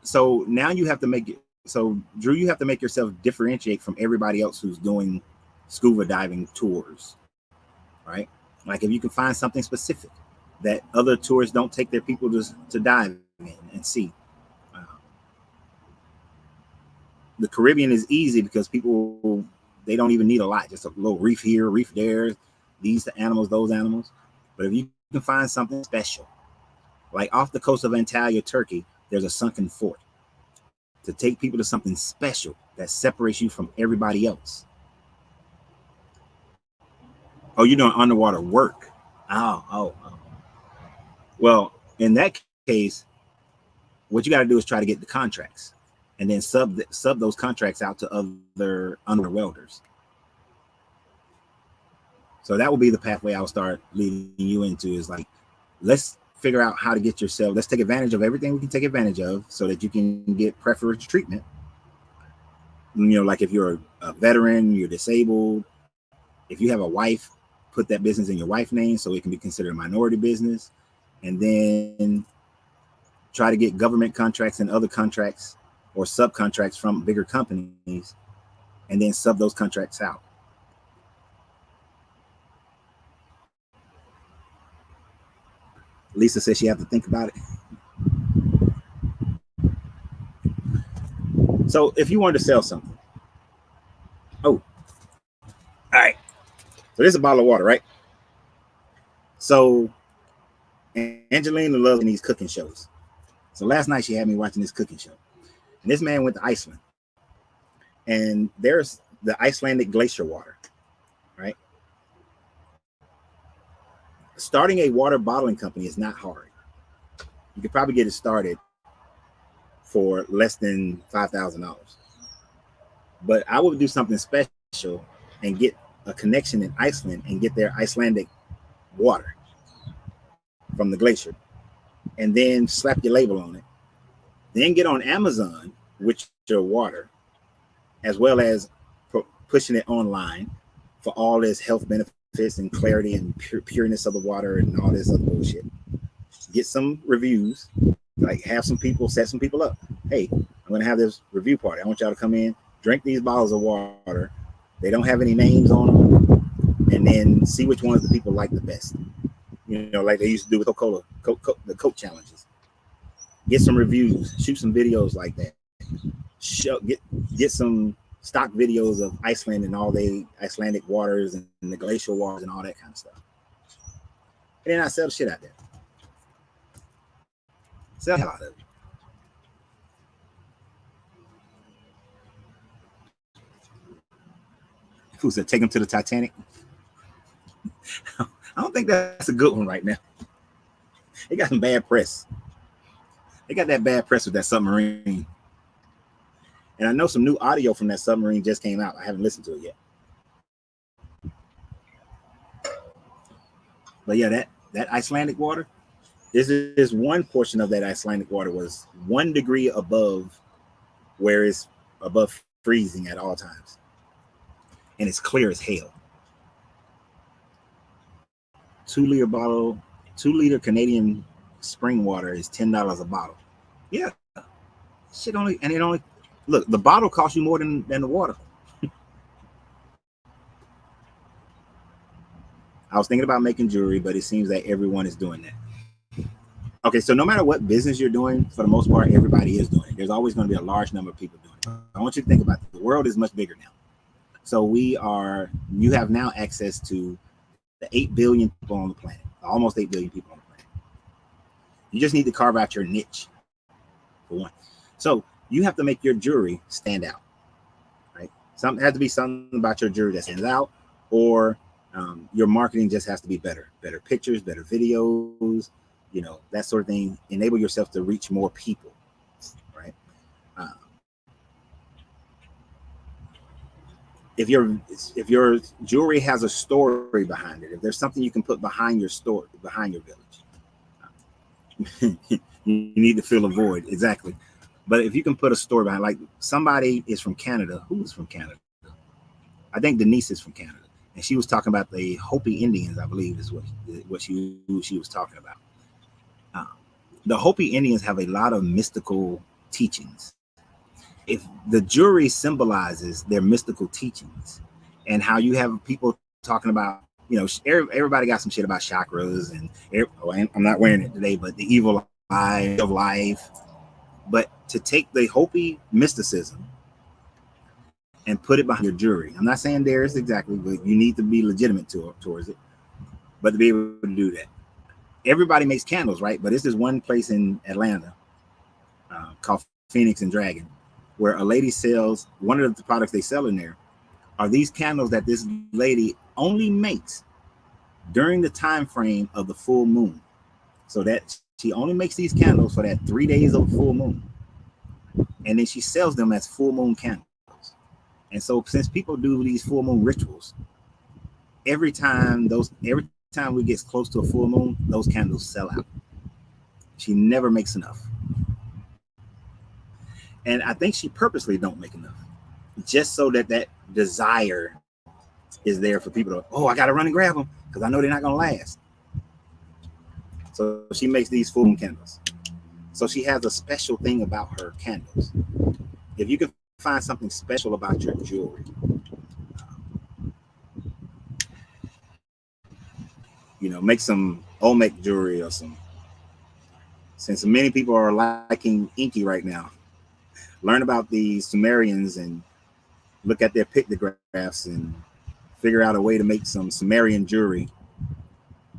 So now you have to make it. So Drew, you have to make yourself differentiate from everybody else who's doing scuba diving tours, right? Like if you can find something specific that other tourists don't take their people to dive in and see. The Caribbean is easy because people, they don't even need a lot, just a little reef here, reef there, these animals, those animals. But if you can find something special, like off the coast of Antalya, Turkey, there's a sunken fort. To take people to something special that separates you from everybody else. Oh, you're doing underwater work. Oh. Well, in that case, what you got to do is try to get the contracts and then sub those contracts out to other underwater welders. So that will be the pathway I'll start leading you into, is like let's figure out how to get yourself, let's take advantage of everything we can take advantage of so that you can get preferential treatment. Like if you're a veteran, you're disabled, if you have a wife, put that business in your wife's name so it can be considered a minority business. And then try to get government contracts and other contracts or subcontracts from bigger companies, and then sub those contracts out. Lisa says she have to think about it. So if you wanted to sell something, all right. So there's a bottle of water, right? So Angelina loves these cooking shows. So last night she had me watching this cooking show, and this man went to Iceland, and there's the Icelandic glacier water, right? Starting a water bottling company is not hard. You could probably get it started for less than $5,000. But I would do something special and get a connection in Iceland and get their Icelandic water from the glacier, and then slap your label on it. Then get on Amazon with your water, as well as pushing it online for all this health benefits and clarity and pureness of the water and all this other bullshit. Get some reviews, like have some people, set some people up. Hey, I'm going to have this review party. I want y'all to come in, drink these bottles of water. They don't have any names on them, and then see which ones the people like the best. Like they used to do with Coca-Cola, the Coke challenges. Get some reviews, shoot some videos like that. Get some stock videos of Iceland and all the Icelandic waters and the glacial waters and all that kind of stuff. And then I sell the shit out there. Sell the hell out of it. Who said take them to the Titanic? I don't think that's a good one right now. They got some bad press. They got that bad press with that submarine. And I know some new audio from that submarine just came out. I haven't listened to it yet. But yeah, that Icelandic water, this is one portion of that Icelandic water was 1 degree above where it's above freezing at all times. And it's clear as hell. 2-liter bottle, 2-liter Canadian spring water is $10 a bottle. Yeah. Shit only look, the bottle costs you more than the water. I was thinking about making jewelry, but it seems that everyone is doing that. Okay, so no matter what business you're doing, for the most part, everybody is doing it. There's always going to be a large number of people doing it. I want you to think about it. The world is much bigger now. So you have now access to the 8 billion people on the planet, almost 8 billion people on the planet. You just need to carve out your niche, for one. So you have to make your jewelry stand out, right? Something has to be something about your jewelry that stands out, or your marketing just has to be better pictures, better videos, that sort of thing. Enable yourself to reach more people, right? If your jewelry has a story behind it, if there's something you can put behind your story, behind your village, you need to fill a void. Exactly. But if you can put a story behind, like somebody is from Canada. Who is from Canada? I think Denise is from Canada. And she was talking about the Hopi Indians, I believe is what she was talking about. The Hopi Indians have a lot of mystical teachings. If the jewelry symbolizes their mystical teachings, and how you have people talking about, everybody got some shit about chakras, and I'm not wearing it today, but the evil eye of life. But to take the Hopi mysticism and put it behind your jewelry, I'm not saying theirs exactly, but you need to be legitimate towards it. But to be able to do that, everybody makes candles, right? But this is one place in Atlanta called Phoenix and Dragon, where a lady sells, one of the products they sell in there are these candles that this lady only makes during the time frame of the full moon. So that she only makes these candles for that 3 days of full moon. And then she sells them as full moon candles. And so since people do these full moon rituals, every time anytime we get close to a full moon, those candles sell out. She never makes enough. And I think she purposely don't make enough, just so that desire is there for people to, oh, I got to run and grab them because I know they're not going to last. So she makes these full moon candles. So she has a special thing about her candles. If you can find something special about your jewelry, make some Olmec jewelry or some. Since many people are liking inky right now, learn about the Sumerians and look at their pictographs and figure out a way to make some Sumerian jewelry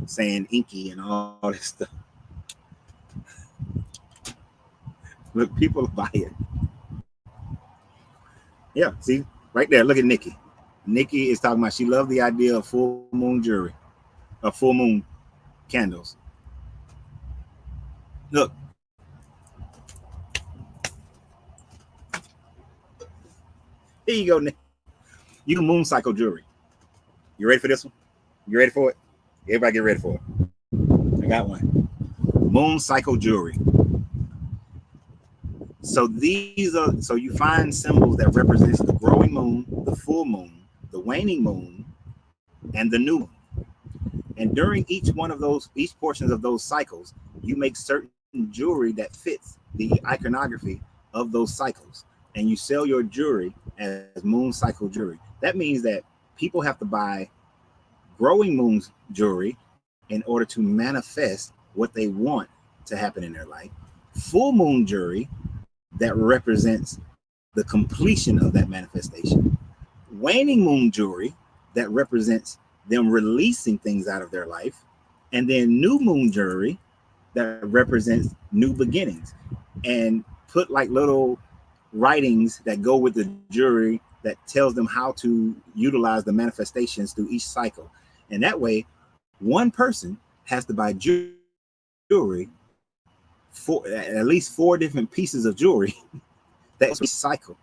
saying inky and all this stuff. Look, people buy it. Yeah, see, right there. Look at Nikki. Nikki is talking about she loved the idea of full moon jewelry, of full moon candles. Look. Here you go, Nick. You can moon cycle jewelry. You ready for this one? You ready for it? Everybody get ready for it. I got one. Moon cycle jewelry. So so you find symbols that represents the growing moon, the full moon, the waning moon, and the new moon. And during each portions of those cycles, you make certain jewelry that fits the iconography of those cycles. And you sell your jewelry as moon cycle jewelry. That means that people have to buy growing moon jewelry in order to manifest what they want to happen in their life. Full moon jewelry that represents the completion of that manifestation. Waning moon jewelry that represents them releasing things out of their life. And then new moon jewelry that represents new beginnings. And put like little writings that go with the jewelry that tells them how to utilize the manifestations through each cycle. And that way, one person has to buy jewelry for at least 4 different pieces of jewelry that's cycle.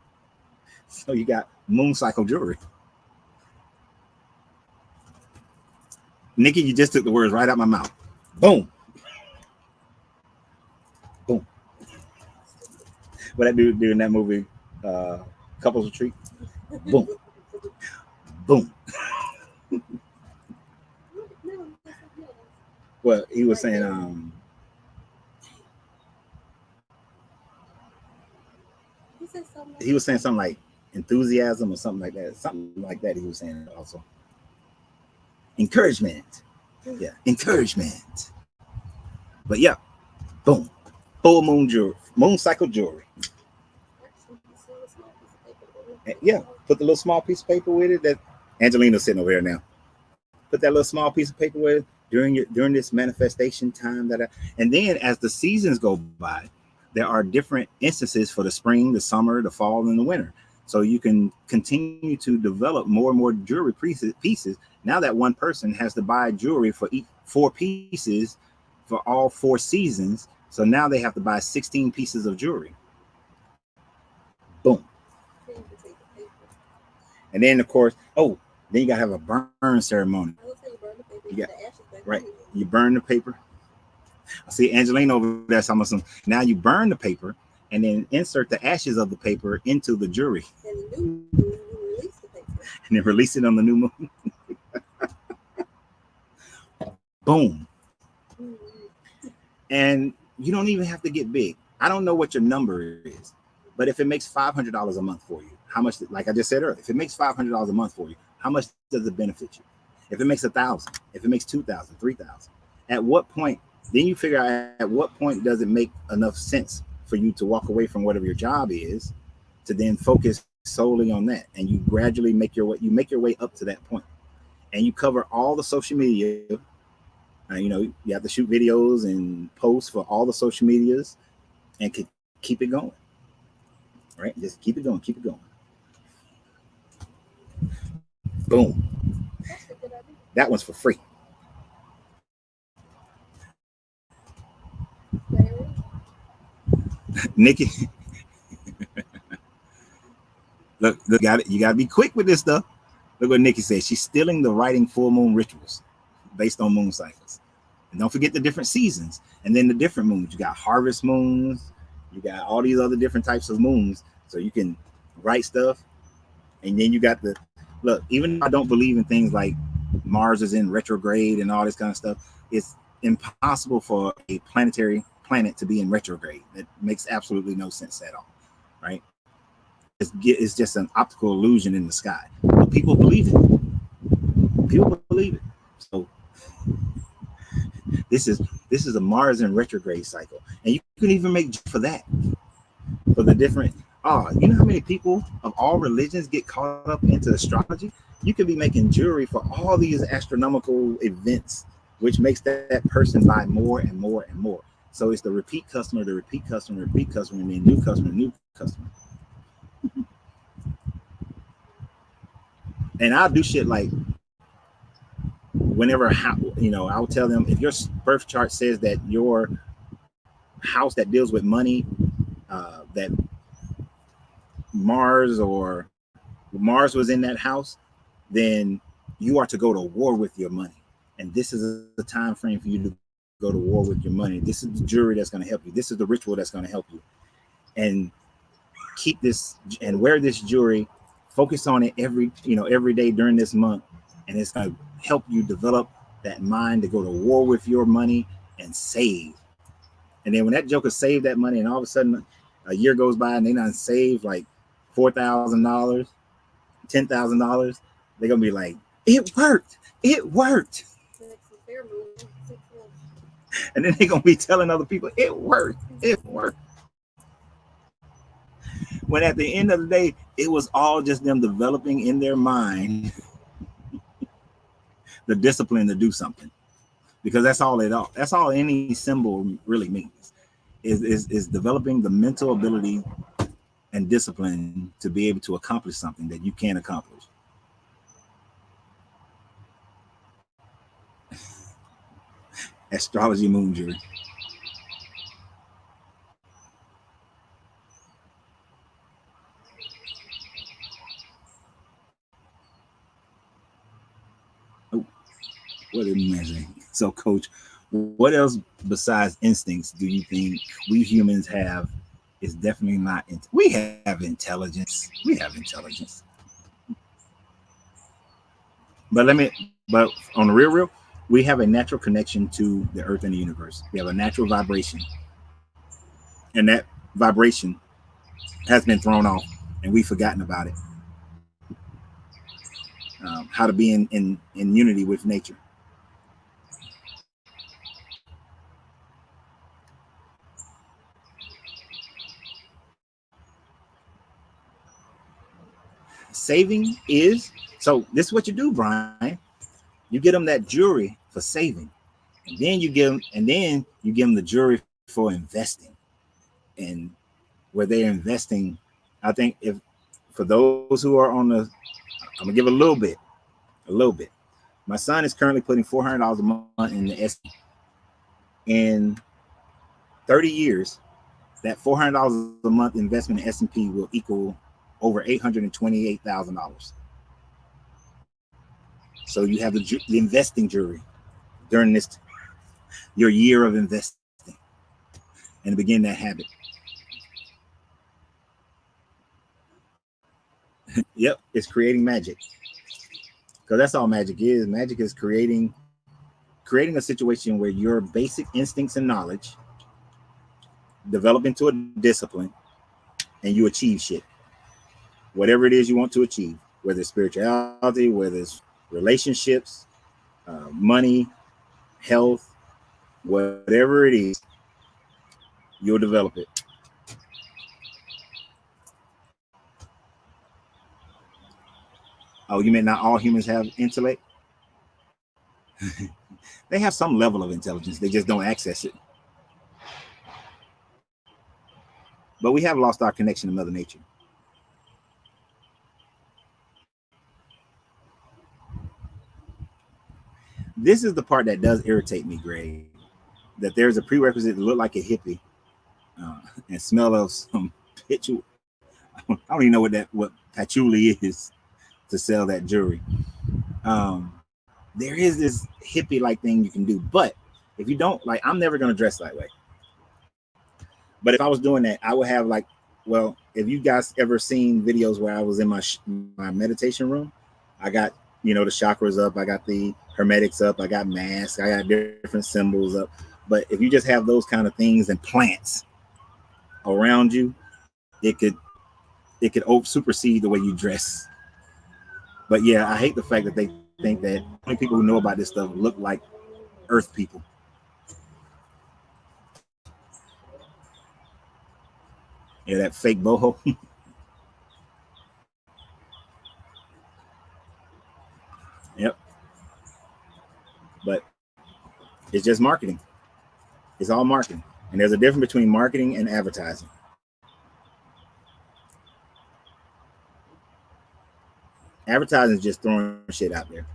So you got moon cycle jewelry. Nikki, you just took the words right out my mouth. Boom. Boom. What that do in that movie, Couples Retreat? Boom. Boom. Well, he was saying, he was saying something like enthusiasm or something like that. Something like that he was saying also. Encouragement. Yeah, encouragement. But yeah, boom. Full moon jewelry, moon cycle jewelry. Yeah, put the little small piece of paper with it that Angelina's sitting over here now. Put that little small piece of paper with it during this manifestation time and then as the seasons go by, there are different instances for the spring, the summer, the fall, and the winter. So you can continue to develop more and more jewelry pieces. Now that one person has to buy jewelry for each 4 pieces for all 4 seasons. So now they have to buy 16 pieces of jewelry. Boom. And then of course, then you gotta have a burn ceremony. Right. You burn the paper. I see Angelina over there. Now you burn the paper and then insert the ashes of the paper into the jewelry. And then release it on the new moon. Boom. And you don't even have to get big. I don't know what your number is, but if it makes $500 a month for you, how much, like I just said earlier, if it makes $500 a month for you, how much does it benefit you? If it makes $1,000, if it makes $2,000, $3,000, at what point, then you figure out at what point does it make enough sense for you to walk away from whatever your job is to then focus solely on that. And you gradually make your way up to that point. And you cover all the social media. You have to shoot videos and posts for all the social medias and keep it going. Right? Just keep it going, keep it going. Boom. That one's for free. Nikki. Look, you gotta be quick with this stuff. Look what Nikki said. She's stealing the writing full moon rituals. based on moon cycles. And don't forget the different seasons. And then the different moons. You got harvest moons. You got all these other different types of moons. So you can write stuff. And then you got the look, even if I don't believe in things like Mars is in retrograde and all this kind of stuff, it's impossible for a planetary planet to be in retrograde. That makes absolutely no sense at all, right? It's just an optical illusion in the sky. But people believe it. People believe it. So this is a Mars in retrograde cycle, and you can even make for that, for the different. Oh, you know how many people of all religions get caught up into astrology? You could be making jewelry for all these astronomical events, which makes that person buy more and more and more. So it's the repeat customer, the repeat customer, repeat customer, and then new customer, new customer. And I'll do shit like whenever, I'll tell them if your birth chart says that your house that deals with money, that Mars was in that house, then you are to go to war with your money. And this is the time frame for you to go to war with your money. This is the jewelry that's going to help you. This is the ritual that's going to help you. And keep this and wear this jewelry. Focus on it every day during this month, and it's going to help you develop that mind to go to war with your money and save. And then when that joker saved that money, and all of a sudden a year goes by and they done saved like $4,000, $10,000, they're gonna be like, it worked. And then they're gonna be telling other people, it worked. When at the end of the day, it was all just them developing in their mind the discipline to do something. Because that's all any symbol really means is developing the mental ability and discipline to be able to accomplish something that you can't accomplish. Astrology moon jewelry. Oh, what am I saying? So, Coach, what else besides instincts do you think we humans have? Is definitely not. We have intelligence. But on the real, we have a natural connection to the earth and the universe. We have a natural vibration, and that vibration has been thrown off, and we've forgotten about it. How to be in unity with nature. Saving is so. This is what you do, Brian. You get them that jewelry for saving, and then you give them the jewelry for investing, and where they're investing. I think if for those who are on the, I'm gonna give a little bit. My son is currently putting $400 a month in the S. In 30 years, that $400 a month investment in S&P will equal over $828,000. So you have the investing jewelry during your year of investing, and to begin that habit. Yep, it's creating magic, because that's all magic is. Magic is creating a situation where your basic instincts and knowledge develop into a discipline, and you achieve shit, whatever it is you want to achieve, whether it's spirituality, whether it's relationships, money, health, whatever it is, you'll develop it. Oh, you mean not all humans have intellect? They have some level of intelligence. They just don't access it. But we have lost our connection to Mother Nature. This is the part that does irritate me, Greg. That there's a prerequisite to look like a hippie and smell of some patchouli. I don't even know what patchouli is to sell that jewelry. there is this hippie like thing you can do. But if you don't, like, I'm never gonna dress that way. But if I was doing that, I would have like, well, if you guys ever seen videos where I was in my meditation room, I got, the chakras up, I got the hermetics up, I got masks, I got different symbols up. But if you just have those kind of things and plants around you, it could supersede the way you dress. But yeah, I hate the fact that they think that only people who know about this stuff look like Earth people. Yeah, that fake boho. Yep. But it's just marketing. It's all marketing. And there's a difference between marketing and advertising. Advertising is just throwing shit out there.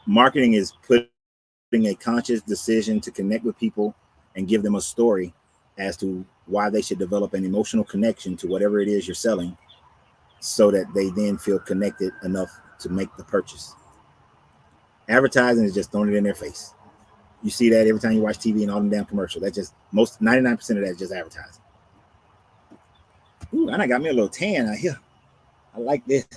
Marketing is putting a conscious decision to connect with people and give them a story as to why they should develop an emotional connection to whatever it is you're selling, so that they then feel connected enough to make the purchase. Advertising is just throwing it in their face. You see that every time you watch TV and all them damn commercials. That's just 99% of that is just advertising. Ooh, and I got me a little tan out here. I like this.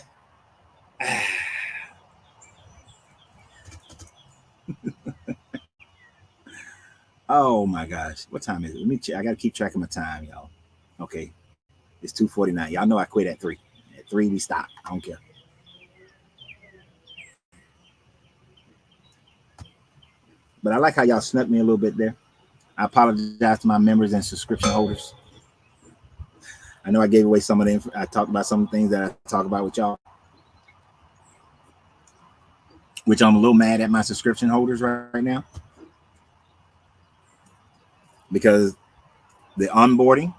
Oh my gosh. What time is it? Let me check. I gotta keep track of my time, y'all. Okay. It's 2:49. Y'all know I quit at 3. At 3 we stop. I don't care. But I like how y'all snuck me a little bit there. I apologize to my members and subscription holders. I know I gave away some of the I talked about some things that I talk about with y'all, which I'm a little mad at my subscription holders right now, because the onboarding,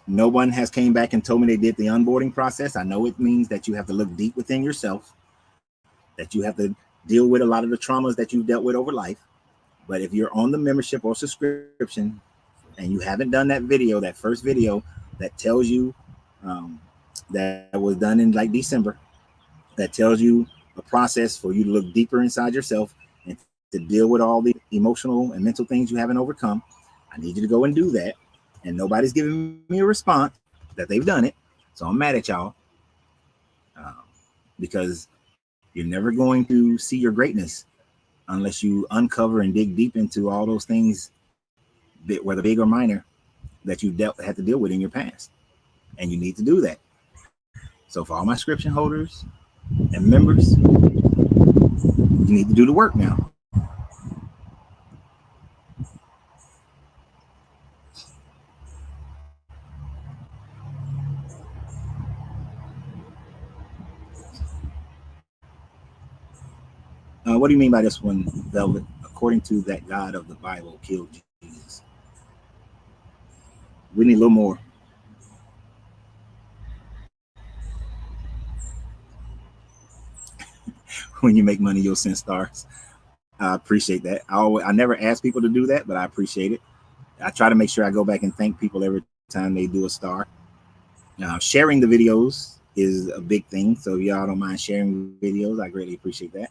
no one has came back and told me they did the onboarding process. I know it means that you have to look deep within yourself, that you have to deal with a lot of the traumas that you've dealt with over life. But if you're on the membership or subscription and you haven't done that video, that first video that tells you that was done in like December, that tells you a process for you to look deeper inside yourself and to deal with all the emotional and mental things you haven't overcome, I need you to go and do that. And nobody's giving me a response that they've done it. So I'm mad at y'all, because you're never going to see your greatness unless you uncover and dig deep into all those things, whether big or minor, that you had to deal with in your past. And you need to do that. So for all my subscription holders and members, you need to do the work now. What do you mean by this one, Velvet? According to that God of the Bible killed Jesus. We need a little more. When you make money, you'll send stars. I appreciate that. I never ask people to do that, but I appreciate it. I try to make sure I go back and thank people every time they do a star. Sharing the videos is a big thing. So if y'all don't mind sharing videos, I greatly appreciate that.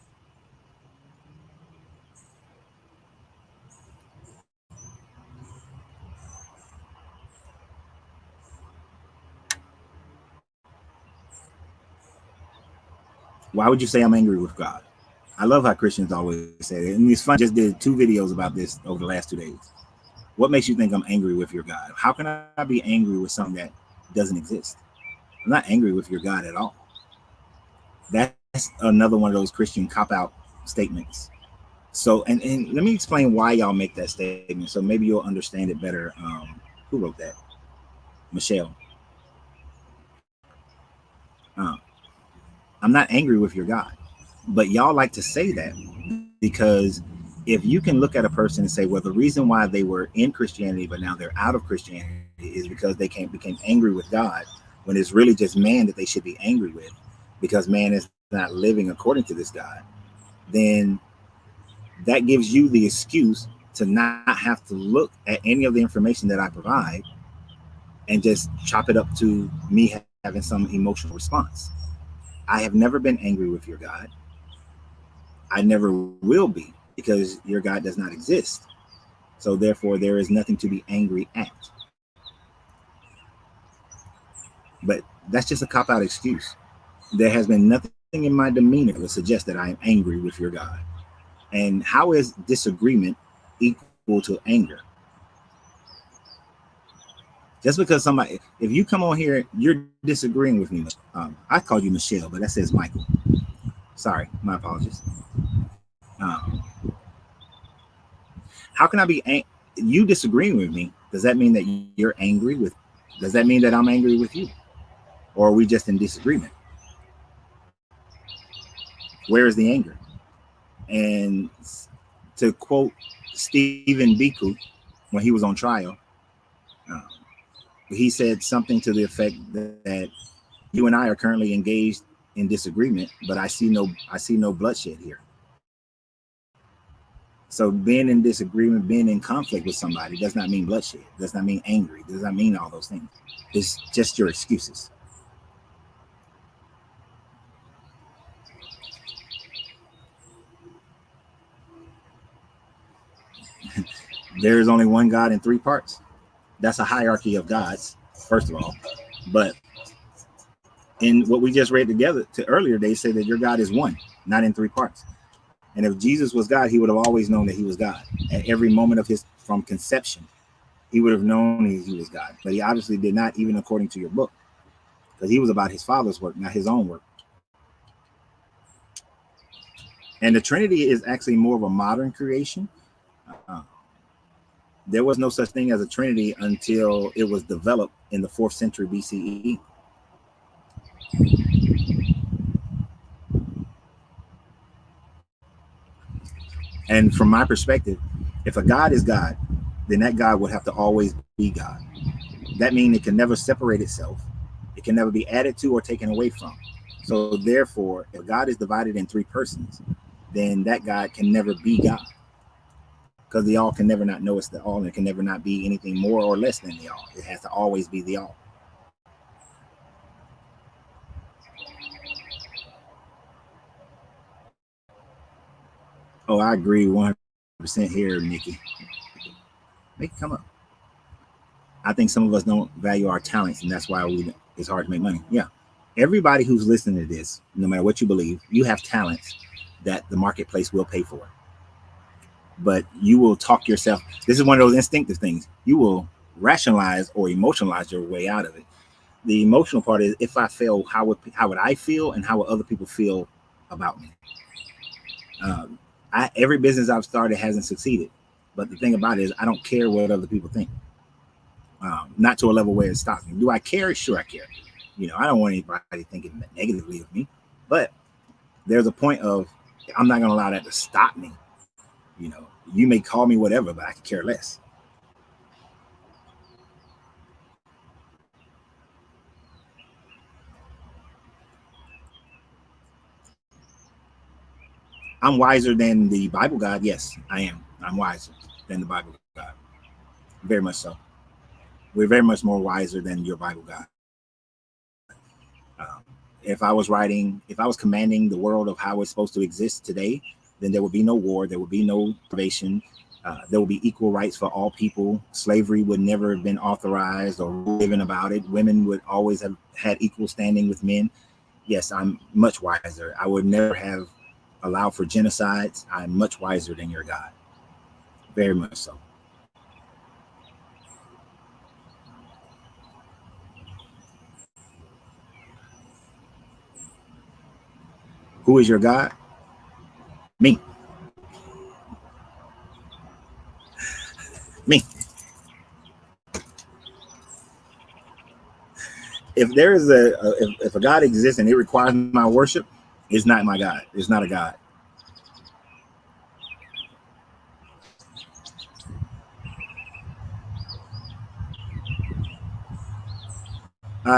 Why would you say I'm angry with God? I love how Christians always say it. And it's fun. I just did 2 videos about this over the last 2 days. What makes you think I'm angry with your God? How can I be angry with something that doesn't exist? I'm not angry with your God at all. That's another one of those Christian cop-out statements. So, and let me explain why y'all make that statement, so maybe you'll understand it better. Who wrote that? Michelle. I'm not angry with your God. But y'all like to say that because if you can look at a person and say, well, the reason why they were in Christianity, but now they're out of Christianity is because they became angry with God, when it's really just man that they should be angry with, because man is not living according to this God, then that gives you the excuse to not have to look at any of the information that I provide and just chop it up to me having some emotional response. I have never been angry with your God. I never will be, because your God does not exist. So therefore, there is nothing to be angry at. But that's just a cop-out excuse. There has been nothing in my demeanor that suggests that I am angry with your God. And how is disagreement equal to anger? Just because somebody, if you come on here, you're disagreeing with me. I called you Michelle, but that says Michael. Sorry, my apologies. Um, how can I be you disagreeing with me? Does that mean that you're angry with? Does that mean that I'm angry with you, or are we just in disagreement? Where is the anger? And to quote Stephen Biko when he was on trial, uh, he said something to the effect that you and I are currently engaged in disagreement, but I see no bloodshed here. So being in disagreement, being in conflict with somebody does not mean bloodshed, does not mean angry, does not mean all those things. It's just your excuses. There is only one God in three parts. That's a hierarchy of gods, first of all. But in what we just read together earlier, they say that your God is one, not in three parts. And if Jesus was God, he would have always known that he was God. At every moment of his, from conception, he would have known he was God. But he obviously did not, even according to your book, because he was about his Father's work, not his own work. And the Trinity is actually more of a modern creation. There was no such thing as a Trinity until it was developed in the 4th century BCE. And from my perspective, if a God is God, then that God would have to always be God. That means it can never separate itself. It can never be added to or taken away from. So therefore, if God is divided in three persons, then that God can never be God. Because the all can never not know it's the all, and it can never not be anything more or less than the all. It has to always be the all. Oh, I agree 100% here, Nikki. Make it come up. I think some of us don't value our talents, and that's why it's hard to make money. Yeah. Everybody who's listening to this, no matter what you believe, you have talents that the marketplace will pay for. But you will talk yourself. This is one of those instinctive things. You will rationalize or emotionalize your way out of it. The emotional part is, if I fail, how would I feel, and how would other people feel about me? Every business I've started hasn't succeeded, but the thing about it is, I don't care what other people think. Not to a level where it stops me. Do I care? Sure, I care. I don't want anybody thinking negatively of me, but there's a point of, I'm not going to allow that to stop me. You may call me whatever, but I could care less. I'm wiser than the Bible God. Yes, I am. I'm wiser than the Bible God. Very much so. We're very much more wiser than your Bible God. If I was commanding the world of how it's supposed to exist today, then there would be no war, there would be no privation, there would be equal rights for all people. Slavery would never have been authorized or given about it. Women would always have had equal standing with men. Yes, I'm much wiser. I would never have allowed for genocides. I'm much wiser than your God. Very much so. Who is your God? Me. Me. If there is if a God exists and it requires my worship, it's not my God. It's not a God.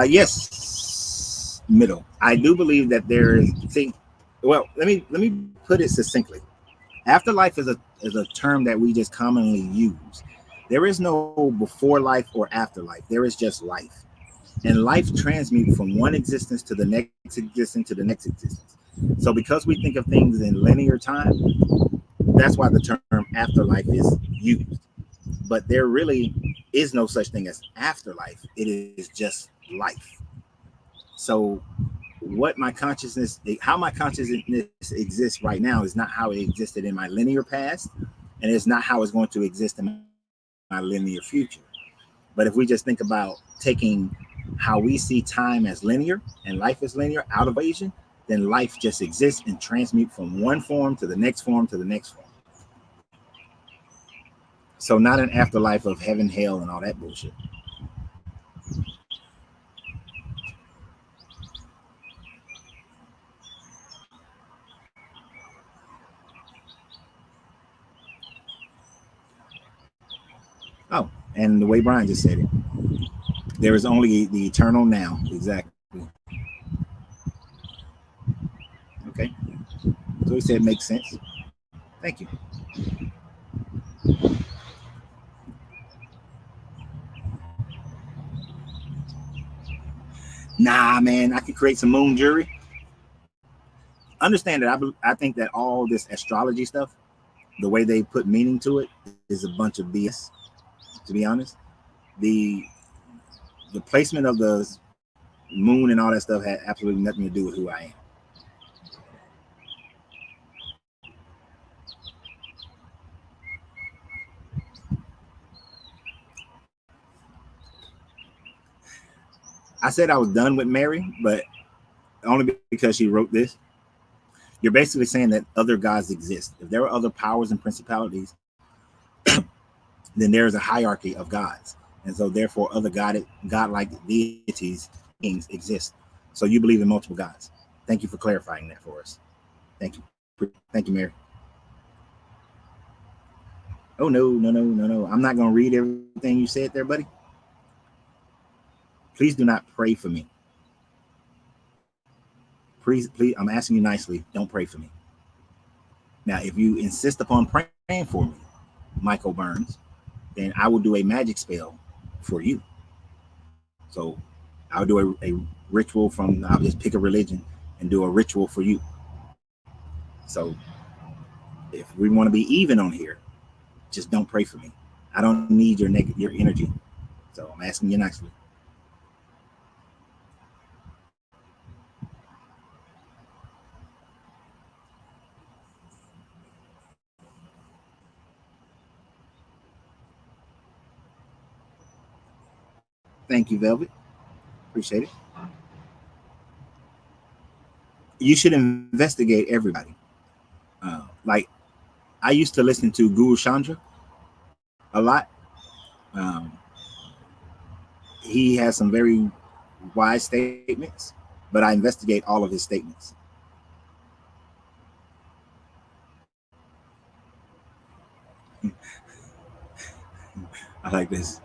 Yes, middle. I do believe that there is. See, well, let me put it succinctly. Afterlife is a term that we just commonly use. There is no before life or afterlife. There is just life, and life transmutes from one existence to the next existence to the next existence. So because we think of things in linear time, that's why the term afterlife is used. But there really is no such thing as afterlife. It is just life. So what my consciousness, how my consciousness exists right now is not how it existed in my linear past, and it's not how it's going to exist in my linear future. But if we just think about taking how we see time as linear and life as linear out of the equation, then life just exists and transmute from one form to the next form to the next form. So not an afterlife of heaven, hell, and all that bullshit. Oh, and the way Brian just said it, there is only the eternal now. Exactly. Okay. So he said makes sense. Thank you. Nah, man, I could create some moon jury. Understand that I think that all this astrology stuff, the way they put meaning to it, is a bunch of BS. To be honest, the the placement of the moon and all that stuff had absolutely nothing to do with who I am. I said I was done with Mary, but only because she wrote this. You're basically saying that other gods exist. If there are other powers and principalities, then there is a hierarchy of gods, and so therefore other godlike deities, beings exist. So you believe in multiple gods. Thank you for clarifying that for us. Thank you. Thank you, Mary. Oh no, no, no, no, no. I'm not gonna read everything you said there, buddy. Please do not pray for me. Please, I'm asking you nicely, don't pray for me. Now, if you insist upon praying for me, Michael Burns, then I will do a magic spell for you. So I'll do a ritual from, I'll just pick a religion and do a ritual for you. So if we want to be even on here, just don't pray for me. I don't need your energy. So I'm asking you nicely. Thank you, Velvet. Appreciate it. You should investigate everybody. Like I used to listen to Guru Chandra a lot. Um, he has some very wise statements, but I investigate all of his statements. I like this.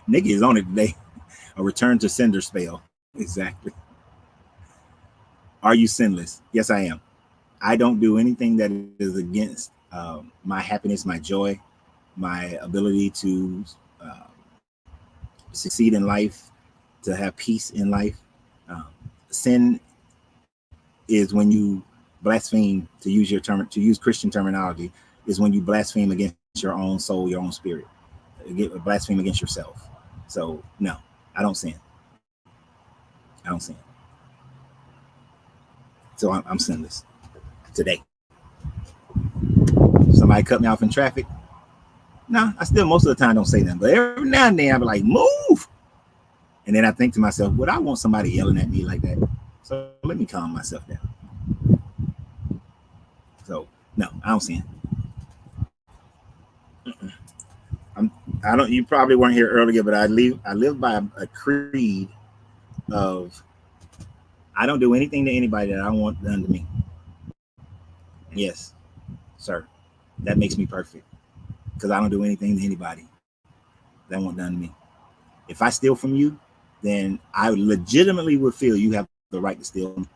Nikki is on it today. A return to sender spell. Exactly. Are you sinless? Yes, I am. I don't do anything that is against my happiness, my joy, my ability to uh, succeed in life, to have peace in life. Um, Sin is when you blaspheme, to use your term, to use Christian terminology, is when you blaspheme against your own soul, your own spirit, blaspheme against yourself. So no, I don't sin. I don't sin. So I'm sinless today. Somebody cut me off in traffic. No, I still most of the time don't say nothing, but every now and then I'll be like, move. And then I think to myself, would I want somebody yelling at me like that? So let me calm myself down. So no, I don't sin. I'm, I don't. You probably weren't here earlier, but I live by a creed of I don't do anything to anybody that I want done to me. Yes, sir. That makes me perfect because I don't do anything to anybody that want done to me. If I steal from you, then I legitimately would feel you have the right to steal.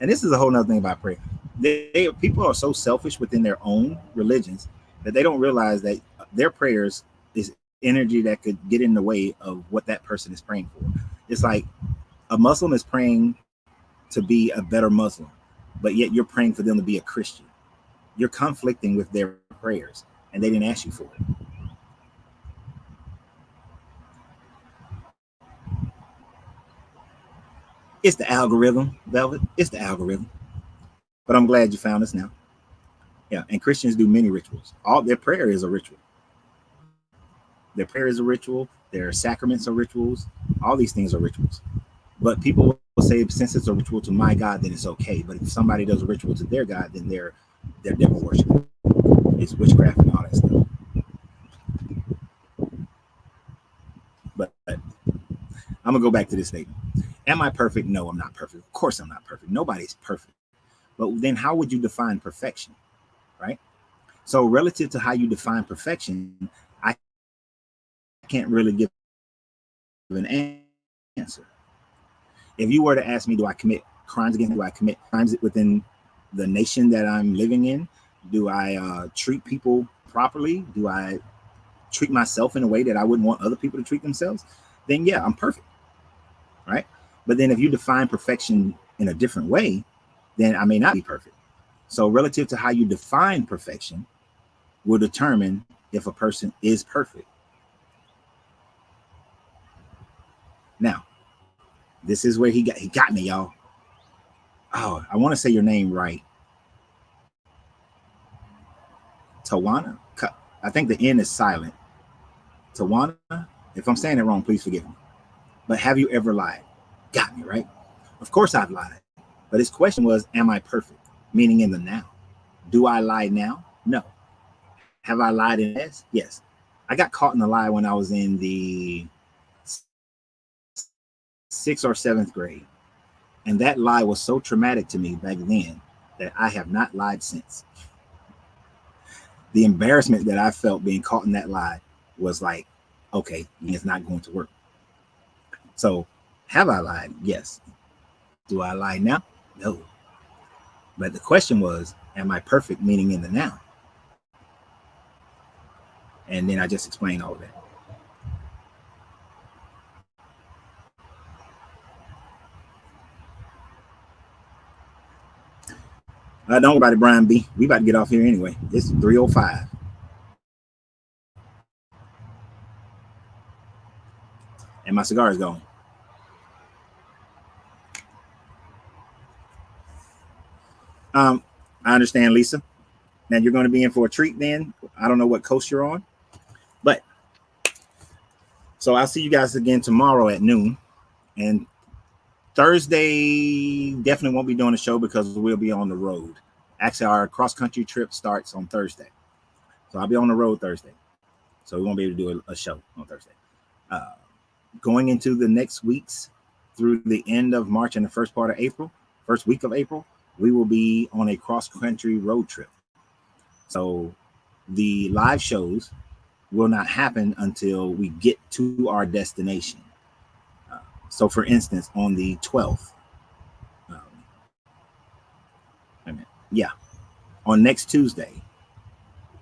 And this is a whole nother thing about prayer. People are so selfish within their own religions that they don't realize that their prayers is energy that could get in the way of what that person is praying for. It's like a Muslim is praying to be a better Muslim, but yet you're praying for them to be a Christian. You're conflicting with their prayers, and they didn't ask you for it. It's the algorithm, Velvet. It's the algorithm. But I'm glad you found us now. Yeah, and Christians do many rituals. All their prayer is a ritual. Their prayer is a ritual. Their sacraments are rituals. All these things are rituals. But people will say, since it's a ritual to my God, then it's okay. But if somebody does a ritual to their God, then they're devil worshiping. It's witchcraft and all that stuff. But I'm gonna go back to this statement. Am I perfect? No, I'm not perfect. Of course I'm not perfect. Nobody's perfect. But then how would you define perfection? Right? So relative to how you define perfection, I can't really give an answer. If you were to ask me, do I commit crimes against? Do I commit crimes within the nation that I'm living in? Do I treat people properly? Do I treat myself in a way that I wouldn't want other people to treat themselves? Then yeah, I'm perfect, right? But then if you define perfection in a different way, then I may not be perfect. So relative to how you define perfection will determine if a person is perfect. Now, this is where he got me, y'all. Oh, I want to say your name right. Tawana. I think the N is silent. Tawana. If I'm saying it wrong, please forgive me. But have you ever lied? Got me, right? Of course I've lied. But his question was, am I perfect? Meaning in the now. Do I lie now? No. Have I lied in the past? Yes. I got caught in a lie when I was in the 6th or 7th grade. And that lie was so traumatic to me back then that I have not lied since. The embarrassment that I felt being caught in that lie was like, okay, it's not going to work. So, have I lied? Yes. Do I lie now? No. But the question was, am I perfect, meaning in the now? And then I just explained all of that. Don't worry about it, Brian B. We about to get off here anyway. It's 3:05. And my cigar is gone. I understand, Lisa. Now you're going to be in for a treat then. I don't know what coast you're on. But so I'll see you guys again tomorrow at noon. And Thursday definitely won't be doing a show because we'll be on the road. Actually, our cross-country trip starts on Thursday. So I'll be on the road Thursday. So we won't be able to do a show on Thursday. Going into the next weeks through the end of March and the first part of April, first week of April, we will be on a cross-country road trip. So the live shows will not happen until we get to our destination. So for instance, on the 12th, yeah, on next Tuesday,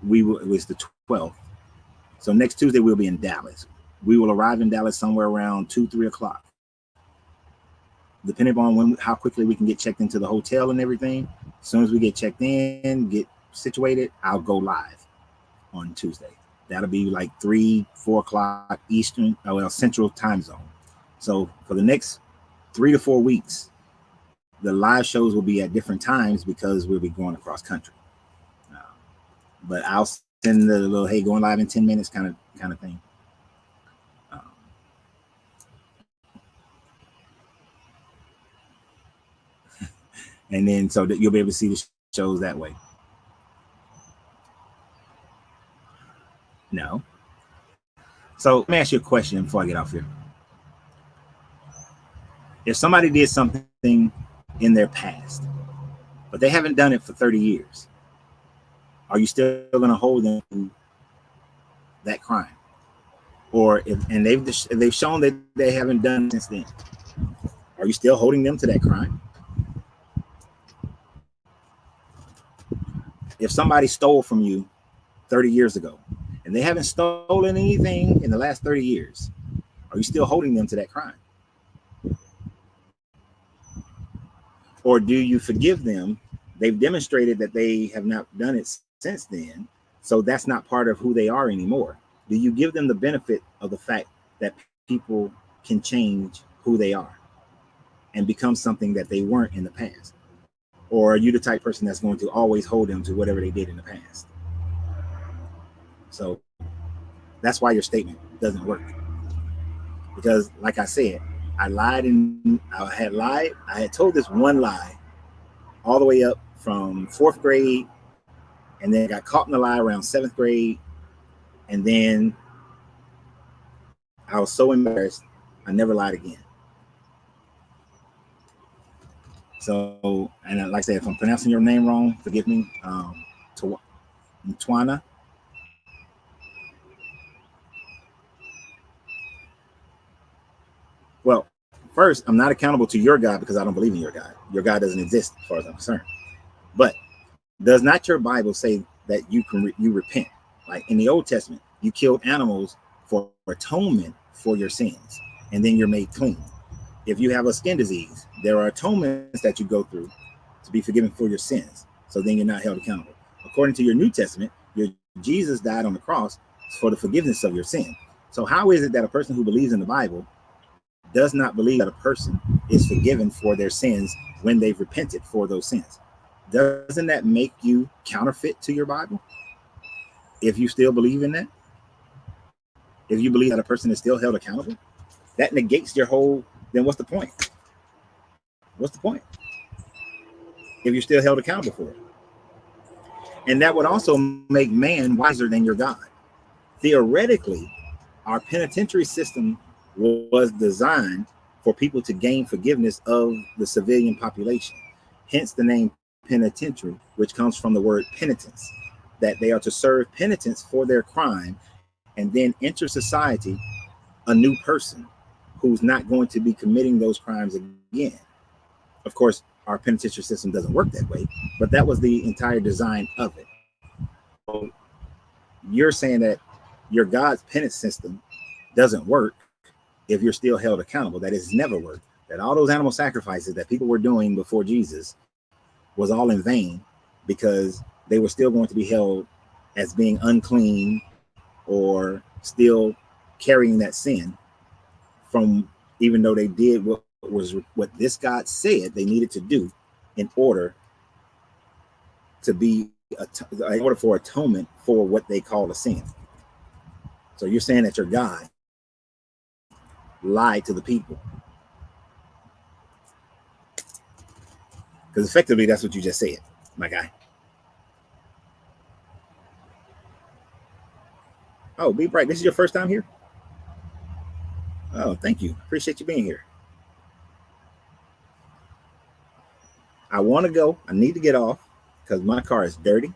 it was the 12th. So next Tuesday, we'll be in Dallas. We will arrive in Dallas somewhere around 2-3 o'clock. Depending on how quickly we can get checked into the hotel and everything. As soon as we get checked in, get situated, I'll go live on Tuesday. That'll be like 3-4 o'clock Eastern, Central time zone. So for the next 3 to 4 weeks, the live shows will be at different times because we'll be going across country. But I'll send the little, hey, going live in 10 minutes kind of thing. And then so that you'll be able to see the shows that way. No. So let me ask you a question before I get off here. If somebody did something in their past, but they haven't done it for 30 years, are you still going to hold them to that crime? Or if they've shown that they haven't done since then, are you still holding them to that crime? if somebody stole from you 30 years ago and they haven't stolen anything in the last 30 years, are you still holding them to that crime? Or do you forgive them? They've demonstrated that they have not done it since then, so that's not part of who they are anymore. Do you give them the benefit of the fact that people can change who they are and become something that they weren't in the past? Or are you the type of person that's going to always hold them to whatever they did in the past? So that's why your statement doesn't work. Because like I said, I had told this one lie all the way up from 4th grade, and then got caught in the lie around 7th grade, and then I was so embarrassed I never lied again. So, and like I said, if I'm pronouncing your name wrong, forgive me. Twana. Well, first, I'm not accountable to your God because I don't believe in your God. Your God doesn't exist as far as I'm concerned. But does not your Bible say that you repent? Like in the Old Testament, you killed animals for atonement for your sins, and then you're made clean. If you have a skin disease, there are atonements that you go through to be forgiven for your sins. So then you're not held accountable. According to your New Testament, Jesus died on the cross for the forgiveness of your sin. So how is it that a person who believes in the Bible does not believe that a person is forgiven for their sins when they've repented for those sins? Doesn't that make you counterfeit to your Bible? If you still believe in that, if you believe that a person is still held accountable, that negates your whole, then what's the point? What's the point? If you're still held accountable for it. And that would also make man wiser than your God. Theoretically, our penitentiary system was designed for people to gain forgiveness of the civilian population. Hence the name penitentiary, which comes from the word penitence, that they are to serve penitence for their crime and then enter society a new person who's not going to be committing those crimes again. Of course, our penitentiary system doesn't work that way, but that was the entire design of it. So you're saying that your God's penance system doesn't work if you're still held accountable, that it's never worked, that all those animal sacrifices that people were doing before Jesus was all in vain because they were still going to be held as being unclean or still carrying that sin from, even though they did what this God said they needed to do in order to be in order for atonement for what they call a sin. So you're saying that your God lied to the people, because effectively that's what you just said, my guy. Oh, be bright. This is your first time here? Oh, thank you. Appreciate you being here. I want to go. I need to get off because my car is dirty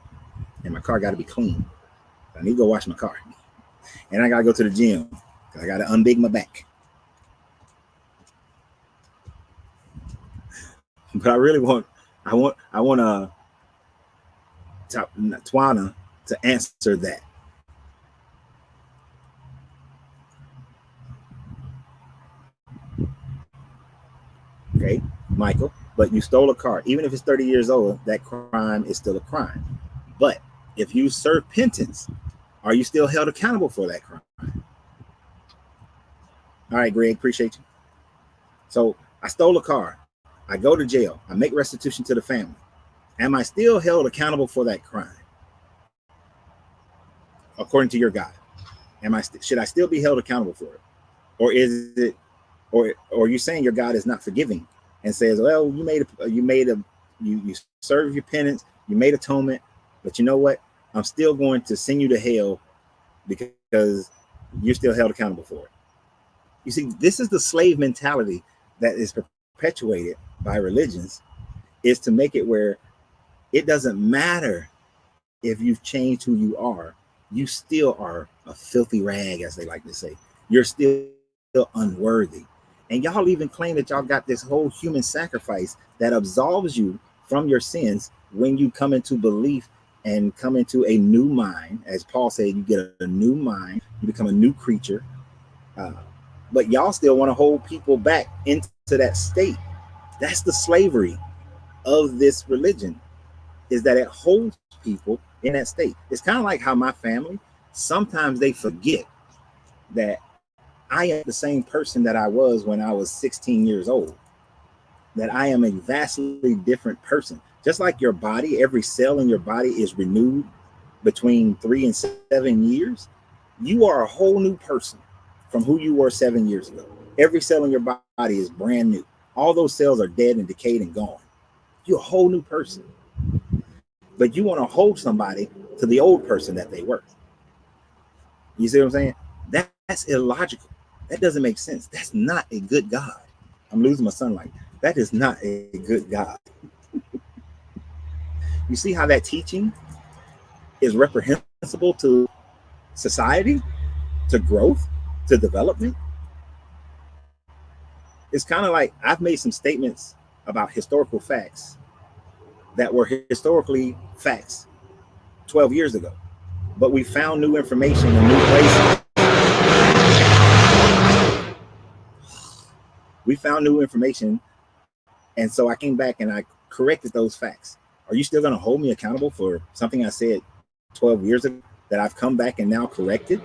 and my car got to be clean. I need to go wash my car. And I got to go to the gym because I got to unbig my back. But I really want Twana to answer that. Okay, Michael, but you stole a car. Even if it's 30 years old, that crime is still a crime. But if you serve penance, are you still held accountable for that crime? All right, Greg, appreciate you. So I stole a car. I go to jail. I make restitution to the family. Am I still held accountable for that crime? According to your God, should I still be held accountable for it? Or is it, or are you saying your God is not forgiving and says, well, you serve your penance, you made atonement, but you know what? I'm still going to send you to hell because you're still held accountable for it. You see, this is the slave mentality that is perpetuated by religions, is to make it where it doesn't matter if you've changed who you are, you still are a filthy rag, as they like to say. You're still unworthy. And y'all even claim that y'all got this whole human sacrifice that absolves you from your sins when you come into belief and come into a new mind. As Paul said, you get a new mind, you become a new creature. But y'all still want to hold people back into that state. That's the slavery of this religion, is that it holds people in that state. It's kind of like how my family, sometimes they forget that I am the same person that I was when I was 16 years old, that I am a vastly different person. Just like your body, every cell in your body is renewed between 3 and 7 years. You are a whole new person from who you were 7 years ago. Every cell in your body is brand new. All those cells are dead and decayed and gone. You're a whole new person. But you want to hold somebody to the old person that they were. You see what I'm saying? That's illogical. That doesn't make sense. That's not a good God. I'm losing my sunlight. That is not a good God. You see how that teaching is reprehensible to society, to growth, to development? It's kind of like I've made some statements about historical facts that were historically facts 12 years ago, but we found new information in new places. We found new information, and so I came back and I corrected those facts. Are you still going to hold me accountable for something I said 12 years ago that I've come back and now corrected?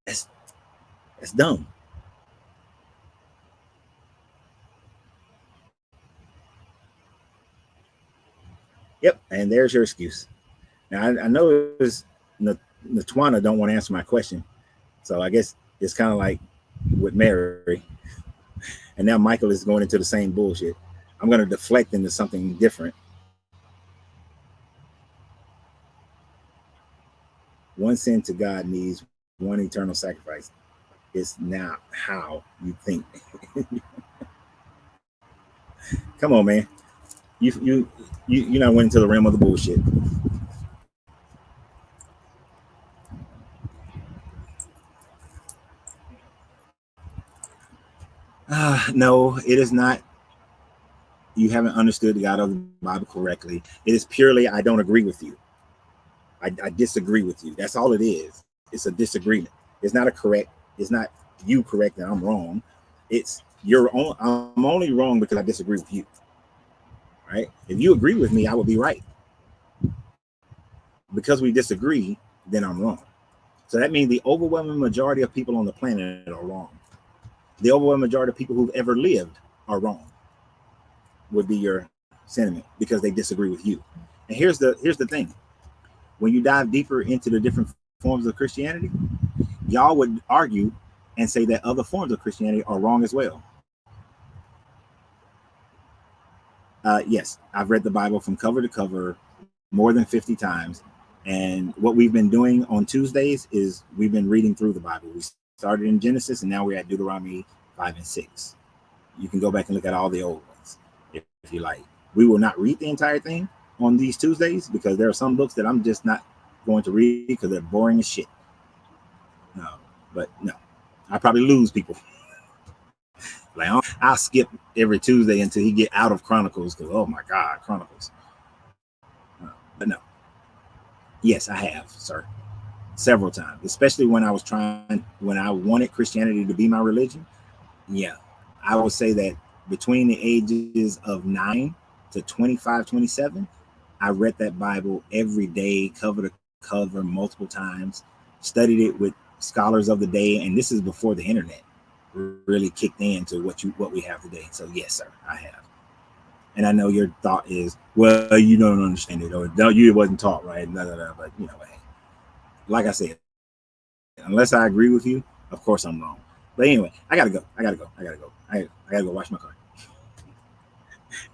That's dumb. Yep, and there's your excuse. Now I know Natwana don't want to answer my question, so I guess it's kind of like with Mary, and now Michael is going into the same bullshit. I'm going to deflect into something different. One sin to God needs one eternal sacrifice. It's not how you think. Come on, man. You not went into the realm of the bullshit. No, it is not. You haven't understood the God of the Bible correctly. It is purely I don't agree with you. I disagree with you. That's all it is. It's a disagreement. It's not a correct. It's not you correct and I'm wrong. It's I'm only wrong because I disagree with you. Right? If you agree with me, I would be right. Because we disagree, then I'm wrong. So that means the overwhelming majority of people on the planet are wrong. The overwhelming majority of people who've ever lived are wrong, would be your sentiment, because they disagree with you. And here's the thing. When you dive deeper into the different forms of Christianity, y'all would argue and say that other forms of Christianity are wrong as well. Yes, I've read the Bible from cover to cover more than 50 times. And what we've been doing on Tuesdays is we've been reading through the Bible. We started in Genesis and now we're at Deuteronomy 5 and 6. You can go back and look at all the old ones if you like. We will not read the entire thing on these Tuesdays because there are some books that I'm just not going to read because they're boring as shit. No, but no, I probably lose people. Like I'll skip every Tuesday until he get out of Chronicles because oh my God, Chronicles. But no, yes, I have, sir, several times, especially when I wanted Christianity to be my religion. Yeah, I would say that between the ages of 9 to 25, 27, I read that Bible every day, cover to cover, multiple times, studied it with scholars of the day, and this is before the internet really kicked into what we have today. So yes, sir, I have. And I know your thought is, well, you don't understand it, or no, you wasn't taught right, blah, blah, blah. But you know, hey, like I said, unless I agree with you, of course I'm wrong. But anyway, I gotta go. I gotta go wash my car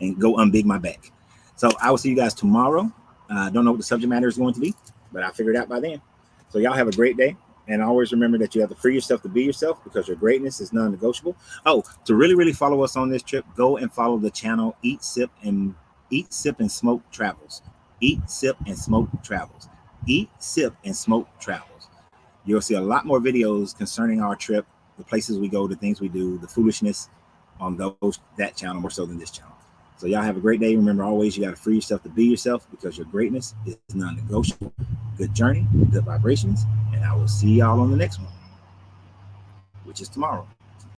and go unbig my back. So I will see you guys tomorrow. Don't know what the subject matter is going to be, but I'll figure it out by then. So y'all have a great day. And always remember that you have to free yourself to be yourself because your greatness is non-negotiable. Oh, to really follow us on this trip, go and follow the channel Eat, Sip, and Smoke Travels. Eat, Sip, and Smoke Travels. Eat, Sip, and Smoke Travels. You'll see a lot more videos concerning our trip, the places we go, the things we do, the foolishness on that channel more so than this channel. So y'all have a great day. Remember, always, you got to free yourself to be yourself, because your greatness is non-negotiable. Good journey, good vibrations, and I will see y'all on the next one, which is tomorrow.